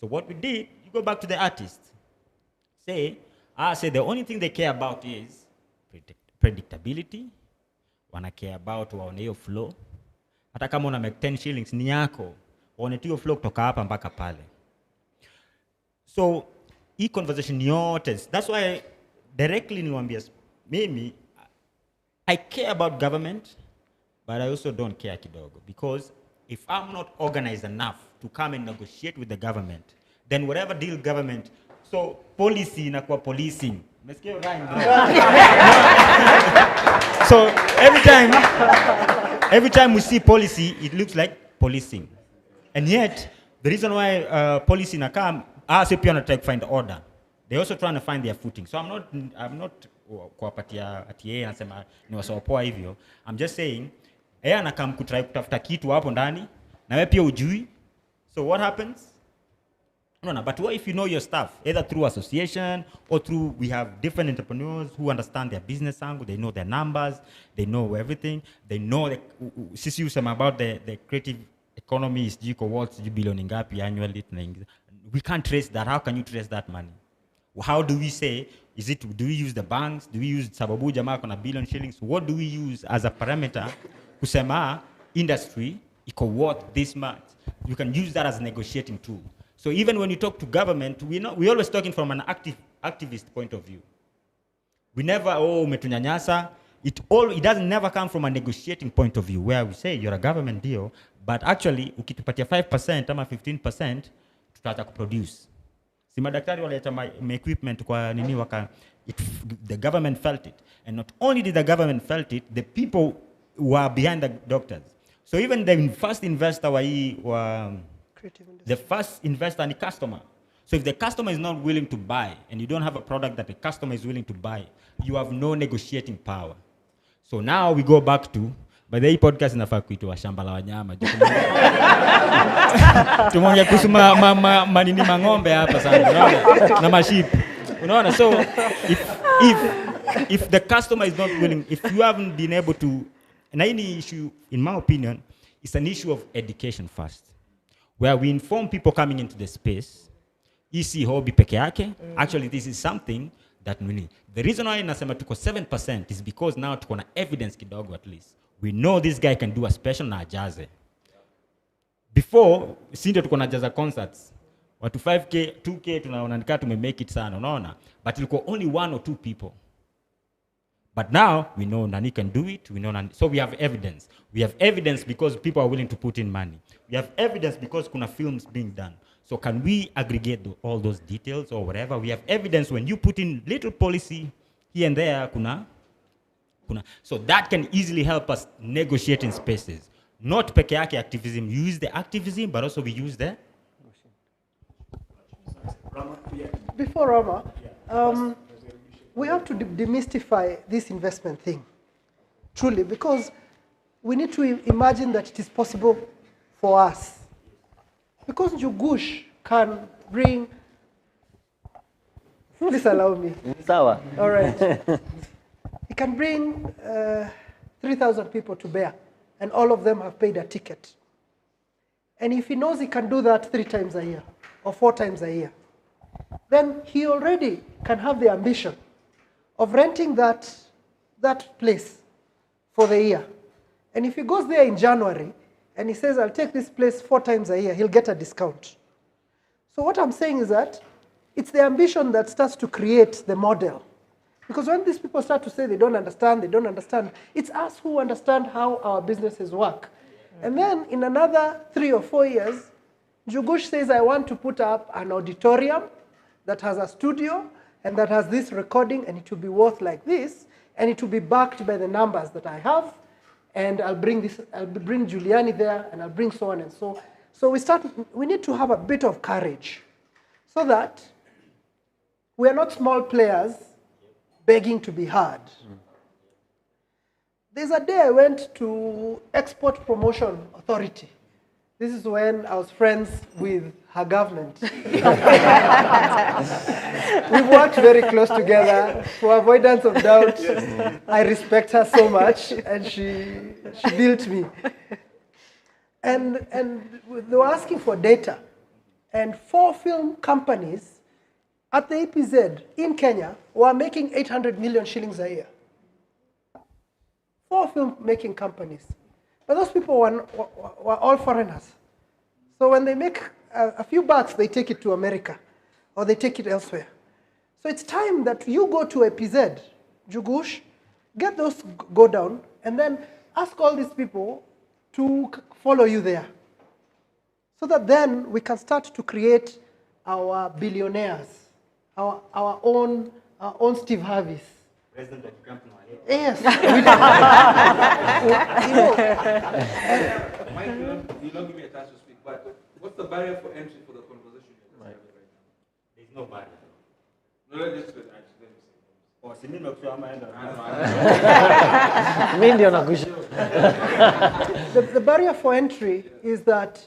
So what we did, you go back to the artist. Say the only thing they care about is predictability. Wana care about waone hiyo flow. Hata kama una make 10 shillings ni yako, waone hiyo flow kutoka hapa mpaka pale. So hii conversation yote, that's why directly niwaambia mimi I care about government, but I also don't care kidogo, because if I'm not organized enough to come and negotiate with the government, then whatever deal government, so policy inakuwa policing. Umesikia hiyo rhyme, bro? So every time we see policy, it looks like policing. And yet, the reason why policy na come, as pia wanataka to find order. They also trying to find their footing. So I'm not kuwapatia ati yeye anasema ni wasopoa hivyo. I'm just saying yeye anakam kutry kutafuta kitu hapo ndani na wewe pia ujui. So what happens? No, but what if you know your stuff, either through association or through, we have different entrepreneurs who understand their business angle, they know their numbers, they know everything, they know, sisi usema about the creative economy is jiko what billion ngapi annually, we can't trace that. How can you trace that money? How do we say, do we use the banks? Do we use sababu jamaa kuna billion shillings? What do we use as a parameter kusema industry iko worth this much? You can use that as a negotiating tool. So even when you talk to government, we're always talking from an activist point of view. We never, umetunyanyasa. It doesn't never come from a negotiating point of view where we say you're a government deal, but actually ukitupatia 5% ama 15%, tutaacha kuproduce. Si madaktari waleta equipment kwa nini the government felt it. And not only did the government felt it, the people were behind the doctors. So even the first investor the first investor and the customer. So if the customer is not willing to buy and you don't have a product that the customer is willing to buy, you have no negotiating power. So now we go back to, by the podcast inafaa kuitwa shamba la wanyama. Tumonge kuhusu manini mang'ombe hapa sana, unaona? Na maship. Unaona? So if the customer is not willing, if you haven't been able to, and any issue, in my opinion, it's an issue of education first, where we inform people coming into the space, isi hobby peke yake, actually this is something that we need. The reason why nasema tuko 7% is because now tuko na evidence kidogo at least. We know this guy can do a special na ajaze. Before, sindio tuko na jaza concerts, watu 5K, 2K, tunaona nika make it sana, unaona? But ilikuwa only 1 or 2 people. But now, we know Nani can do it, we know Nani. So we have evidence. We have evidence because people are willing to put in money. We have evidence because kuna films being done. So can we aggregate all those details or whatever? We have evidence when you put in little policy here and there, kuna. So that can easily help us negotiate in spaces. Not peke yake activism. You use the activism, but also we use the... Before Rama, we have to demystify this investment thing, truly, because we need to imagine that it is possible for us. Because Njugush can bring, please allow me. Sawa. All right. He can bring 3,000 people to bear, and all of them have paid a ticket. And if he knows he can do that 3 times a year, or 4 times a year, then he already can have the ambition of renting that place for the year. And if he goes there in January, and he says, I'll take this place 4 times a year, he'll get a discount. So what I'm saying is that it's the ambition that starts to create the model. Because when these people start to say they don't understand, it's us who understand how our businesses work. And then in another 3 or 4 years, Njugush says, I want to put up an auditorium that has a studio and that has this recording, and it will be worth like this, and it will be backed by the numbers that I have, and I'll bring Juliani there, and I'll bring so on and so. So we need to have a bit of courage so that we are not small players begging to be heard. There's a day I went to Export Promotion Authority. This is when I was friends with her government. We've worked very close together. For avoidance of doubt, I respect her so much, and she built me. And they were asking for data. And 4 film companies at the EPZ in Kenya were making 800 million shillings a year. 4 film-making companies. But those people were all foreigners. So when they make a few bucks, they take it to America, or they take it elsewhere. So it's time that you go to EPZ, Njugush, get those go down, and then ask all these people to follow you there. So that then we can start to create our billionaires, our own our own Steve Harvey's. President of Camp Noir. Yes. You're not giving me a chance to speak, but what's the barrier for entry for the conversation you're having right now? There's no barrier. No, let's just let me say. Oh, si mimi nakusema The barrier for entry is that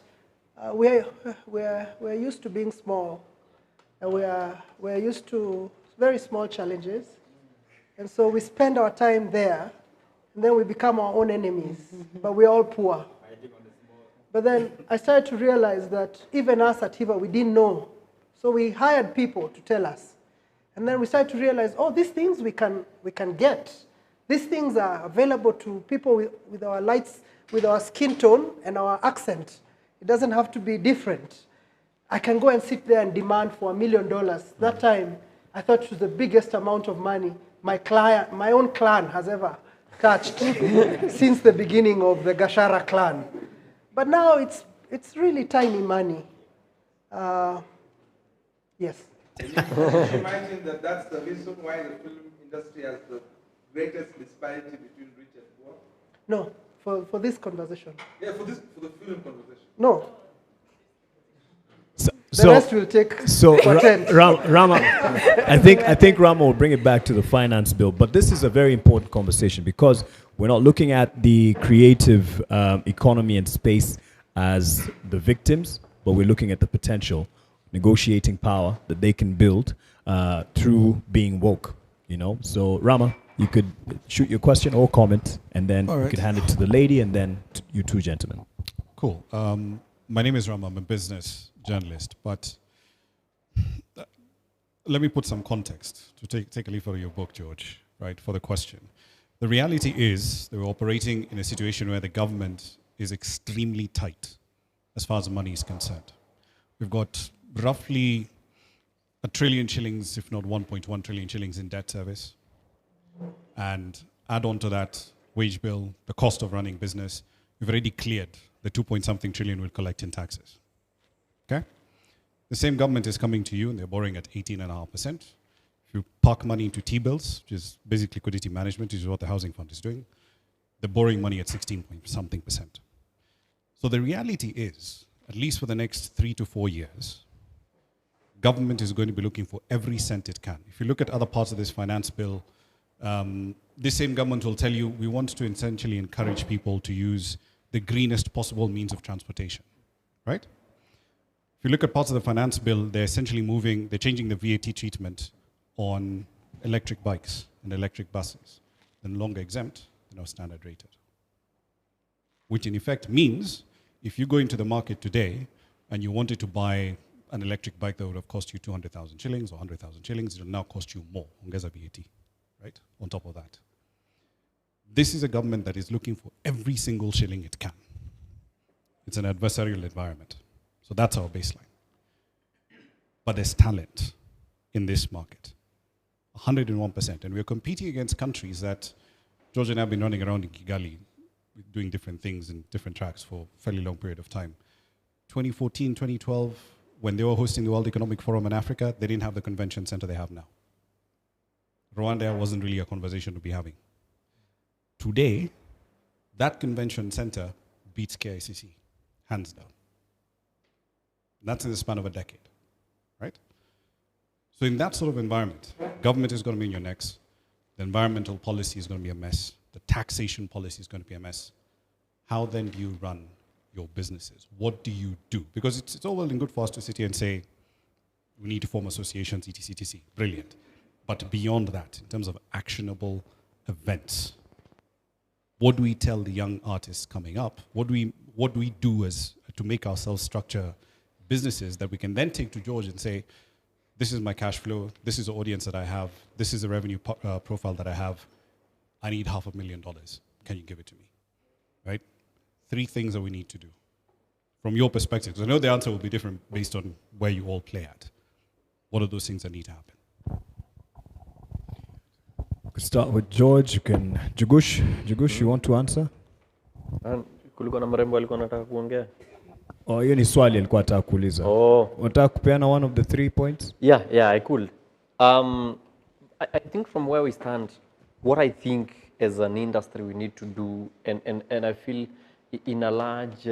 we're used to being small, and we're used to very small challenges, and so we spend our time there, and then we become our own enemies. But we're all poor. But then I started to realize that even us at Hiva, we didn't know, so we hired people to tell us. And then we started to realize, oh, these things we can get. These things are available to people with our lights, with our skin tone and our accent. It doesn't have to be different. I can go and sit there and demand for $1 million. That time, I thought it was the biggest amount of money my own clan has ever touched since the beginning of the Gachara clan. But now it's really tiny money. Yes. Can you imagine that that's the reason why the film industry has the greatest disparity between rich and poor? No, for this conversation. Yeah, for the film conversation. No. The rest will take Rama, I think Rama will bring it back to the finance bill, but this is a very important conversation because we're not looking at the creative economy and space as the victims, but we're looking at the potential negotiating power that they can build through being woke, you know? So Rama, you could shoot your question or comment, and then you could hand it to the lady, and then you two gentlemen. Cool. My name is Rama. I'm a business journalist, but let me put some context to take a leaf out of your book, George, right, for the question. The reality is that we're operating in a situation where the government is extremely tight as far as money is concerned. We've got roughly $1 trillion shillings, if not 1.1 trillion shillings in debt service. And add on to that wage bill, the cost of running business, we've already cleared the 2-point-something trillion we'll collect in taxes. Okay? The same government is coming to you and they're borrowing at 18.5%. If you park money into T-bills, which is basic liquidity management, which is what the housing fund is doing, they're borrowing money at 16-point-something%. So the reality is, at least for the next 3 to 4 years, government is going to be looking for every cent it can. If you look at other parts of this finance bill, this same government will tell you, we want to essentially encourage people to use the greenest possible means of transportation, right? If you look at parts of the finance bill, they're essentially they're changing the VAT treatment on electric bikes and electric buses. They're no longer exempt, they're now standard rated. Which in effect means, if you go into the market today and you wanted to buy an electric bike that would have cost you 200,000 shillings or 100,000 shillings, it will now cost you more, ongeza VAT, right, on top of that. This is a government that is looking for every single shilling it can. It's an adversarial environment. So that's our baseline. But there's talent in this market, 101%. And we're competing against countries that George and I have been running around in Kigali doing different things in different tracks for a fairly long period of time. 2014, 2012, when they were hosting the World Economic Forum in Africa, they didn't have the convention center they have now. Rwanda wasn't really a conversation to be having. Today, that convention center beats KICC, hands down. That's in the span of a decade, right? So in that sort of environment, government is going to be in your necks. The environmental policy is going to be a mess. The taxation policy is going to be a mess. How then do you run your businesses? What do you do? Because it's all well and good for us to sit here and say, we need to form associations, etc., etc. Brilliant. But beyond that, in terms of actionable events, what do we tell the young artists coming up? What do we do as to make ourselves structure businesses that we can then take to George and say, this is my cash flow, this is the audience that I have, this is the revenue profile that I have, I need $500,000. Can you give it to me? Right? 3 things that we need to do. From your perspective, because I know the answer will be different based on where you all play at. What are those things that need to happen? We could start with George. You can Njugush, you want to answer? Kulikuwa na mrembo alikuwa anataka kuongea. Oh, hiyo ni swali alikuwa anataka kuuliza. Oh. Unataka kupeana one of the 3 points? Yeah, I could. I think from where we stand, what I think as an industry we need to do, and I feel in a large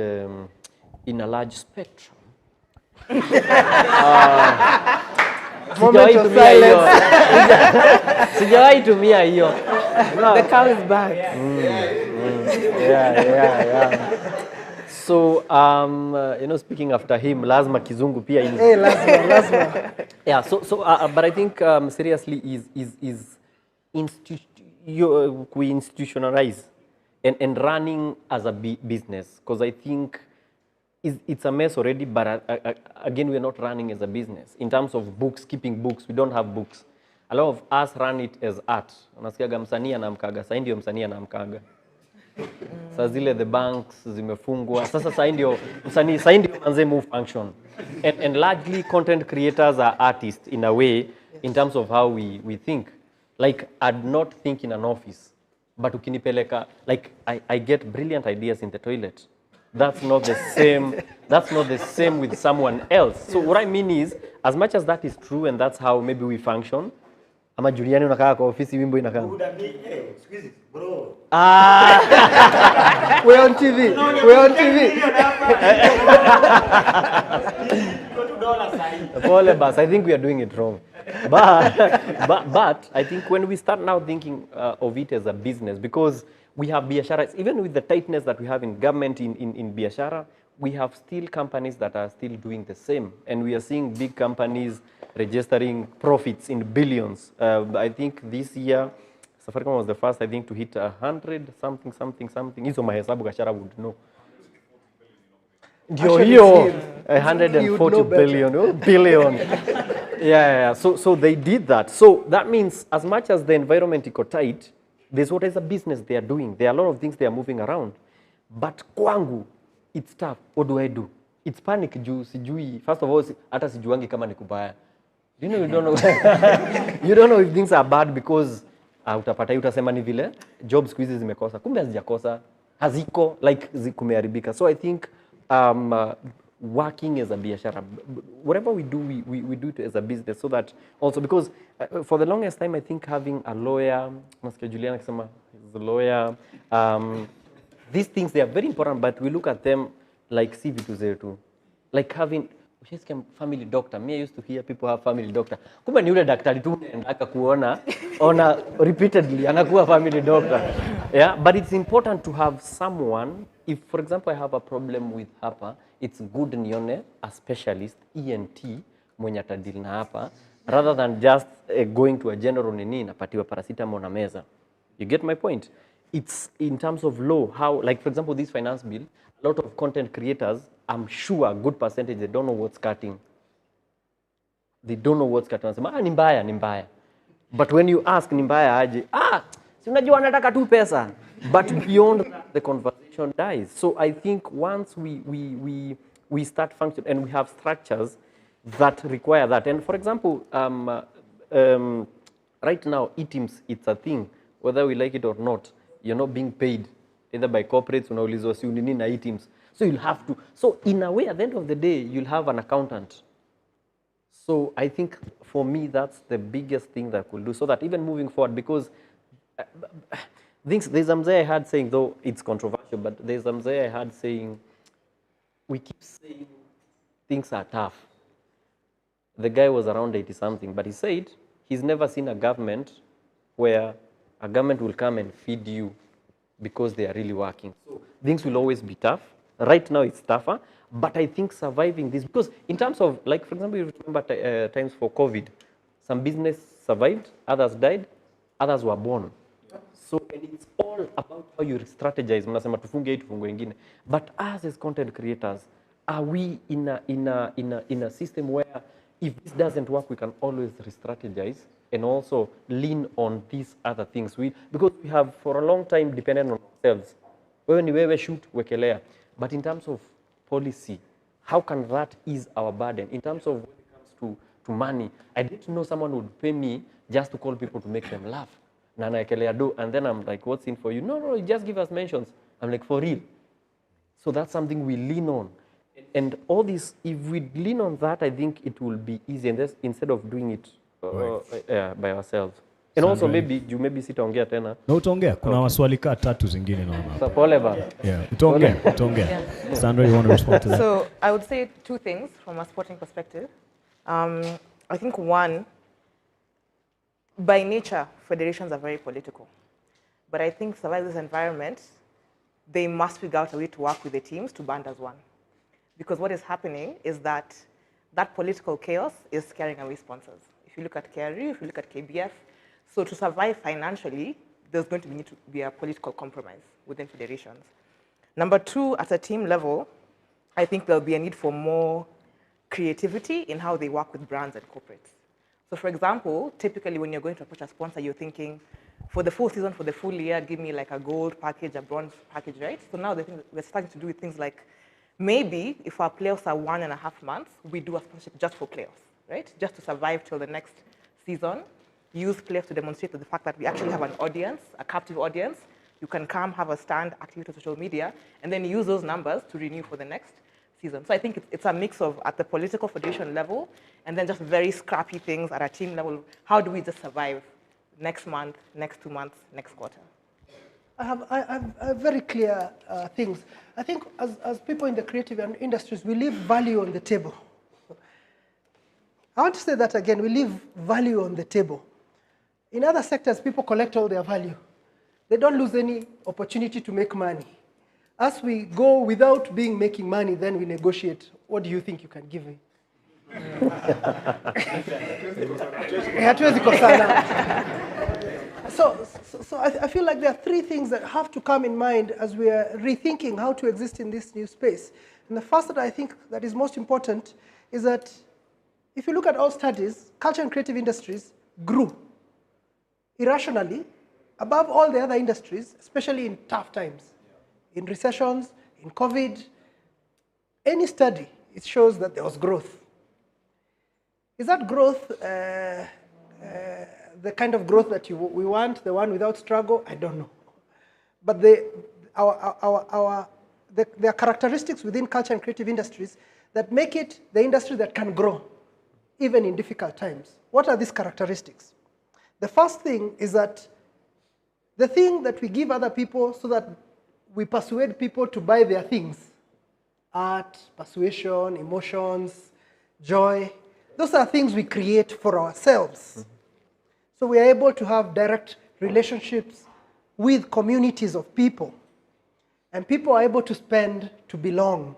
spectrum. Moment of silence. Sijawahi tumia hiyo. The cow is back. Yeah. So, speaking after him, lazima kizungu pia in. Hey, lazima. Yeah. But I think seriously is we institutionalize and running as a business, because I think it's a mess already. But again, we're not running as a business in terms of books, keeping books. We don't have books. A lot of us run it as art. Unasikiaga msanii anamkaga, sasa ndio msanii anamkaga. Sasa zile the banks zimefungwa. Sasa sasa ndio msanii, sasa ndio manze move function. And largely content creators are artists in a way in terms of how we think. Like I'd not think in an office, but ukinipeleka, like I get brilliant ideas in the toilet. That's not the same. That's not the same with someone else. So what I mean is, as much as that is true and that's how maybe we function, ama Juliani unakaa kwa ofisi wimbo inakaa. Bro. We're on TV. We're on TV. I think we are doing it wrong. But I think when we start now thinking of it as a business, because we have biashara, even with the tightness that we have in government in biashara, we have still companies that are still doing the same. And we are seeing big companies registering profits in billions. I think this year, Safaricom was the first, I think, to hit 100 something. Hizo mahesabu Gachara would know. Ndio 140 billion. Yeah. So they did that. So that means as much as the environment is tight, there's what is a business they are doing. There are a lot of things they are moving around. But kwangu, it's tough. What do I do? It's panic juu sijui. First of all, hata sijuangi kama ni kubaya. You don't know. You don't know if things are bad because utapata utasema ni vile jobs siku hizi zimekosa. Kumbe hazijakosa. Haziko like kumeharibika. So I think working as a biashara, whatever we do, we do it as a business, so that also, because for the longest time, I think having a lawyer, Juliani akisema is a lawyer, these things, they are very important, but we look at them like CV202, like having family doctor. Me, I used to hear people have family doctor. Kumbe ni yule daktari tu anaenda kuona repeatedly anakuwa family doctor. Yeah, but it's important to have someone. If, for example, I have a problem with hapa, it's good nione a specialist, ENT, mwenye atadili na hapa, rather than just going to a general nini napatiwa paracetamol na meza. You get my point? It's in terms of law, how, like for example, this finance bill, a lot of content creators, I'm sure a good percentage, they don't know what's cutting. They don't know what's cutting. Ni mbaya. But when you ask ni mbaya aje, si unajua anataka tu pesa. But beyond that, the conversation dies. So I think once we start functioning and we have structures that require that. And for example, right now, e-teams, it's a thing. Whether we like it or not, you're not being paid either by corporates unaulizwa si nini na e-teams. So you'll have to. So in a way, at the end of the day, you'll have an accountant. So I think for me, that's the biggest thing that I could do. So that even moving forward, because there's a mzee I had saying, though it's controversial, but there's a mzee I had saying, we keep saying things are tough. The guy was around 80-something, but he said he's never seen a government where a government will come and feed you because they are really working. So things will always be tough. Right now it's tougher, but I think surviving this, because in terms of, like, for example, you remember times for COVID, some business survived, others died, others were born. So, and it's all about how you strategize. Mnasema tufunge hii tufunge ingine. But us as content creators, are we in a system where if this doesn't work, we can always re-strategize and also lean on these other things? Because we have for a long time depended on ourselves. Wewe shoot, wekelea. But in terms of policy, how can that ease our burden? In terms of when it comes to money, I didn't know someone would pay me just to call people to make them laugh. And then I'm like, what's in for you? No, just give us mentions. I'm like, for real. So that's something we lean on. And all this, if we lean on that, I think it will be easy, and instead of doing it by ourselves. And also maybe sitaongea tena. Na utaongea. Kuna maswali kaa 3 zingine naona. So pole bana. Yeah, utaongea. Sandra, you want to respond to that? So I would say 2 things from a sporting perspective. I think one, by nature, federations are very political. But I think to survive this environment, they must figure out a way to work with the teams to band as one. Because what is happening is that political chaos is scaring away sponsors. If you look at Karuri, if you look at KBF, so to survive financially, there's going to need to be a political compromise within federations. Number 2, at a team level, I think there'll be a need for more creativity in how they work with brands and corporates. So for example, typically when you're going to approach a sponsor, you're thinking, for the full season, for the full year, give me like a gold package, a bronze package, right? So now we're starting to do with things like, maybe if our playoffs are 1.5 months, we do a sponsorship just for playoffs, right? Just to survive till the next season. Use playoffs to demonstrate the fact that we actually have an audience, a captive audience. You can come, have a stand, activate on social media, and then use those numbers to renew for the next season. So I think it's a mix of at the political federation level, and then just very scrappy things at a team level. How do we just survive next month, next 2 months, next quarter? I have very clear things. I think as people in the creative industries, we leave value on the table. I want to say that again, we leave value on the table. In other sectors, people collect all their value. They don't lose any opportunity to make money. As we go without making money, then we negotiate. What do you think you can give me? So I feel like there are 3 things that have to come in mind as we are rethinking how to exist in this new space. And the first that I think that is most important is that if you look at all studies, culture and creative industries grew irrationally above all the other industries, especially in tough times. In recessions, in COVID, any study, it shows that there was growth. Is that growth the kind of growth that we want, the one without struggle? I don't know. But there are characteristics within culture and creative industries that make it the industry that can grow, even in difficult times. What are these characteristics? The first thing is that the thing that we give other people so that we persuade people to buy their things, art, persuasion, emotions, joy, those are things we create for ourselves. So we are able to have direct relationships with communities of people. And people are able to spend to belong.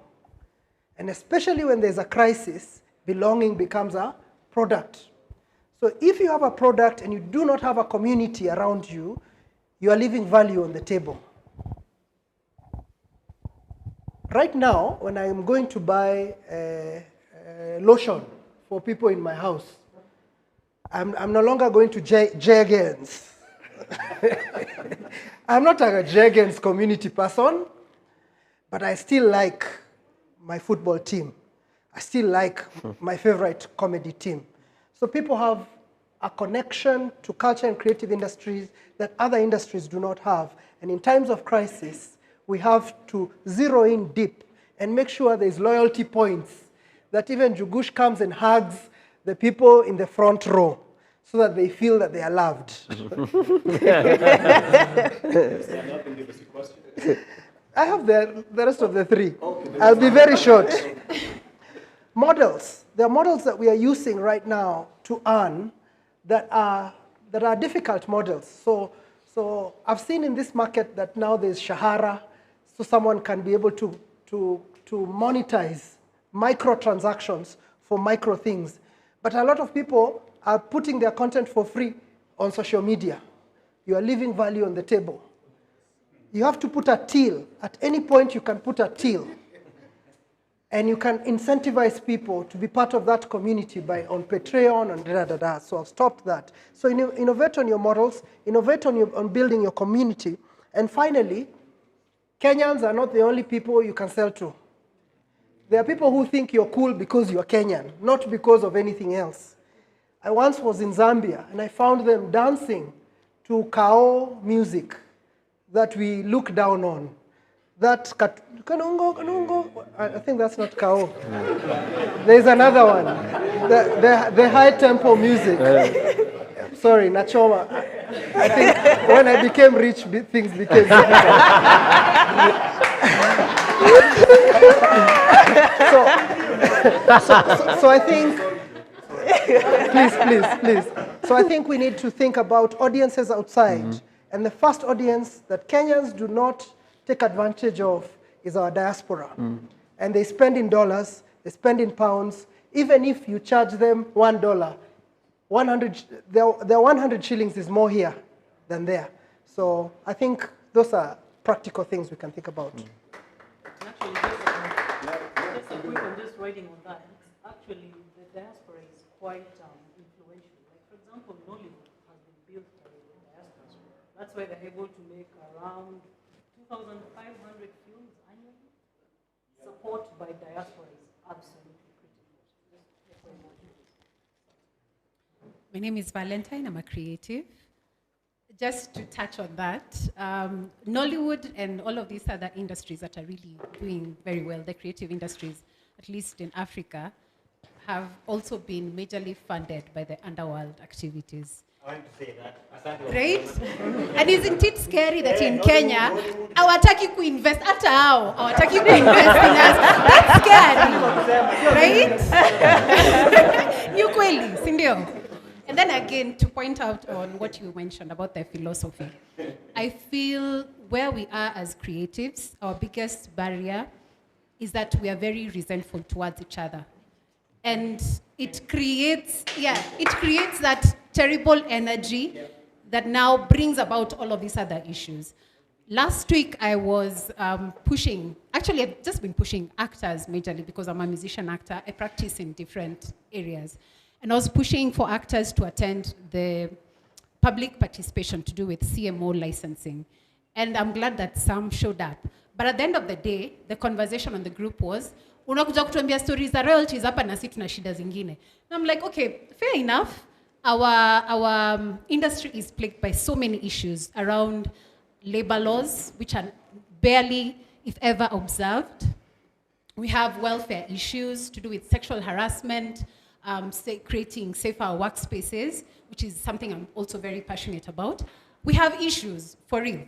And especially when there's a crisis, belonging becomes a product. So if you have a product and you do not have a community around you, you are leaving value on the table. Right now, when I'm going to buy lotion for people in my house, I'm no longer going to Jergens. I'm not a Jergens community person, but I still like my football team. I still like my favorite comedy team. So people have a connection to culture and creative industries that other industries do not have. And in times of crisis, we have to zero in deep and make sure there's loyalty points, that even Njugush comes and hugs the people in the front row so that they feel that they are loved. I have the rest of the 3. I'll be very short. Models. There are models that we are using right now to earn that are difficult models. So I've seen in this market that now there's Shahara, so someone can be able to monetize microtransactions for micro things. But a lot of people are putting their content for free on social media. You are leaving value on the table. You have to put a till. At any point, you can put a till. And you can incentivize people to be part of that community by on Patreon and da-da-da-da. So I've stopped that. So innovate on your models, innovate on building your community. And finally, Kenyans are not the only people you can sell to. There are people who think you're cool because you're Kenyan, not because of anything else. I once was in Zambia, and I found them dancing to Kao music that we look down on. That kanungo, kanungo, I think that's not Kao. There's another one, the high tempo music. Sorry, Nachoma. I think when I became rich, things became difficult. So I think, please. So I think we need to think about audiences outside. And the first audience that Kenyans do not take advantage of is our diaspora. And they spend in dollars, they spend in pounds. Even if you charge them $1, their 100 shillings is more here than there. So I think those are practical things we can think about. Actually, just a quick on just writing on that. Actually, the diaspora is quite influential. Like, for example, Nollywood has been built by the diaspora. That's why they're able to make around 2,500 films annually. Support by diaspora is absolutely critical. My name is Valentine. I'm a creative. Just to touch on that, Nollywood and all of these other industries that are really doing very well, the creative industries, at least in Africa, have also been majorly funded by the underworld activities. I want to say that. Right? And isn't it scary that in Kenya, hawataki kuinvest, hata hao, hawataki kuinvest in us? That's scary, right? Ni ukweli, si ndio? And then again, to point out on what you mentioned about the philosophy, I feel where we are as creatives, our biggest barrier is that we are very resentful towards each other. And it creates that terrible energy that now brings about all of these other issues. Last week, I was pushing, actually I've just been pushing actors majorly because I'm a musician actor. I practice in different areas. And I was pushing for actors to attend the public participation to do with CMO licensing. And I'm glad that some showed up. But at the end of the day, the conversation on the group was, unakuja kutuambia stories za royalties hapa na sisi tuna shida zingine. And I'm like, okay, fair enough. Our industry is plagued by so many issues around labor laws, which are barely, if ever, observed. We have welfare issues to do with sexual harassment, creating safer workspaces, which is something I'm also very passionate about. We have issues, for real.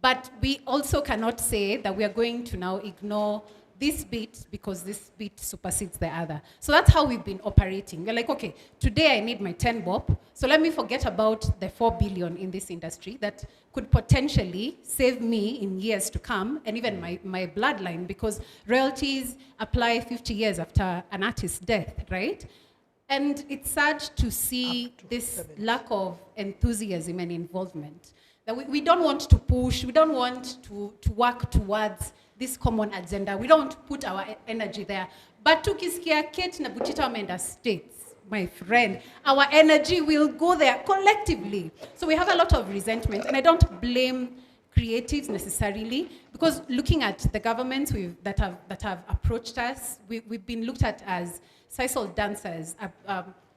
But we also cannot say that we are going to now ignore this bit because this bit supersedes the other. So that's how we've been operating. We're like, okay, today I need my 10 bob, so let me forget about the 4 billion in this industry that could potentially save me in years to come, and even my bloodline, because royalties apply 50 years after an artist's death, right? And it's sad to see this lack of enthusiasm and involvement. That we don't want to push, we don't want to work towards this common agenda. We don't put our energy there. But tukisikia Kate na Butita wameenda States, my friend, our energy will go there collectively. So we have a lot of resentment, and I don't blame creatives necessarily, because looking at the governments that have approached us, we've been looked at as sisal dancers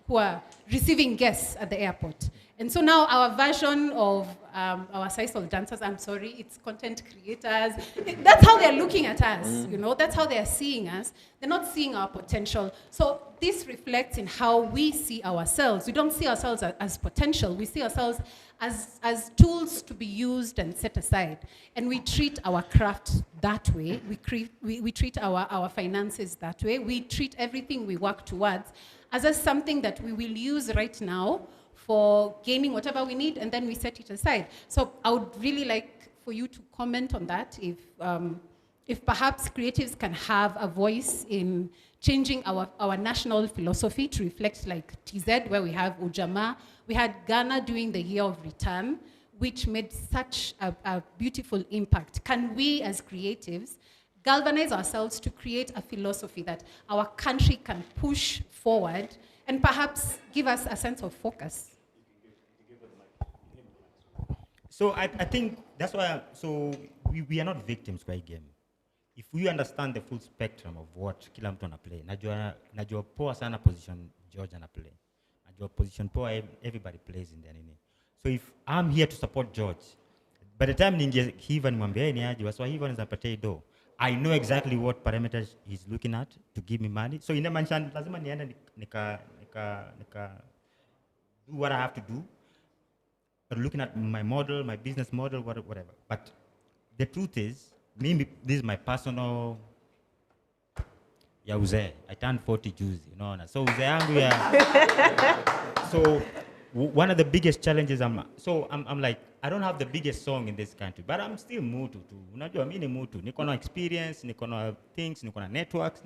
who are receiving guests at the airport. And so now our version of our sisal dancers, I'm sorry, it's content creators. That's how they're looking at us, you know, that's how they're seeing us. They're not seeing our potential. So this reflects in how we see ourselves. We don't see ourselves as potential. We see ourselves as tools to be used and set aside. And we treat our craft that way. We treat our finances that way. We treat everything we work towards as something that we will use right now for gaining whatever we need, and then we set it aside. So I would really like for you to comment on that, if perhaps creatives can have a voice in changing our national philosophy to reflect like TZ, where we have Ujamaa. We had Ghana doing the year of return, which made such a beautiful impact. Can we as creatives galvanize ourselves to create a philosophy that our country can push forward and perhaps give us a sense of focus? So I think that's why, we are not victims by game. If we understand the full spectrum of what kila mtu anaplay, najua poa sana position George anaplay. Najua position poa everybody plays in the nini. So if I'm here to support George, by the time ninge hiva nimwambia ni aje, waswa hiva nizapatia do. I know exactly what parameters he's looking at to give me money. So inamaanisha lazima niende nika do what I have to do looking at my model, my business model, whatever. But the truth is, maybe this is my personal ya uzee. I turned 40 juzi, unaona. So uzee yangu ya so one of the biggest challenges I'm like, I don't have the biggest song in this country, but I'm still mutu tu. Unajua mimi ni mutu. Niko na experience, niko na things, niko na networks.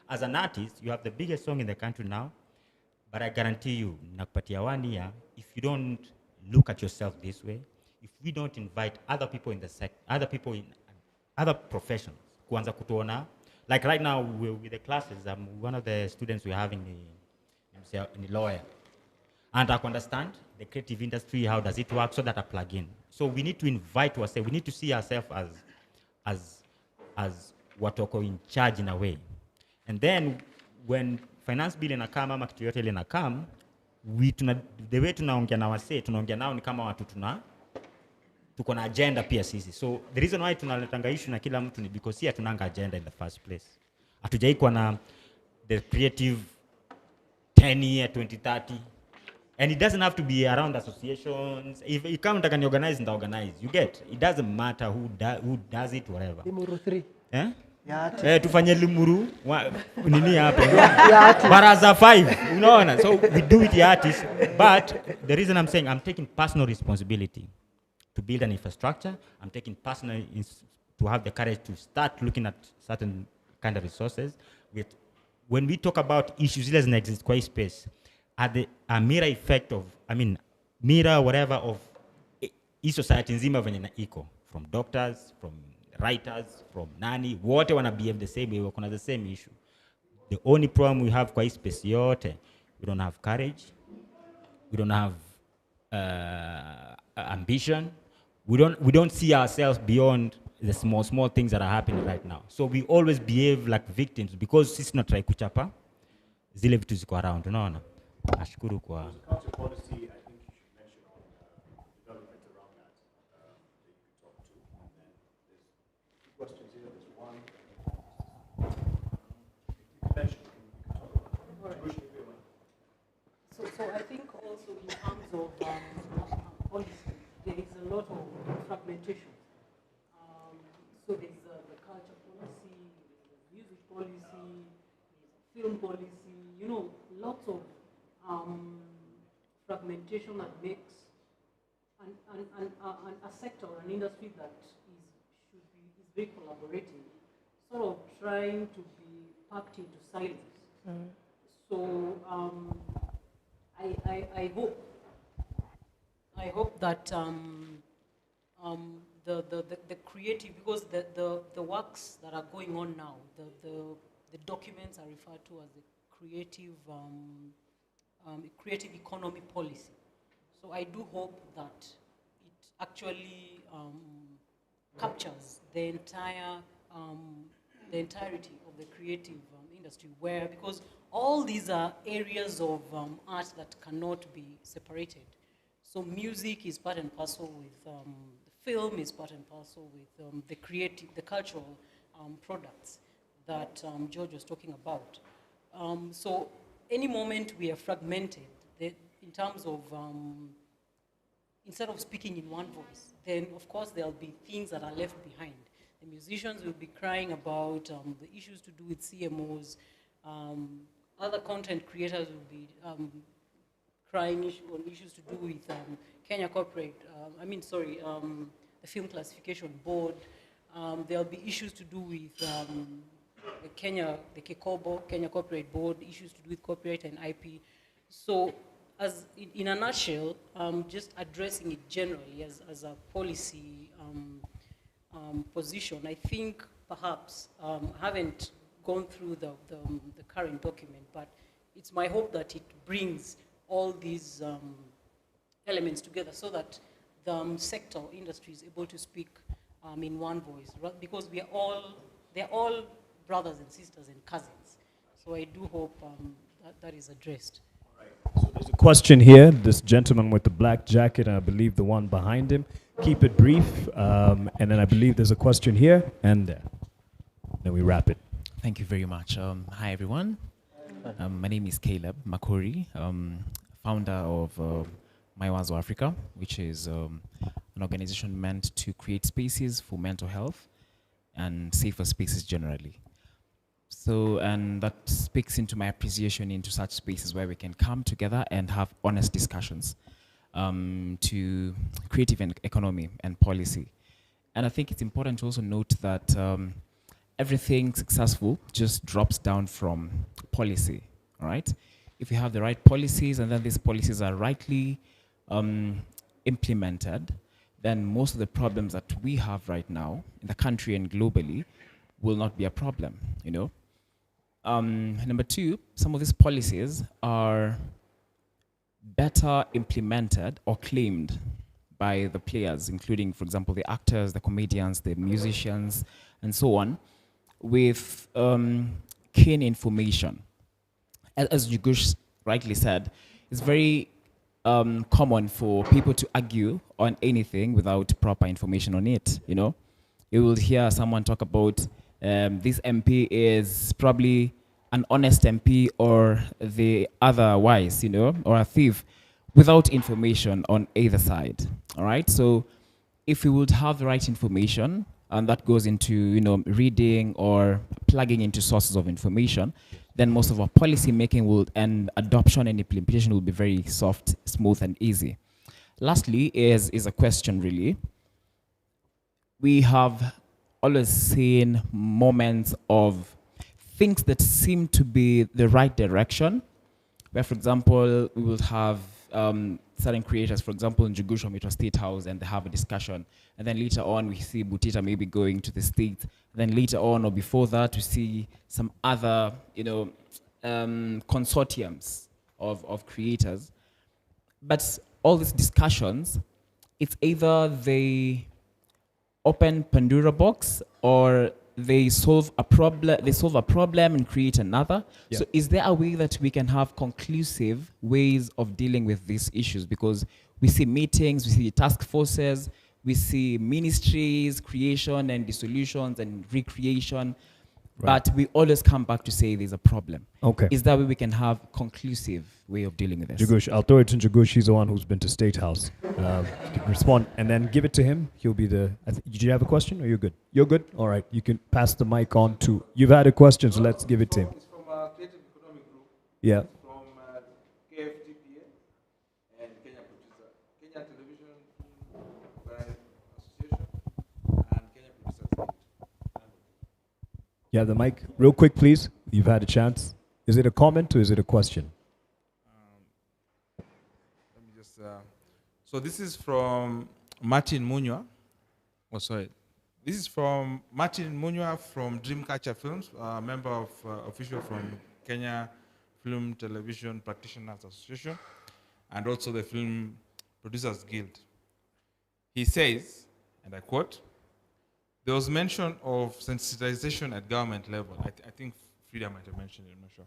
As an artist, you have the biggest song in the country now, but I guarantee you, nakupatia 1 year, if you don't look at yourself this way, if we don't invite other people in the other people in other professions, kuanza kutuona, like right now with the classes, one of the students we're having in lawyer, and I understand the creative industry, how does it work, so that I plug in. So we need to invite ourselves, we need to see ourselves as watoko in charge in a way. And then when finance bill inakam ama kitu yote ile inakam, the way tunaongea na wase, tunaongea nao ni kama watu tuko na agenda pia sisi. So the reason why tunaletanga issue na kila mtu ni because here tunanga agenda in the first place. Hatujai kwa na the creative 10 year, 2030. And it doesn't have to be around associations. If you come and organize, you get. It doesn't matter who does it, whatever. Limuru 3. Eh? Yeah, tufanye limuru nini hapa baraza 5 unaona. So we do it artists, but the reason I'm saying I'm taking personal responsibility to build an infrastructure. I'm taking personal to have the courage to start looking at certain kind of resources. When we talk about issues that exist quite space, a mirror effect of, mirror whatever of society nzima venye na iko, from doctors, from writers, from nani, wote wana behave the same way, wakona the same issue. The only problem we have kwa hii space yote, we don't have courage, we don't have ambition, we don't see ourselves beyond the small things that are happening right now. So we always behave like victims because sisi tunatry kuchapa zile vitu ziko around, unaona. Nashukuru kwa So I think also in terms of policy, there is a lot of fragmentation. So there's the culture policy, the music policy, there's film policy, lots of fragmentation that makes a sector, an industry that is very collaborating, sort of trying to be packed into silos. So I hope that the creative, because the works that are going on now, the documents are referred to as the creative economy policy. So I do hope that it actually captures the entirety of the creative industry, because all these are areas of art that cannot be separated. So music is part and parcel with the film, is part and parcel with the cultural products that George was talking about. So any moment we are fragmented, in terms of, instead of speaking in one voice, then of course there'll be things that are left behind. The musicians will be crying about the issues to do with CMOs. Other content creators will be crying on issues to do with Kenya Corporate, the Film Classification Board. There'll be issues to do with the KECOBO, Kenya Corporate Board, issues to do with copyright and IP. So as in a nutshell, just addressing it generally as a policy position, I think perhaps I haven't gone through the current document, but it's my hope that it brings all these elements together so that the sector industry is able to speak in one voice, right? Because they're all brothers and sisters and cousins. So I do hope that is addressed. So there's a question here, this gentleman with the black jacket, and I believe the one behind him. Keep it brief, and then I believe there's a question here and there. Then we wrap it. Thank you very much. Hi, everyone. My name is Caleb Makori, founder of Maiwazo Africa, which is an organization meant to create spaces for mental health and safer spaces generally. So, and that speaks into my appreciation into such spaces where we can come together and have honest discussions to creative economy and policy. And I think it's important to also note that everything successful just drops down from policy, all right? If you have the right policies and then these policies are rightly implemented, then most of the problems that we have right now in the country and globally will not be a problem, you know? Number two, some of these policies are better implemented or claimed by the players, including, for example, the actors, the comedians, the musicians, and so on, with keen information. As Njugush rightly said, it's very common for people to argue on anything without proper information on it, you know? You will hear someone talk about this MP is probably an honest MP or the otherwise, you know, or a thief, without information on either side, all right? So if we would have the right information, and that goes into, you know, reading or plugging into sources of information, then most of our policy making will, and adoption and implementation will be very soft, smooth, and easy. Lastly is a question really. We have always seen moments of things that seem to be the right direction, where, for example, we will have certain creators, for example, in Njugush or Metro State House, and they have a discussion. And then later on, we see Butita maybe going to the state. And then later on, or before that, we see some other, you know, consortiums of creators. But all these discussions, it's either they open Pandora box or they solve a problem and create another. Yeah. So is there a way that we can have conclusive ways of dealing with these issues? Because we see meetings, we see task forces, we see ministries, creation and dissolutions and recreation, right. But we always come back to say there's a problem. Okay. Is that way we can have conclusive way of dealing with this? Njugush, I'll throw it to Njugush. He's the one who's been to State House. Respond, and then give it to him. He'll be the... Did you have a question, or you're good? You're good? All right. You can pass the mic on to... You've had a question, so let's give it to him. It's from a Creative Economic Group. Yeah. It's from KFTPA and Kenya Producer, Kenya Television Association and Kenya Producers Guild. Yeah, the mic. Real quick, please. You've had a chance. Is it a comment or is it a question? Let me just... so this is from Martin Munywa. Oh, sorry. This is from Martin Munywa from Dreamcatcher Films, a member of official from Kenya Film Television Practitioners Association, and also the Film Producers Guild. He says, and I quote, "There was mention of sensitization at government level." I think Fridah might have mentioned it, I'm not sure.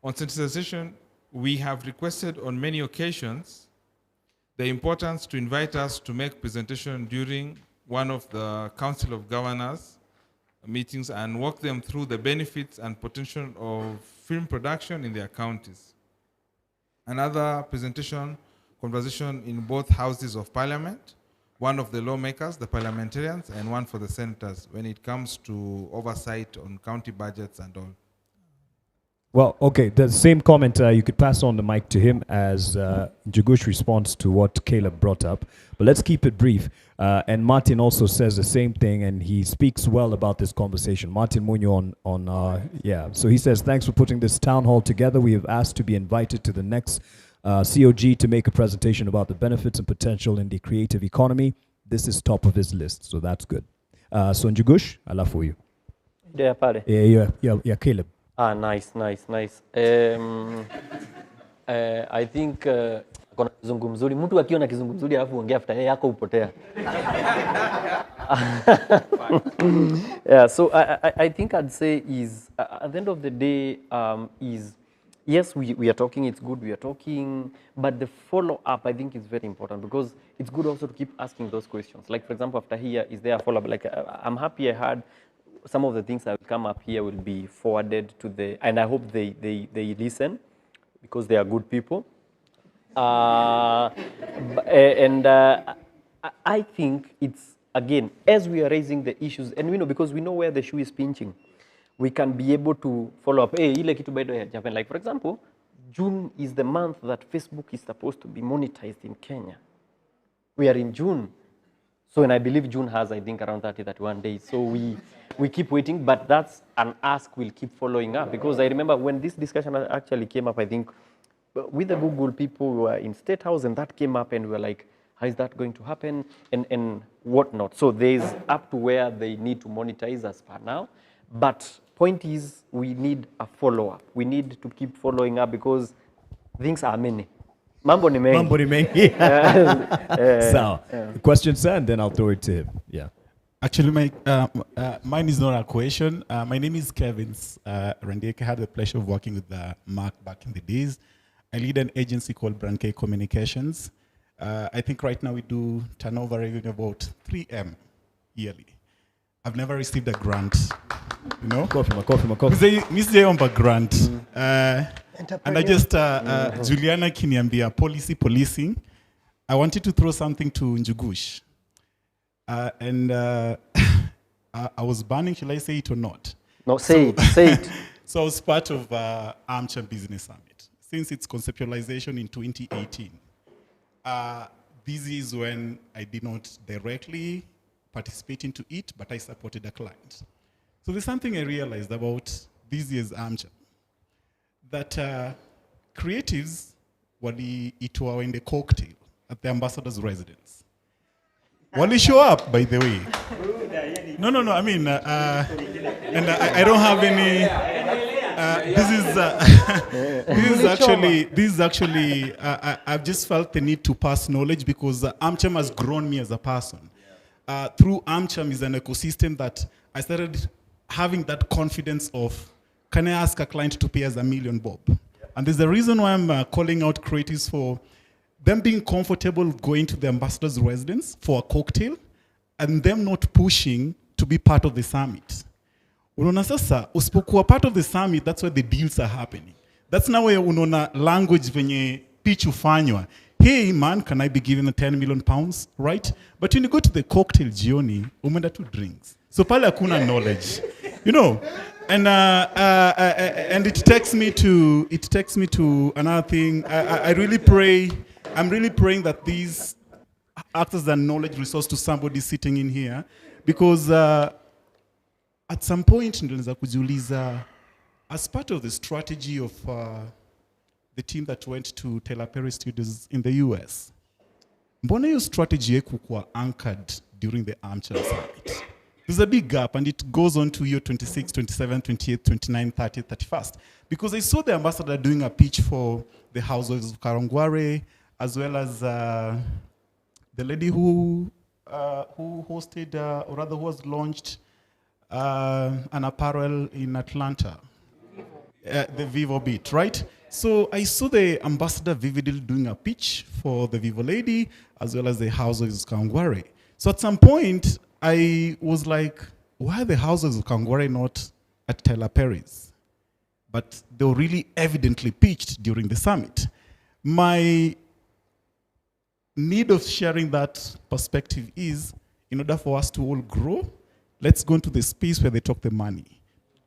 On sensitization, we have requested on many occasions the importance to invite us to make presentation during one of the Council of Governors meetings and walk them through the benefits and potential of film production in their counties. Another presentation, conversation in both houses of parliament, one of the lawmakers, the parliamentarians, and one for the senators when it comes to oversight on county budgets and all. Well, okay, the same comment, you could pass on the mic to him as Njugush responds to what Caleb brought up. But let's keep it brief. And Martin also says the same thing, and he speaks well about this conversation. Martin Munyo yeah. So he says, "Thanks for putting this town hall together. We have asked to be invited to the next COG to make a presentation about the benefits and potential in the creative economy. This is top of his list, so that's good." So Njugush, alafu you. Yeah, pale. Yeah, Caleb. Ah, nice. I think kuna kizungumzuri. Mtu akiona kizungumzuri alafu ongea after yako upotea. Yeah, so I think I'd say is at the end of the day is yes, we are talking, it's good we are talking, but the follow-up I think is very important because it's good also to keep asking those questions. Like for example, after here, is there a follow-up? Like I'm happy I had some of the things that will come up here will be forwarded to the, and I hope they listen because they are good people. I think it's, again, as we are raising the issues, and we know, because we know where the shoe is pinching, we can be able to follow up. Hey, ile kitu bado hajapen. Like, for example, June is the month that Facebook is supposed to be monetized in Kenya. We are in June. So, and I believe June has, I think, around 31 days. So we keep waiting, but that's an ask we'll keep following up. Because I remember when this discussion actually came up, I think, with the Google people, we were in State House, and that came up, and we were like, how is that going to happen, and whatnot. So there's up to where they need to monetize as per now. But point is, we need a follow-up. We need to keep following up because things are many. Mambo ni mengi. Mambo ni mengi. So, question, sir, and then I'll throw it to him. Yeah. Actually, mine is not a question. My name is Kevin Randieke. I had the pleasure of working with Mark back in the days. I lead an agency called Brand K Communications. I think right now we do turnover revenue about 3M yearly. I've never received a grant, you know? Coffee. Mr. grant. And I just, Juliani kiniambia policing. I wanted to throw something to Njugush. I was banning, shall I say it or not? No, say it. So I was part of Armchair Business Summit. Since its conceptualization in 2018, this is when I did not directly participate into it, but I supported a client. So there's something I realized about this year's Armchair, that creatives waliitwa in the cocktail at the ambassador's residence. Wali show up, by the way. No, I mean, and I don't have any. This is actually. I've just felt the need to pass knowledge because Amcham has grown me as a person. Through Amcham is an ecosystem that I started having that confidence of, can I ask a client to pay us $1 million, Bob? And there's a reason why I'm calling out creatives for them being comfortable going to the ambassador's residence for a cocktail and them not pushing to be part of the summit. Unaona sasa, usipokuwa part of the summit, that's where the deals are happening. That's now where unaona language venye pitch ufanywa. Hey man, can I be given the 10 million pounds, right? But when you go to the cocktail jioni, umenda 2 drinks. So pale hakuna knowledge, you know. And it takes me to another thing. I really pray. I'm really praying that these act as a knowledge resource to somebody sitting in here, because at some point, as part of the strategy of the team that went to Taylor Perry Studios in the US, mbona hiyo strategy yekuwa anchored during the Armchair Summit? There's a big gap, and it goes on to year 26, 27, 28, 29, 30, 31st. Because I saw the ambassador doing a pitch for the houses of Karangware, as well as the lady who hosted, or rather who has launched an apparel in Atlanta, the Vivo Beat, right? So I saw the ambassador vividly doing a pitch for the Vivo lady, as well as the houses of Karangware. So at some point, I was like, why are the houses of Kangware not at Taylor Perry's? But they were really evidently pitched during the summit. My need of sharing that perspective is, in order for us to all grow, let's go into the space where they talk the money.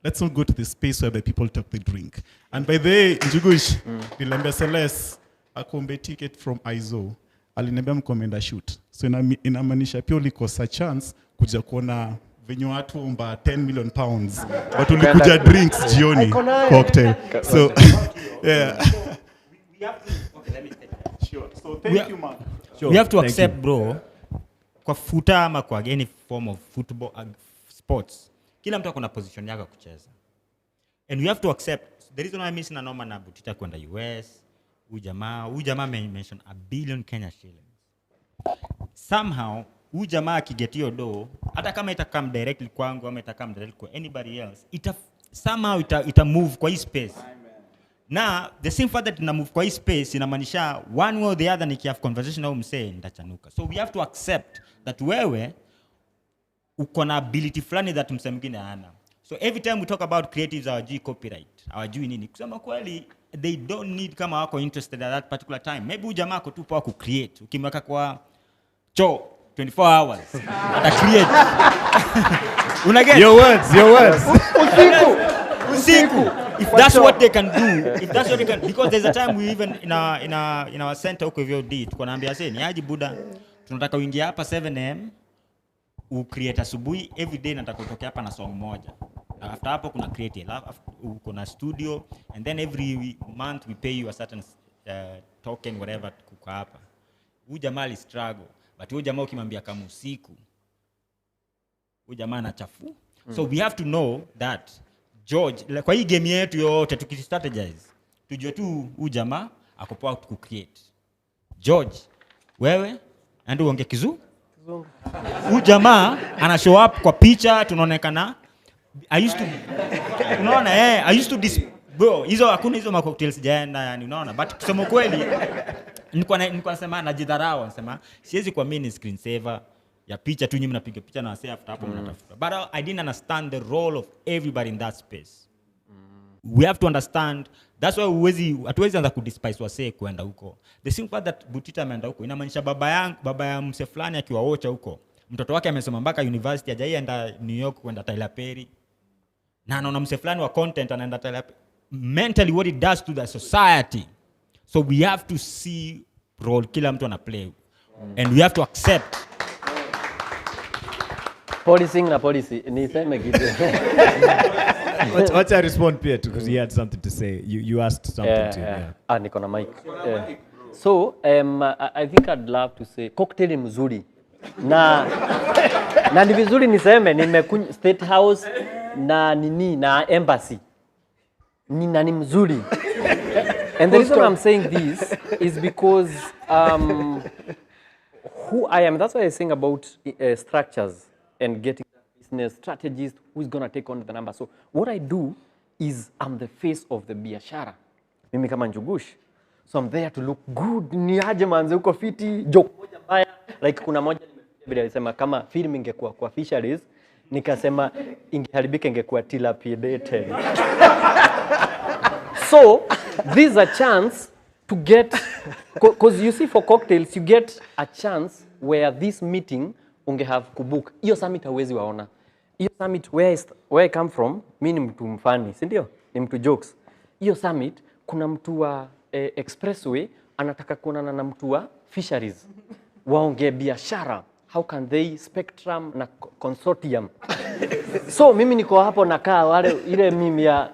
Let's not go to the space where the people talk the drink. And by the way, Njugush, nilembe Celeste, akombe ticket from ISO. Aliniambia mkomenda shoot. So inamaanisha pia ulikosa chance kuja kuona venye watu omba 10 million pounds. But ulikuja drinks jioni, cocktail. So, yeah. We have to, okay, let me take. Sure. So thank you, man. Sure. We have to accept, bro, kwa futa ama kwa any form of football, sports, kila mtu akona position yake kucheza. And we have to accept, the reason why I'm missing a normal na Butita kwenda US, Ujamaa mentioned $1 billion Kenya shillings. Somehow, Ujamaa akiget hiyo do, hata kama itakam directly kwangu ama itakam directly kwa anybody else, somehow ita move kwa hii space. Na the same fact that ina move kwa hii space inamaanisha one way or the other nikihave conversation au msee nitachanuka. So we have to accept that wewe uko na ability fulani that msee mwingine hana. So every time we talk about creatives, hawajui copyright, hawajui nini. Kusema kweli, they don't need kama wako interested at that particular time. Maybe ujamaa ako tu poa ku create. Ukimweka kwa choo 24 hours. Ata create. Unaget? Your words. Usiku. If that's what they can do, because there's a time we even in our center huko hivyo D tuko naambia sasa ni aje buda, tunataka uingie hapa 7 am create asubuhi every day, nataka utoke hapa na song moja. After hapo kuna create kuna studio, and then every month we pay you a certain token whatever kuka hapa. Huyu jamaa li struggle, but huyu jamaa ukimwambia kama usiku huyu jamaa anachafu. So we have to know that George, kwa hii game yetu yote tukistrategize, tujue tu huyu jamaa ako poa ku create. George, wewe ndio uongee kizungu. Huyu jamaa ana show up kwa picha, tunaonekana I used to bro, hizo hakuna hizo cocktails jaenda, yani unaona, but kusema kweli nilikuwa nasema najidharau, nasema siwezi kuamini screen saver ya picha tu, nyinyi mnapiga picha na wase after hapo mnatafuta. But I didn't understand the role of everybody in that space. We have to understand, that's why hatuwezi anza kudespise wase kwenda huko. The simple fact that Butita ameenda huko inamaanisha baba ya mse fulani akiwaocha huko, mtoto wake amesoma mpaka university, hajaenda New York kwenda Tyler Perry, na anaona mse fulani wa content anaenda Tyler Perry. Mentally what it does to the society. So we have to see role kila mtu ana play, and we have to accept policing na policy niseme kitu. What's I respond Pierre because he had something to say. You asked something to him. Niko na mic. So I think I'd love to say cocktail ni mzuri. Na ni vizuri niseme nimekunywa State House na embassy. Ni mzuri. And the reason I'm saying this is because who I am, that's why I'm saying about structures and getting business strategist who's going to take on the number. So what I do is I'm the face of the biashara. Mimi kama Njugush. So I'm there to look good. Ni aje manze uko fiti, joke moja mbaya. Like kuna moja nimefikiria alisema kama film ingekuwa kwa fisheries, nikasema ingeharibika ingekuwa dilapidated. So this is a chance to get, because you see for cocktails you get a chance where this meeting have kubook. Hiyo summit hauwezi waona. Hiyo summit where I come from, mimi ni mtu mfani, si ndio? Ni mtu jokes. Hiyo summit kuna mtu wa expressway anataka kuonana na mtu wa fisheries. Waongee biashara. How can they spectrum na consortium? So mimi niko hapo nakaa wale ile mimi ya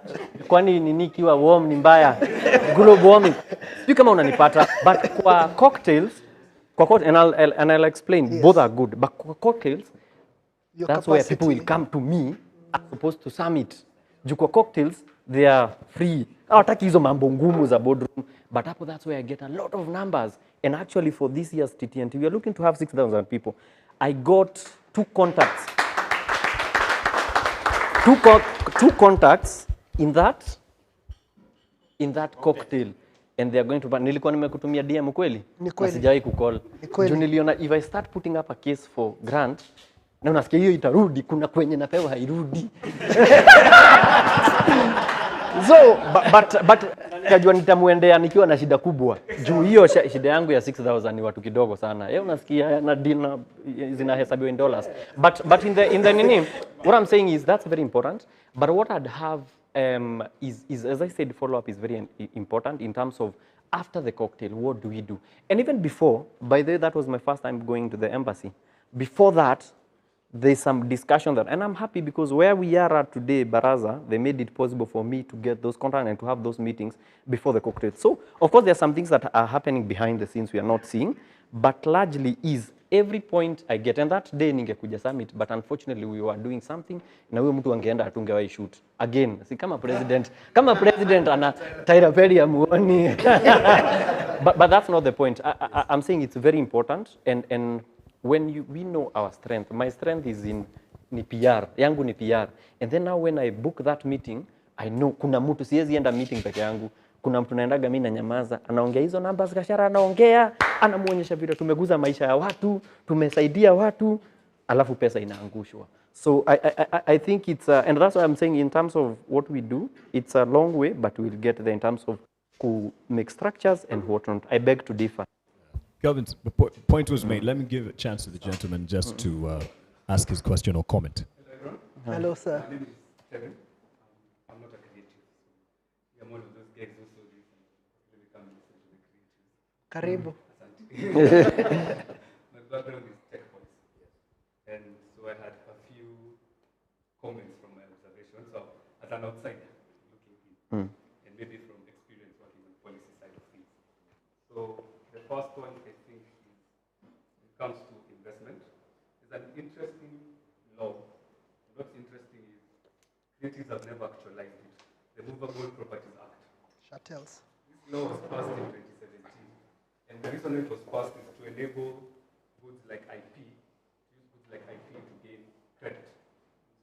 kwani nini kiwa warm ni mbaya. Global warming. Sio kama unanipata, but kwa cocktails and I'll explain. Yes. Both are good, but cocktails, your that's capacity. Where people will come to me as opposed to summit. Kwa cocktails, they are free. Hawataki hizo mambo ngumu za boardroom, but hapo that's where I get a lot of numbers. And actually for this year's TTNT, we are looking to have 6,000 people. I got 2 contacts. Two contacts in that cocktail. And they are going to, nilikuwa nimekutumia DM kweli? Ni kweli. Sijawahi kucall. Juu niliona if I start putting up a case for grant, na unasikia hiyo itarudi, kuna kwenye napewa hairudi. So, but kajua nitamuendea nikiwa na shida kubwa. Juu hiyo shida yangu ya 6,000 ni watu kidogo sana. Unasikia na dina zinahesabiwa in dollars. But in the nini, what I'm saying is that's very important. But what I'd have is as I said, follow-up is very important in terms of after the cocktail, what do we do? And even before, by the way, that was my first time going to the embassy. Before that, there's some discussion that, and I'm happy because where we are at today, Baraza, they made it possible for me to get those contacts and to have those meetings before the cocktail. So, of course, there are some things that are happening behind the scenes we are not seeing, but largely is every point I get, and that day ningekuja summit, but unfortunately we were doing something, na huyo mtu angeenda hatungewahi shoot. Again, si kama president ana Tyler Perry amuoni. But that's not the point. I'm saying it's very important, and when we know our strength, my strength is in ni PR, yangu ni PR. And then now when I book that meeting, I know kuna mtu siwezi enda meeting peke yangu. Kuna mtu naendaga mimi na nyamaza, anaongea hizo numbers Gachara anaongea, anamuonyesha vile tumeguza maisha ya watu, tumesaidia watu, alafu pesa inaangushwa. So I think it's and that's what I'm saying in terms of what we do, it's a long way, but we'll get there in terms of make structures and whatnot. I beg to differ. Kelvin, the point was made. Let me give a chance to the gentleman just to ask his question or comment. Hello, sir. My name is Kevin. I'm not a creative. I'm one of those guys who saw this and become Karibu. My background is tech policy. And so I had a few comments from my observations. So as an outsider looking in, and maybe from experience working on policy side of things. So the first one I think is when it comes to investment, is an interesting law. What's interesting is creatives have never actualized it. The Movable Properties Act. Chattels. This law was passed in 2017. And the reason it was passed is to enable goods like IP, to use goods like IP to gain credit.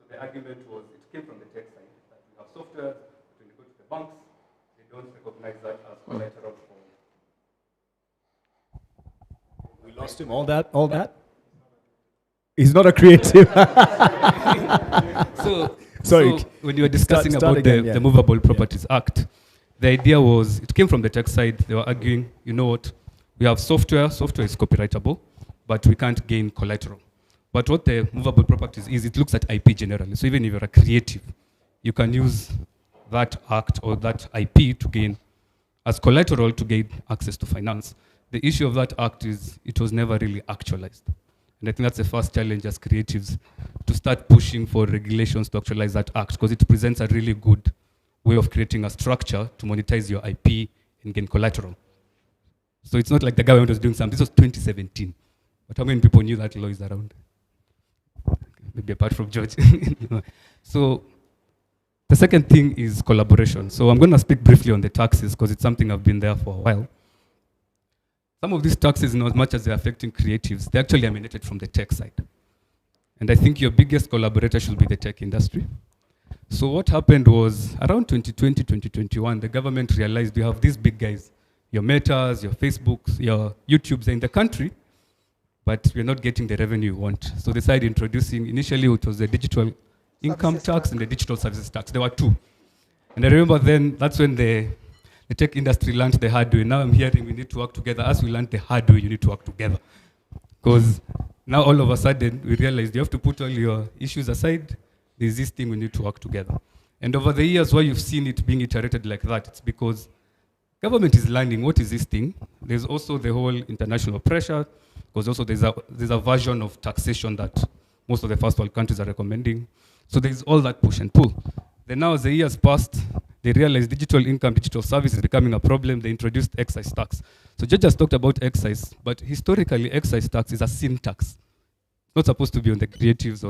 So the argument was, it came from the tech side, that we have software, but when you go to the banks, they don't recognize that as collateral for. We lost him. All that? He's not a creative. So when you were discussing about the Movable Properties Act, the idea was, it came from the tech side. They were arguing, you know what, we have software is copyrightable, but we can't gain collateral. But what the Movable Properties is, it looks at IP generally. So even if you're a creative, you can use that act or that IP to gain, as collateral to gain access to finance. The issue of that act is it was never really actualized. And I think that's the first challenge as creatives, to start pushing for regulations to actualize that act, because it presents a really good way of creating a structure to monetize your IP and gain collateral. So it's not like the government was doing something. This was 2017. But how many people knew that law is around? Maybe apart from George. So the second thing is collaboration. So I'm going to speak briefly on the taxes, because it's something I've been there for a while. Some of these taxes, in as much as they're affecting creatives, they actually emanated from the tech side. And I think your biggest collaborator should be the tech industry. So what happened was, around 2020, 2021, the government realized you have these big guys, your Metas, your Facebooks, your YouTubes are in the country, but we're not getting the revenue you want. So they started introducing, initially it was the digital income tax and the digital services tax. There were two. And I remember then, that's when the tech industry learned the hard way. Now I'm hearing we need to work together. As we learned the hard way, you need to work together. Because now all of a sudden, we realized you have to put all your issues aside. There's this thing we need to work together. And over the years, why you've seen it being iterated like that, it's because government is learning what is this thing. There's also the whole international pressure, because also there's a version of taxation that most of the first world countries are recommending. So there's all that push and pull. Then now as the years passed, they realized digital income, digital service is becoming a problem. They introduced excise tax. So George just talked about excise, but historically excise tax is a sin tax. It's not supposed to be on the creatives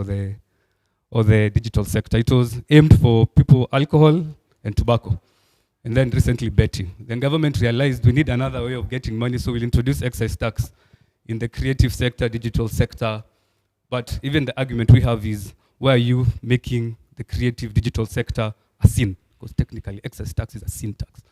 or the digital sector. It was aimed for people, alcohol and tobacco. And then recently betting. Then government realized we need another way of getting money, so we'll introduce excise tax in the creative sector, digital sector. But even the argument we have is, why are you making the creative digital sector a sin? Because technically excise tax is a sin tax.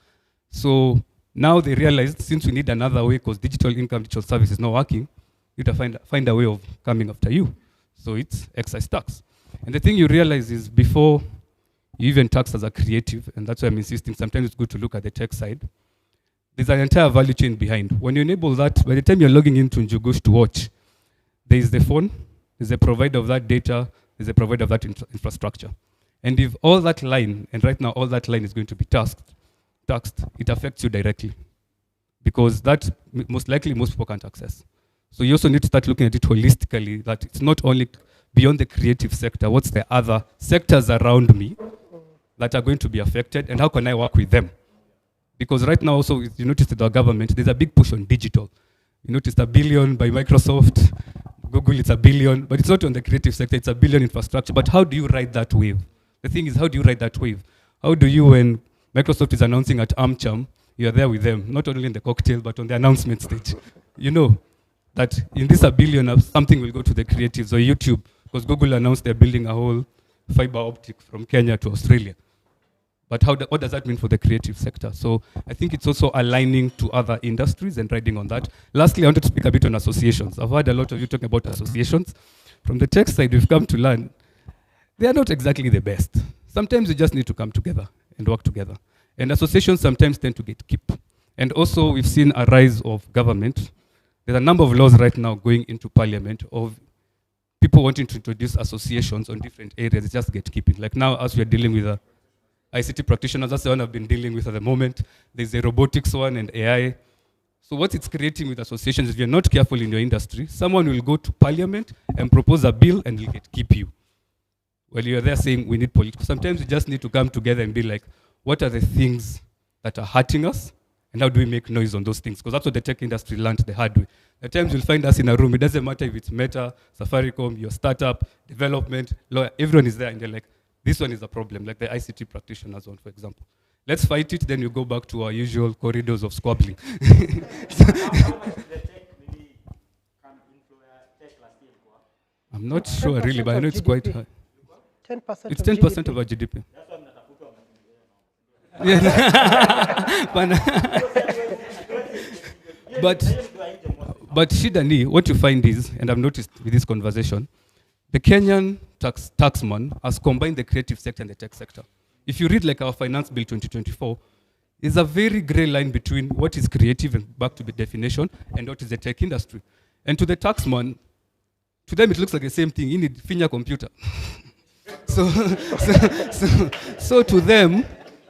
So now they realized, since we need another way, because digital income, digital service is not working, you need to find a way of coming after you. So it's excise tax. And the thing you realize is, before you even tax as a creative, and that's why I'm insisting, sometimes it's good to look at the tech side, there's an entire value chain behind. When you enable that, by the time you're logging into Njugush to watch, there is the phone, there's a provider of that data, there's a provider of that infrastructure. And if all that line, and right now all that line is going to be taxed, it affects you directly. Because that, most likely, most people can't access. So you also need to start looking at it holistically, that it's not only beyond the creative sector, what's the other sectors around me that are going to be affected, and how can I work with them? Because right now also, you notice that our government, there's a big push on digital. You noticed $1 billion by Microsoft, Google, it's $1 billion, but it's not on the creative sector, it's $1 billion infrastructure. But how do you ride that wave? The thing is, how do you ride that wave? How do you, when Microsoft is announcing at AmCham, you're there with them, not only in the cocktail, but on the announcement stage. You know that in this $1 billion, something will go to the creatives or YouTube, because Google announced they're building a whole fiber optic from Kenya to Australia. But what does that mean for the creative sector? So I think it's also aligning to other industries and riding on that. Lastly, I wanted to speak a bit on associations. I've heard a lot of you talking about associations. From the tech side, we've come to learn they are not exactly the best. Sometimes you just need to come together and work together. And associations sometimes tend to get keep. And also we've seen a rise of government. There's a number of laws right now going into parliament of people wanting to introduce associations on different areas. It's just gatekeeping. Like now, as we're dealing with ICT practitioners, that's the one I've been dealing with at the moment. There's a robotics one and AI. So what it's creating with associations, if you're not careful in your industry, someone will go to parliament and propose a bill and will gatekeep you. Well, you're there saying we need political. Sometimes we just need to come together and be like, what are the things that are hurting us? And how do we make noise on those things? Because that's what the tech industry learned the hard way. At times you'll find us in a room. It doesn't matter if it's Meta, Safaricom, your startup, development, lawyer. Everyone is there and they're like, this one is a problem, like the ICT practitioners one, for example. Let's fight it, then you go back to our usual corridors of squabbling. I'm not sure really, but I know it's quite high. 10% it's 10% of our GDP. But Shidani, what you find is, and I've noticed with this conversation, the Kenyan taxman has combined the creative sector and the tech sector. If you read like our Finance Bill 2024, there's a very gray line between what is creative and back to the definition and what is the tech industry. And to the taxman, to them it looks like the same thing. You need finger computer. So to them,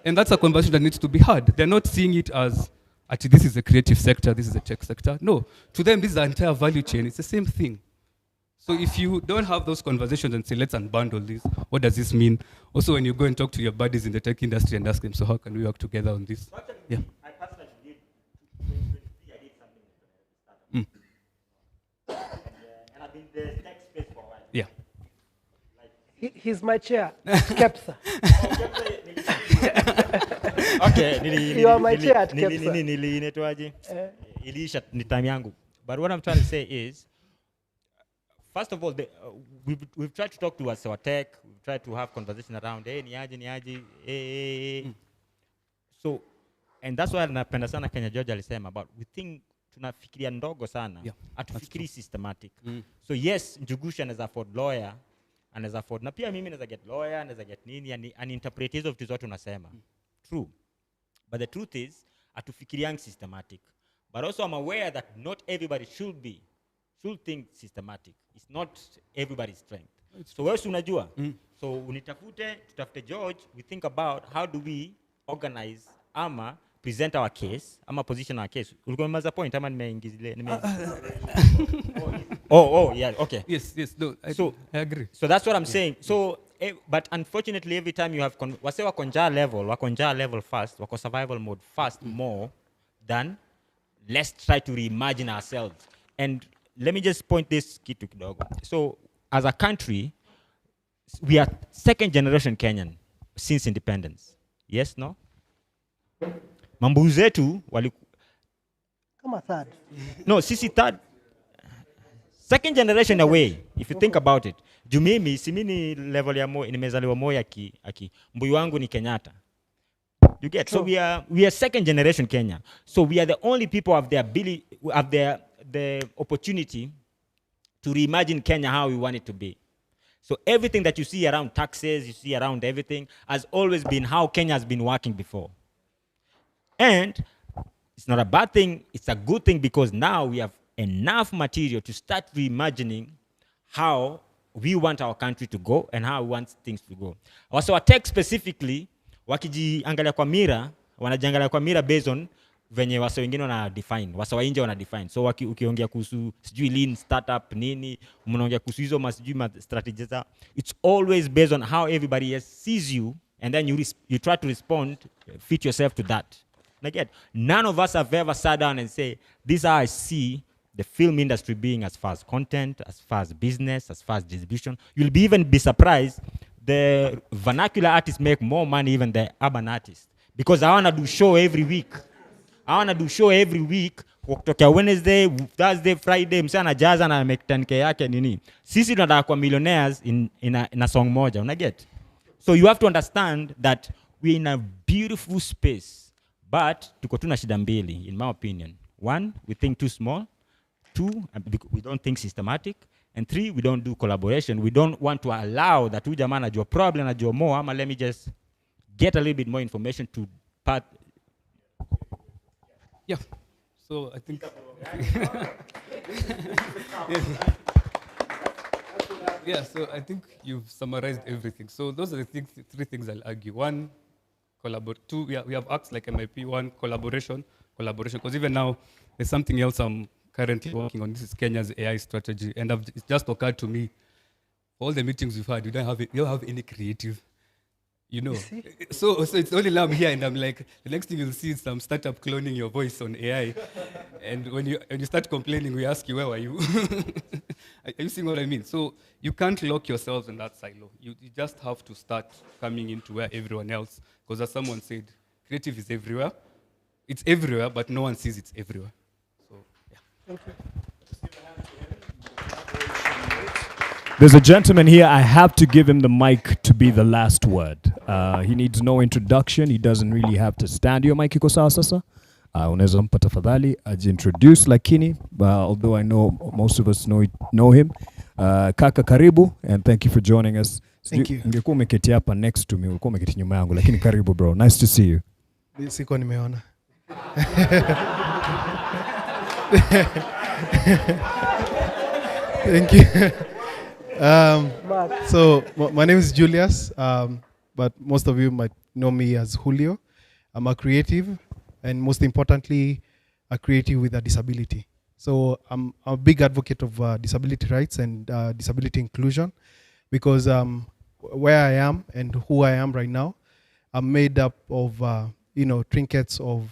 and that's a conversation that needs to be had. They're not seeing it as, actually, this is the creative sector, this is the tech sector. No, to them, this is the entire value chain. It's the same thing. So if you don't have those conversations and say, let's unbundle this, what does this mean? Also, when you go and talk to your buddies in the tech industry and ask them, so how can we work together on this? Yeah. I personally did, 2023, I did something with and I've been in the tech space for a while. Yeah. He's my chair, KEPSA. Okay, you are my chair at KEPSA. Iliisha ni time yangu. But what I'm trying to say is, first of all, we've tried to talk to us, our tech, we've tried to have conversation around, hey, niaje, hey. So, and that's why napenda sana Kenya George alisema about, we think tunafikiria ndogo sana, hatufikiri systematic. So yes, Njugush anaweza afford lawyer, anaweza afford, na pia mimi naweza get lawyer, naweza get nini, and interpret hizo vitu zote unasema. True. But the truth is, hatufikiriang systematic. But also I'm aware that not everybody should think systematic. It's not everybody's strength. So wewe unajua. So tutafute George, we think about how do we organize ama present our case, ama position our case. Ulikuwa umemaza point ama nimeingizilia Oh, yeah, okay. Yes, no, I agree. So that's what I'm saying. So, but unfortunately, every time you have, wase wako njaa level first, wako survival mode first more than let's try to reimagine ourselves. And let me just point this kitu kidogo. So, as a country, we are second generation Kenyan since independence. Yes, no? Mambu zetu Kama third. No, sisi third. Second generation away, if you think about it. Jumimi, simini level ya nimezaliwa moya aki mbuyu wangu ni Kenyatta. You get? So we are second generation Kenya. So we are the only people who have the ability, have the opportunity to reimagine Kenya how we want it to be. So everything that you see around taxes, you see around everything, has always been how Kenya has been working before. And it's not a bad thing, it's a good thing because now we have enough material to start reimagining how we want our country to go and how we want things to go. Also, our tech specifically, wakijiangalia kwa mira, wanajiangalia kwa mira based on venye wasa wengine wana define, wasa wa nje wana define. So ukiongea kuhusu sijui lean startup nini, mnaongea kuhusu hizo masijui strategies, it's always based on how everybody else sees you, and then you try to respond, fit yourself to that. And again, none of us have ever sat down and say, this is how I see the film industry being as far as content, as far as business, as far as distribution. You'll even be surprised, the vernacular artists make more money even the urban artists. Because I want to do show every week. Kutokea Wednesday, Thursday, Friday, msana anajaza na make 10K yake nini. Sisi tunataka kwa millionaires in a song moja, unaget? So you have to understand that we're in a beautiful space. But tuko tu na shida mbili, in my opinion. One, we think too small. Two, we don't think systematic. And three, we don't do collaboration. We don't want to allow that huyu jamaa anajua problem, anajua more, ama let me just get a little bit more information to part. Yeah. So I think. Yeah. So I think you've summarized everything. So those are the three things I'll argue. One, two, we have acts like MIP. One, collaboration. Because even now, there's something else I'm currently working on. This is Kenya's AI strategy, and it's just occurred to me. All the meetings we've had, you don't have any creative, you know. So it's only now I'm here, and I'm like, the next thing you'll see is some startup cloning your voice on AI, and when you start complaining, we ask you, where were you? Are you seeing what I mean? So you can't lock yourselves in that silo. You just have to start coming into where everyone else, because as someone said, creative is everywhere. It's everywhere, but no one sees it's everywhere. So yeah. Thank you. There's a gentleman here, I have to give him the mic to be the last word. He needs no introduction, he doesn't really have to stand. Your mic iko sawa sasa? Unaweza mpa tafadhali, ajiintroduce lakini, although I know most of us know him. Kaka karibu, and thank you for joining us. Thank you. Ungekuwa umeketi hapa next to me, ulikuwa umeketi nyuma yangu, lakini karibu bro, nice to see you. Siko nimeona. Thank you. So my name is Julius, but most of you might know me as Julio. I'm a creative, and most importantly, a creative with a disability. So I'm a big advocate of disability rights and disability inclusion, because where I am and who I am right now, I'm made up of trinkets of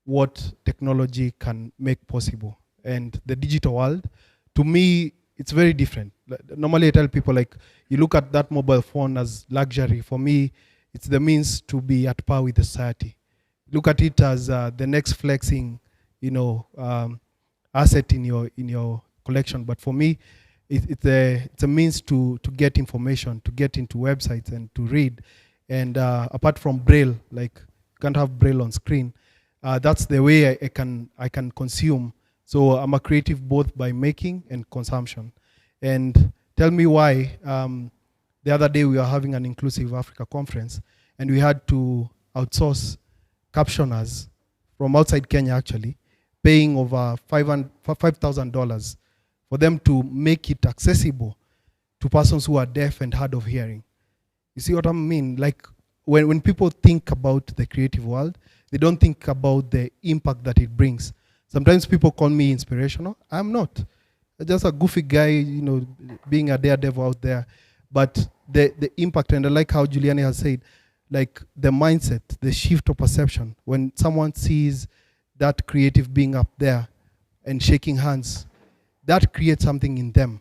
what technology can make possible. And the digital world, to me, it's very different. Normally I tell people, like, you look at that mobile phone as luxury. For me, it's the means to be at par with the society. Look at it as the next flexing, asset in your collection. But for me, it's a means to get information, to get into websites and to read. And apart from Braille, like, you can't have Braille on screen. That's the way I can consume. So I'm a creative both by making and consumption. And tell me why. The other day we were having an Inclusive Africa conference, and we had to outsource captioners from outside Kenya, actually, paying over $5,000 for them to make it accessible to persons who are deaf and hard of hearing. You see what I mean? Like, when people think about the creative world, they don't think about the impact that it brings. Sometimes people call me inspirational. I'm not. I'm just a goofy guy, being a daredevil out there. But the impact, and I like how Juliani has said, like, the mindset, the shift of perception, when someone sees that creative being up there and shaking hands, that creates something in them.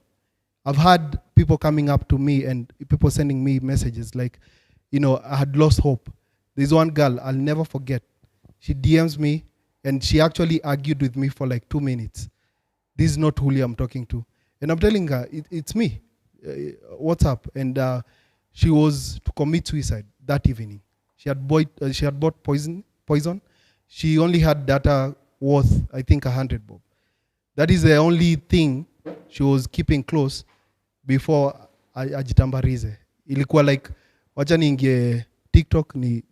I've had people coming up to me and people sending me messages like, I had lost hope. There's one girl I'll never forget. She DMs me, and she actually argued with me for like 2 minutes. This is not Julia I'm talking to. And I'm telling her, it's me. What's up? And she was to commit suicide that evening. She had bought poison. She only had data worth, I think, 100 bob. That is the only thing she was keeping close before ajitambarize. Ilikuwa like, wacha niingie TikTok ni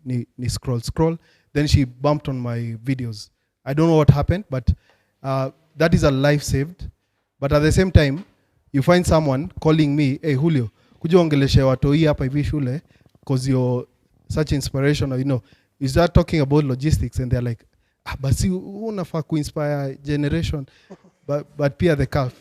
scroll. Then she bumped on my videos. I don't know what happened, but that is a life saved. But at the same time, you find someone calling me, hey Julio, kuja ongeleshe watoi hapa hivi shule, because you're such inspirational, You start talking about logistics and they're like, basi unafaa ku-inspire generation, but pia the calf,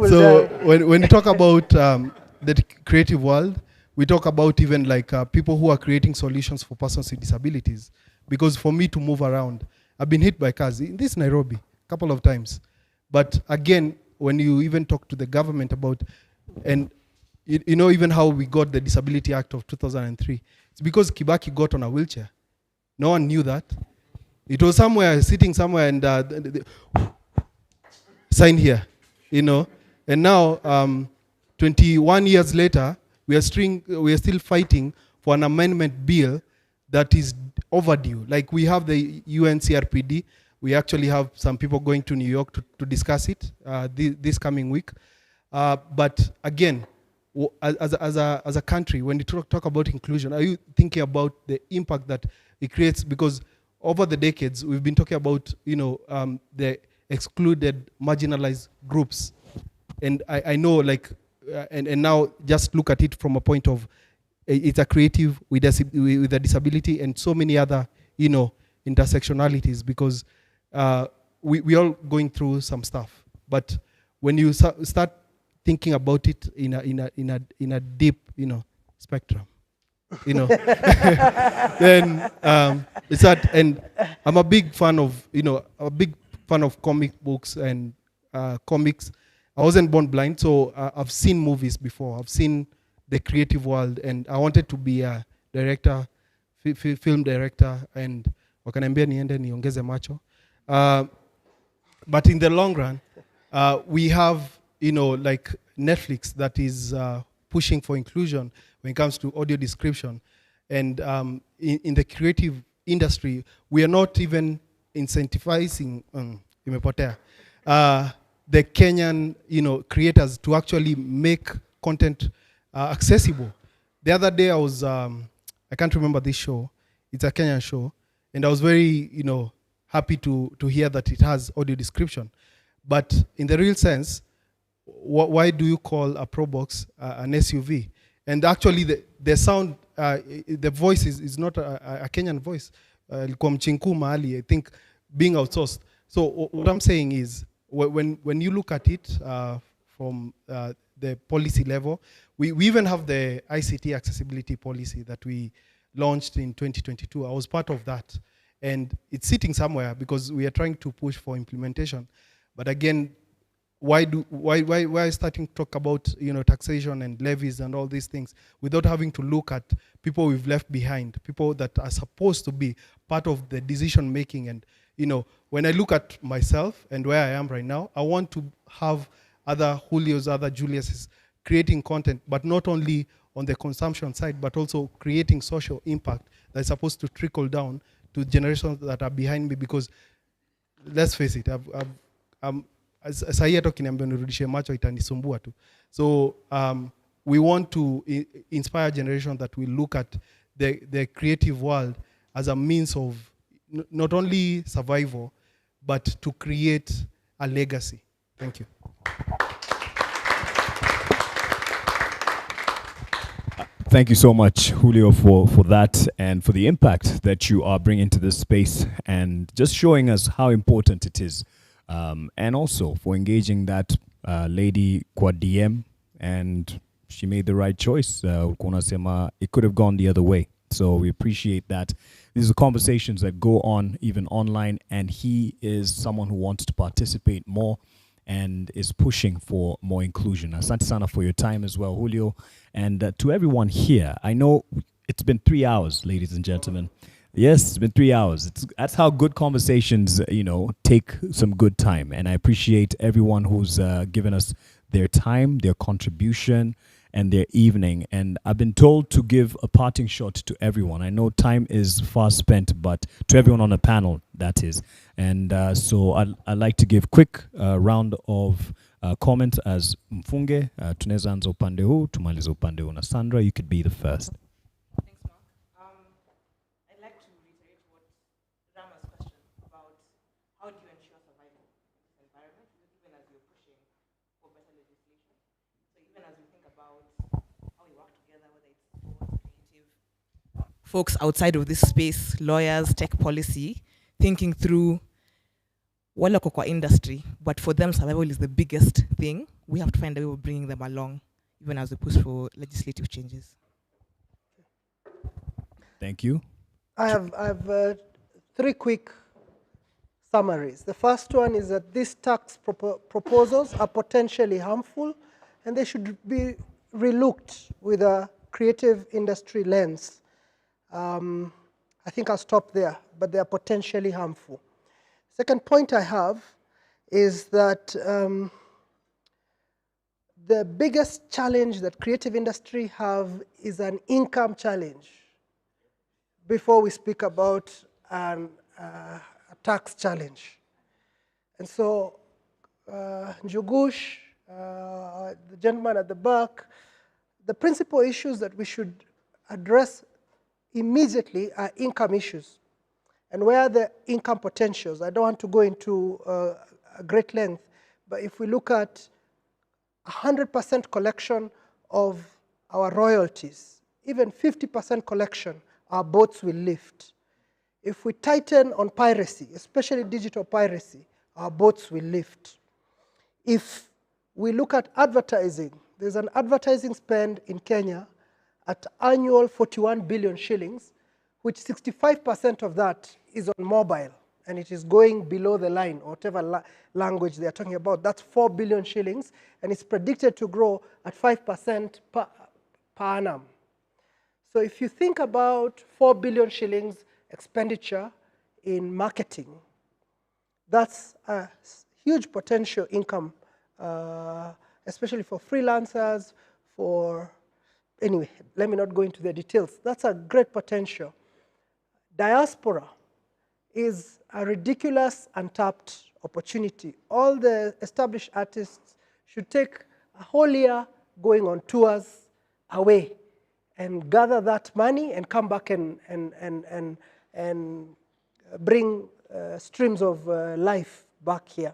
So when you talk about the creative world, we talk about even like people who are creating solutions for persons with disabilities. Because for me to move around, I've been hit by cars in this Nairobi a couple of times. But again, when you even talk to the government about, and even how we got the Disability Act of 2003, it's because Kibaki got on a wheelchair. No one knew that. It was sitting somewhere and sign here, And now, 21 years later, we are still fighting for an amendment bill that is overdue. Like, we have the UNCRPD. We actually have some people going to New York to discuss it this coming week. But again, as a country, when you talk about inclusion, are you thinking about the impact that it creates? Because over the decades, we've been talking about, the excluded, marginalized groups. And I know, like, and now just look at it from a point of, it's a creative with a disability and so many other, intersectionalities, because we all going through some stuff. But when you start thinking about it in a deep, spectrum, then it's that. And I'm a big fan of, comic books and comics. I wasn't born blind, so I've seen movies before. I've seen the creative world, and I wanted to be a director, film director, and wakaniambia niende niongeze macho. But in the long run, we have, like Netflix that is pushing for inclusion when it comes to audio description. And in the creative industry, we are not even incentivizing the Kenyan, creators to actually make content accessible. The other day I was, I can't remember this show. It's a Kenyan show. And I was very, happy to hear that it has audio description. But in the real sense, why do you call a Pro Box an SUV? And actually the sound, the voice is not a Kenyan voice. I think being outsourced. So what I'm saying is, when you look at it from the policy level, we even have the ICT accessibility policy that we launched in 2022. I was part of that. And it's sitting somewhere because we are trying to push for implementation. But again, why are starting to talk about taxation and levies and all these things without having to look at people we've left behind, people that are supposed to be part of the decision making? And when I look at myself and where I am right now, I want to have other Julios, other Juliuses creating content, but not only on the consumption side, but also creating social impact that's supposed to trickle down to generations that are behind me. Because let's face it, so we want to inspire a generation that will look at the creative world as a means of not only survival, but to create a legacy. Thank you. Thank you so much, Julio, for that and for the impact that you are bringing to this space and just showing us how important it is. And also for engaging that lady kwa DM, and she made the right choice. It could have gone the other way. So we appreciate that. These are conversations that go on even online, and he is someone who wants to participate more and is pushing for more inclusion. Asante sana for your time as well, Julio. And to everyone here, I know it's been 3 hours, ladies and gentlemen. Yes, it's been 3 hours. That's how good conversations, take some good time. And I appreciate everyone who's given us their time, their contribution, and their evening. And I've been told to give a parting shot to everyone. I know time is fast spent, but to everyone on the panel, that is. And so I'd like to give quick round of comments as Mfunge, tunaweza anza upande huu, tumalize upande huu. Na Sandra, you could be the first. Thanks, Mark. I'd like to reiterate what Rama's question about how do you ensure survival in this environment, even as you're pushing for better legislation. So even as we think about how we work together, whether it's creative folks outside of this space, lawyers, tech policy, thinking through wala kwa industry, but for them survival is the biggest thing. We have to find a way of bringing them along, even as we push for legislative changes. Thank you. I have 3 quick summaries. The first one is that these tax proposals are potentially harmful, and they should be relooked with a creative industry lens. I think I'll stop there, but they are potentially harmful. Second point I have is that the biggest challenge that creative industry have is an income challenge before we speak about a tax challenge. And so Njugush, the gentleman at the back, the principal issues that we should address immediately are income issues. And where are the income potentials? I don't want to go into a great length, but if we look at 100% collection of our royalties, even 50% collection, our boats will lift. If we tighten on piracy, especially digital piracy, our boats will lift. If we look at advertising, there's an advertising spend in Kenya at annual 41 billion shillings, which 65% of that is on mobile, and it is going below the line, or whatever language they are talking about. That's 4 billion shillings, and it's predicted to grow at 5% per annum. So if you think about 4 billion shillings expenditure in marketing, that's a huge potential income, especially for freelancers, anyway, let me not go into the details. That's a great potential. Diaspora is a ridiculous untapped opportunity. All the established artists should take a whole year going on tours away and gather that money and come back and bring streams of life back here.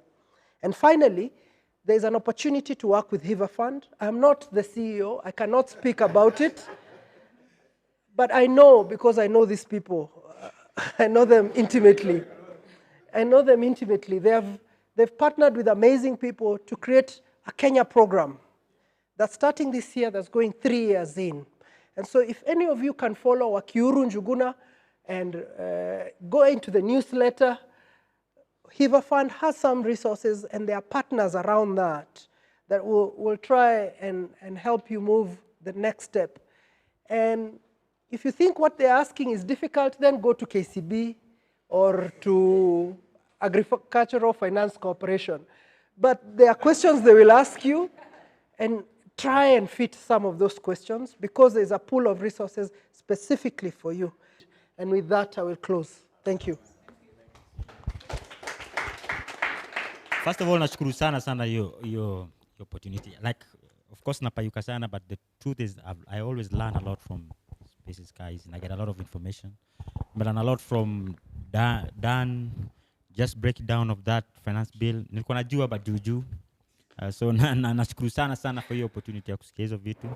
And finally, there's an opportunity to work with Hiva Fund. I'm not the CEO. I cannot speak about it. But I know, because I know these people. I know them intimately. I know them intimately. They've partnered with amazing people to create a Kenya program that's starting this year, that's going 3 years in. And so if any of you can follow Wakiuru Njuguna and go into the newsletter, Hiva Fund has some resources, and there are partners around that will try and help you move the next step. And if you think what they're asking is difficult, then go to KCB or to Agricultural Finance Corporation. But there are questions they will ask you, and try and fit some of those questions, because there's a pool of resources specifically for you. And with that, I will close. Thank you. First of all, nashukuru sana your opportunity. Like, of course, napayuka sana, but the truth is I always learn a lot from Spaces guys, and I get a lot of information. But a lot from Dan, just breakdown of that finance bill. Nilikuwa najua but juju. So nashukuru sana for your opportunity ya kusikia hizo vitu.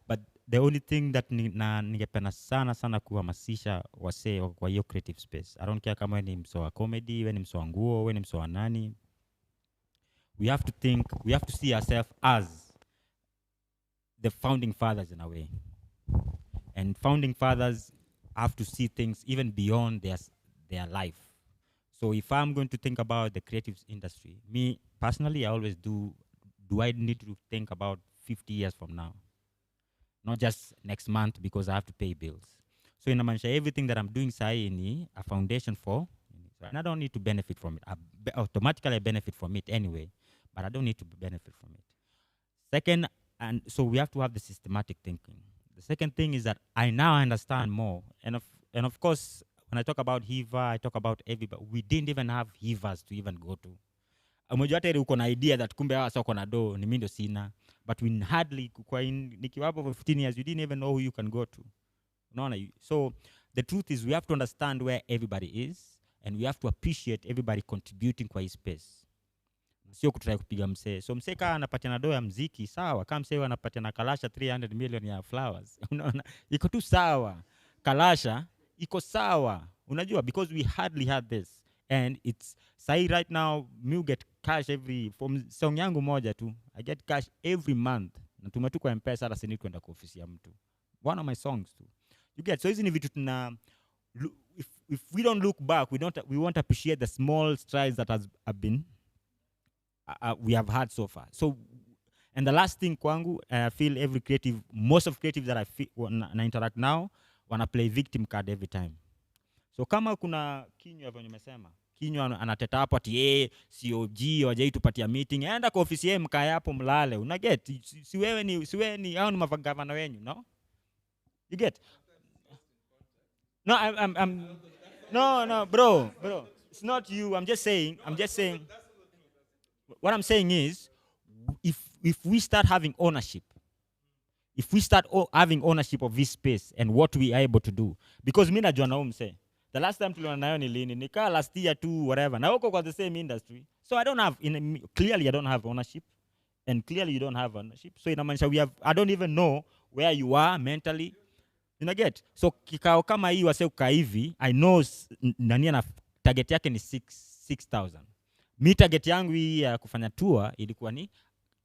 But the only thing that ningependa sana kuhamasisha wasee kwa hiyo creative space. I don't care kama ni msoa comedy, we ni msoa nguo, we ni msoa nani. We have to see ourselves as the founding fathers in a way. And founding fathers have to see things even beyond their life. So if I'm going to think about the creative industry, me personally, I always do I need to think about 50 years from now? Not just next month because I have to pay bills. So in Amansha, everything that I'm doing is a foundation for, and I don't need to benefit from it. Automatically I benefit from it anyway, but I don't need to benefit from it. Second, and so we have to have the systematic thinking. The second thing is that I now understand more. And of course, when I talk about Hiva, I talk about everybody. We didn't even have Hivas to even go to. Umejua hata uko na idea that kumbe hawa soko na do ni mimi ndo sina, but we hardly nikiwa hapo for 15 years, you didn't even know who you can go to. Unaona? So the truth is we have to understand where everybody is, and we have to appreciate everybody contributing kwa hii space. Sio kutry kupiga msee. So msee kama anapatia na do ya muziki, sawa. Kama msee anapatia na Kalasha 300 million ya flowers, unaona? Iko tu sawa. Kalasha iko sawa. Unajua, because we hardly had this. And it's say right now me get cash from song yangu moja tu. I get cash every month. Na tumetu kwa M-Pesa hata sini kwenda kwa ofisi ya mtu. One of my songs too. You get, so hizi ni vitu tuna, if we don't look back, we won't appreciate the small strides that have been we have had so far. So, and the last thing kwangu, I feel every creative, most of creatives that I feel na interact now, wanna play victim card every time. So kama kuna Kinywa venye nimesema, Kinywa anateta hapo ati COG wajai tupatia meeting, enda kwa ofisi yeye mkae hapo mlale. Una get? Si wewe ni hao ni mavagavana wenyu, no? You get? No, no, bro. It's not you. I'm just saying. What I'm saying is, if we start having ownership, if we start having ownership of this space and what we are able to do. Because mimi najua na mse. The last time tuliona nayo ni lini? Nika last year too, whatever. Na uko kwa the same industry. So I don't have, clearly I don't have ownership. And clearly you don't have ownership. So inamaanisha I don't even know where you are mentally. You get? So kikao kama hii wase uka hivi, I know nani na target yake ni 6,000. Mi target yangu hii ya kufanya tour ilikuwa ni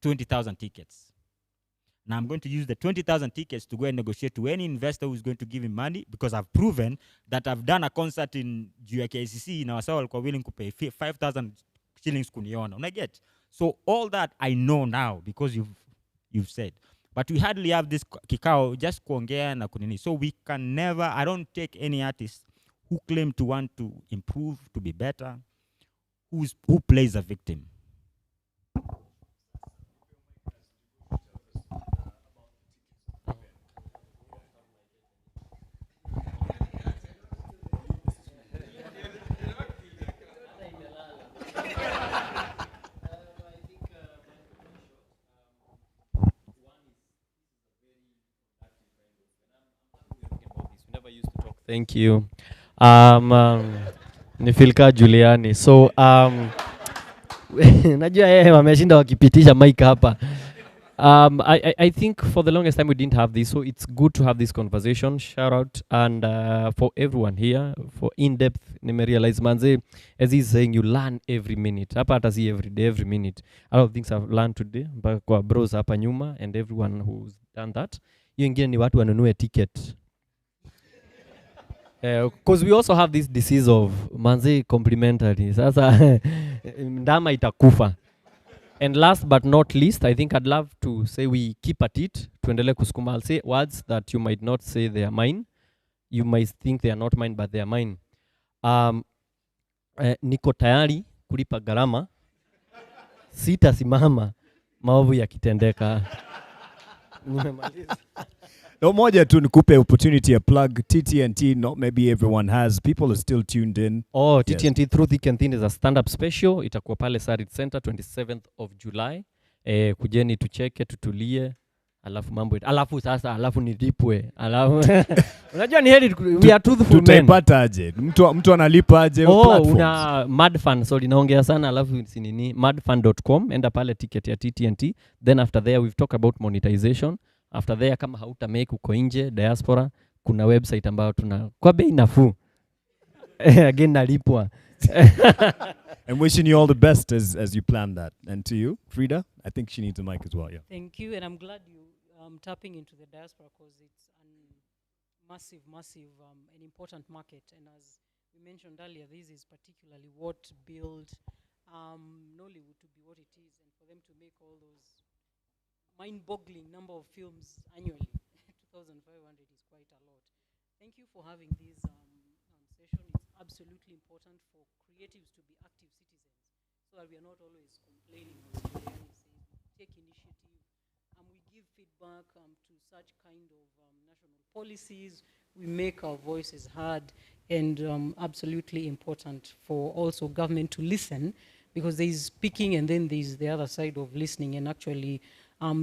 20,000 tickets. Now I'm going to use the 20,000 tickets to go and negotiate to any investor who's going to give him money, because I've proven that I've done a concert in KCC na wasa walikuwa willing to pay 5,000 shillings kuniona. Una get? So all that I know now because you've said. But we hardly have this kikao just kuongea na kunini. So we can never, I don't take any artist who claim to want to improve, to be better, who plays a victim. Thank you. Nifilka Juliani. So najua yeye wameshinda wakipitisha mic hapa. I think for the longest time we didn't have this, so it's good to have this conversation. Shout out and for everyone here for in-depth. Nimerealize manze, as he's saying, you learn every minute. Hapa hata si every day, every minute. A lot of things I've learned today, mpaka kwa bros hapa nyuma and everyone who's done that. Hiyo ingine ni watu wanunue ticket. Because we also have this disease of manze complimentary. Sasa ndama itakufa. And last but not least, I think I'd love to say we keep at it. Tuendele kusukuma. I'll say words that you might not say they are mine. You might think they are not mine, but they are mine. Niko tayari kulipa gharama. Sitasimama maovu yakitendeka. Nimemaliza. No moja tu nikupe opportunity a plug TTNT. Not maybe everyone has. People are still tuned in. Oh, TTNT yes. Through Thick and Thin is a stand-up special. Itakuwa pale Sarit Center 27th of July. Kujeni tucheke, tutulie. Alafu nilipwe. Unajua ni heri we are truthful men. Tutaipata aje? Mtu analipa aje platforms? Una Madfund, sorry naongea sana alafu sinini madfund.com, enda pale ticket ya TTNT. Then after there we've talked about monetization. After there kama hauta make uko nje diaspora, kuna website ambayo tuna kwa bei nafuu. Again nalipwa. And wishing you all the best as you plan that. And to you, Frida, I think she needs a mic as well. Yeah. Thank you, and I'm glad you tapping into the diaspora because it's a massive, and important market. And as we mentioned earlier, this is particularly what built Nollywood to be what it is, and for them to make all those mind-boggling number of films annually. 2,500 is quite a lot. Thank you for having this session. It's absolutely important for creatives to be active citizens, so that we are not always complaining. Take initiative, and we give feedback to such kind of national policies. We make our voices heard, and absolutely important for also government to listen, because there is speaking and then there is the other side of listening and actually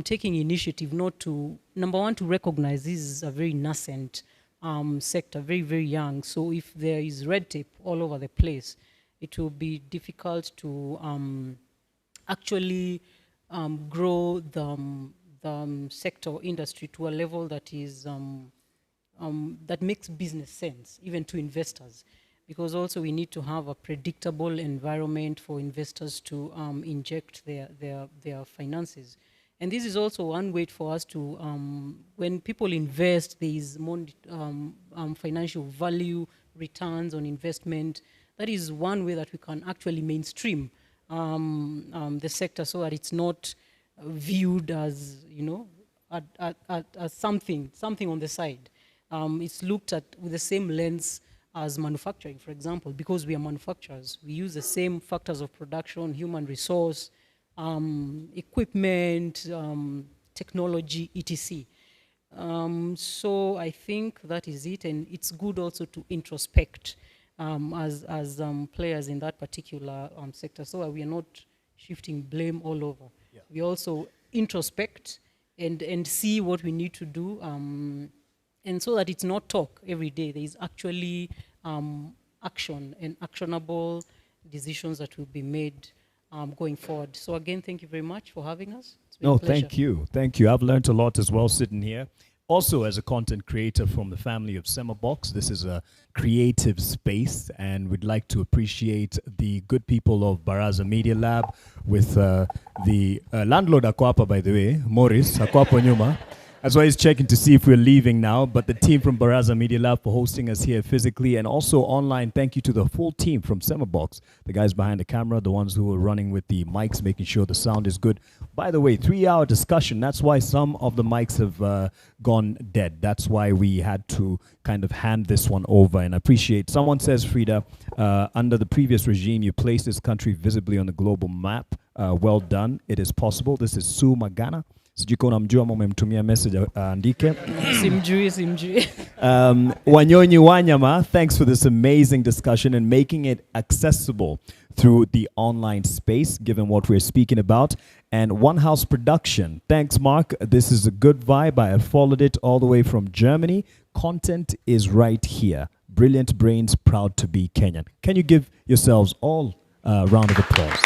taking initiative, not to, number one, to recognize this is a very nascent sector, very, very young. So if there is red tape all over the place, it will be difficult to actually grow the sector industry to a level that is that makes business sense, even to investors. Because also we need to have a predictable environment for investors to inject their finances. And this is also one way for us to, when people invest, there is more financial value, returns on investment. That is one way that we can actually mainstream the sector so that it's not viewed as, as something on the side. It's looked at with the same lens as manufacturing, for example, because we are manufacturers. We use the same factors of production, human resource, equipment, technology, etc. So I think that is it, and it's good also to introspect as players in that particular sector, so that we are not shifting blame all over. Yeah. We also introspect and see what we need to do, and so that it's not talk every day. There is actually action and actionable decisions that will be made going forward. So again, thank you very much for having us. It's been a pleasure. Thank you. Thank you. I've learned a lot as well sitting here. Also, as a content creator from the family of Semabox, this is a creative space, and we'd like to appreciate the good people of Baraza Media Lab with the landlord Akwapa, by the way, Morris, Akwapa Nyuma. That's why he's checking to see if we're leaving now, but the team from Baraza Media Lab for hosting us here physically and also online. Thank you to the full team from Semabox, the guys behind the camera, the ones who are running with the mics, making sure the sound is good. By the way, 3-hour discussion. That's why some of the mics have gone dead. That's why we had to kind of hand this one over, and I appreciate. Someone says, Frida, under the previous regime, you placed this country visibly on the global map. Well done. It is possible. This is Sue Magana. Sijui kama unamjua ama umemtumia message andike. Simjui. Wanyonyi Wanyama, thanks for this amazing discussion and making it accessible through the online space, given what we're speaking about. And One House Production, thanks Mark. This is a good vibe. I have followed it all the way from Germany. Content is right here. Brilliant brains, proud to be Kenyan. Can you give yourselves all a round of applause?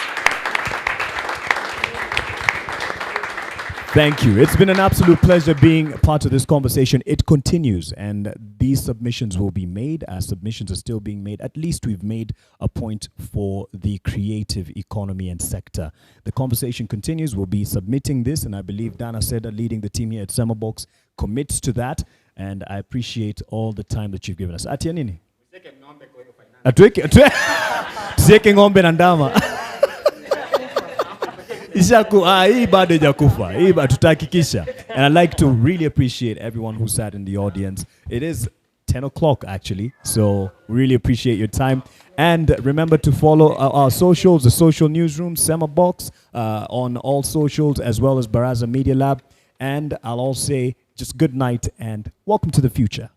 Thank you. It's been an absolute pleasure being a part of this conversation. It continues, and these submissions will be made. As submissions are still being made, at least we've made a point for the creative economy and sector. The conversation continues. We'll be submitting this, and I believe Dana Seda, leading the team here at Semabox, commits to that, and I appreciate all the time that you've given us. Atia nini? Tuweke ng'ombe na ndama. Hii bado hajakufa. Hii tutahakikisha. And I'd like to really appreciate everyone who sat in the audience. It is 10 o'clock actually, so really appreciate your time. And remember to follow our socials, the social newsroom, Semabox, on all socials, as well as Baraza Media Lab. And I'll all say just good night and welcome to the future.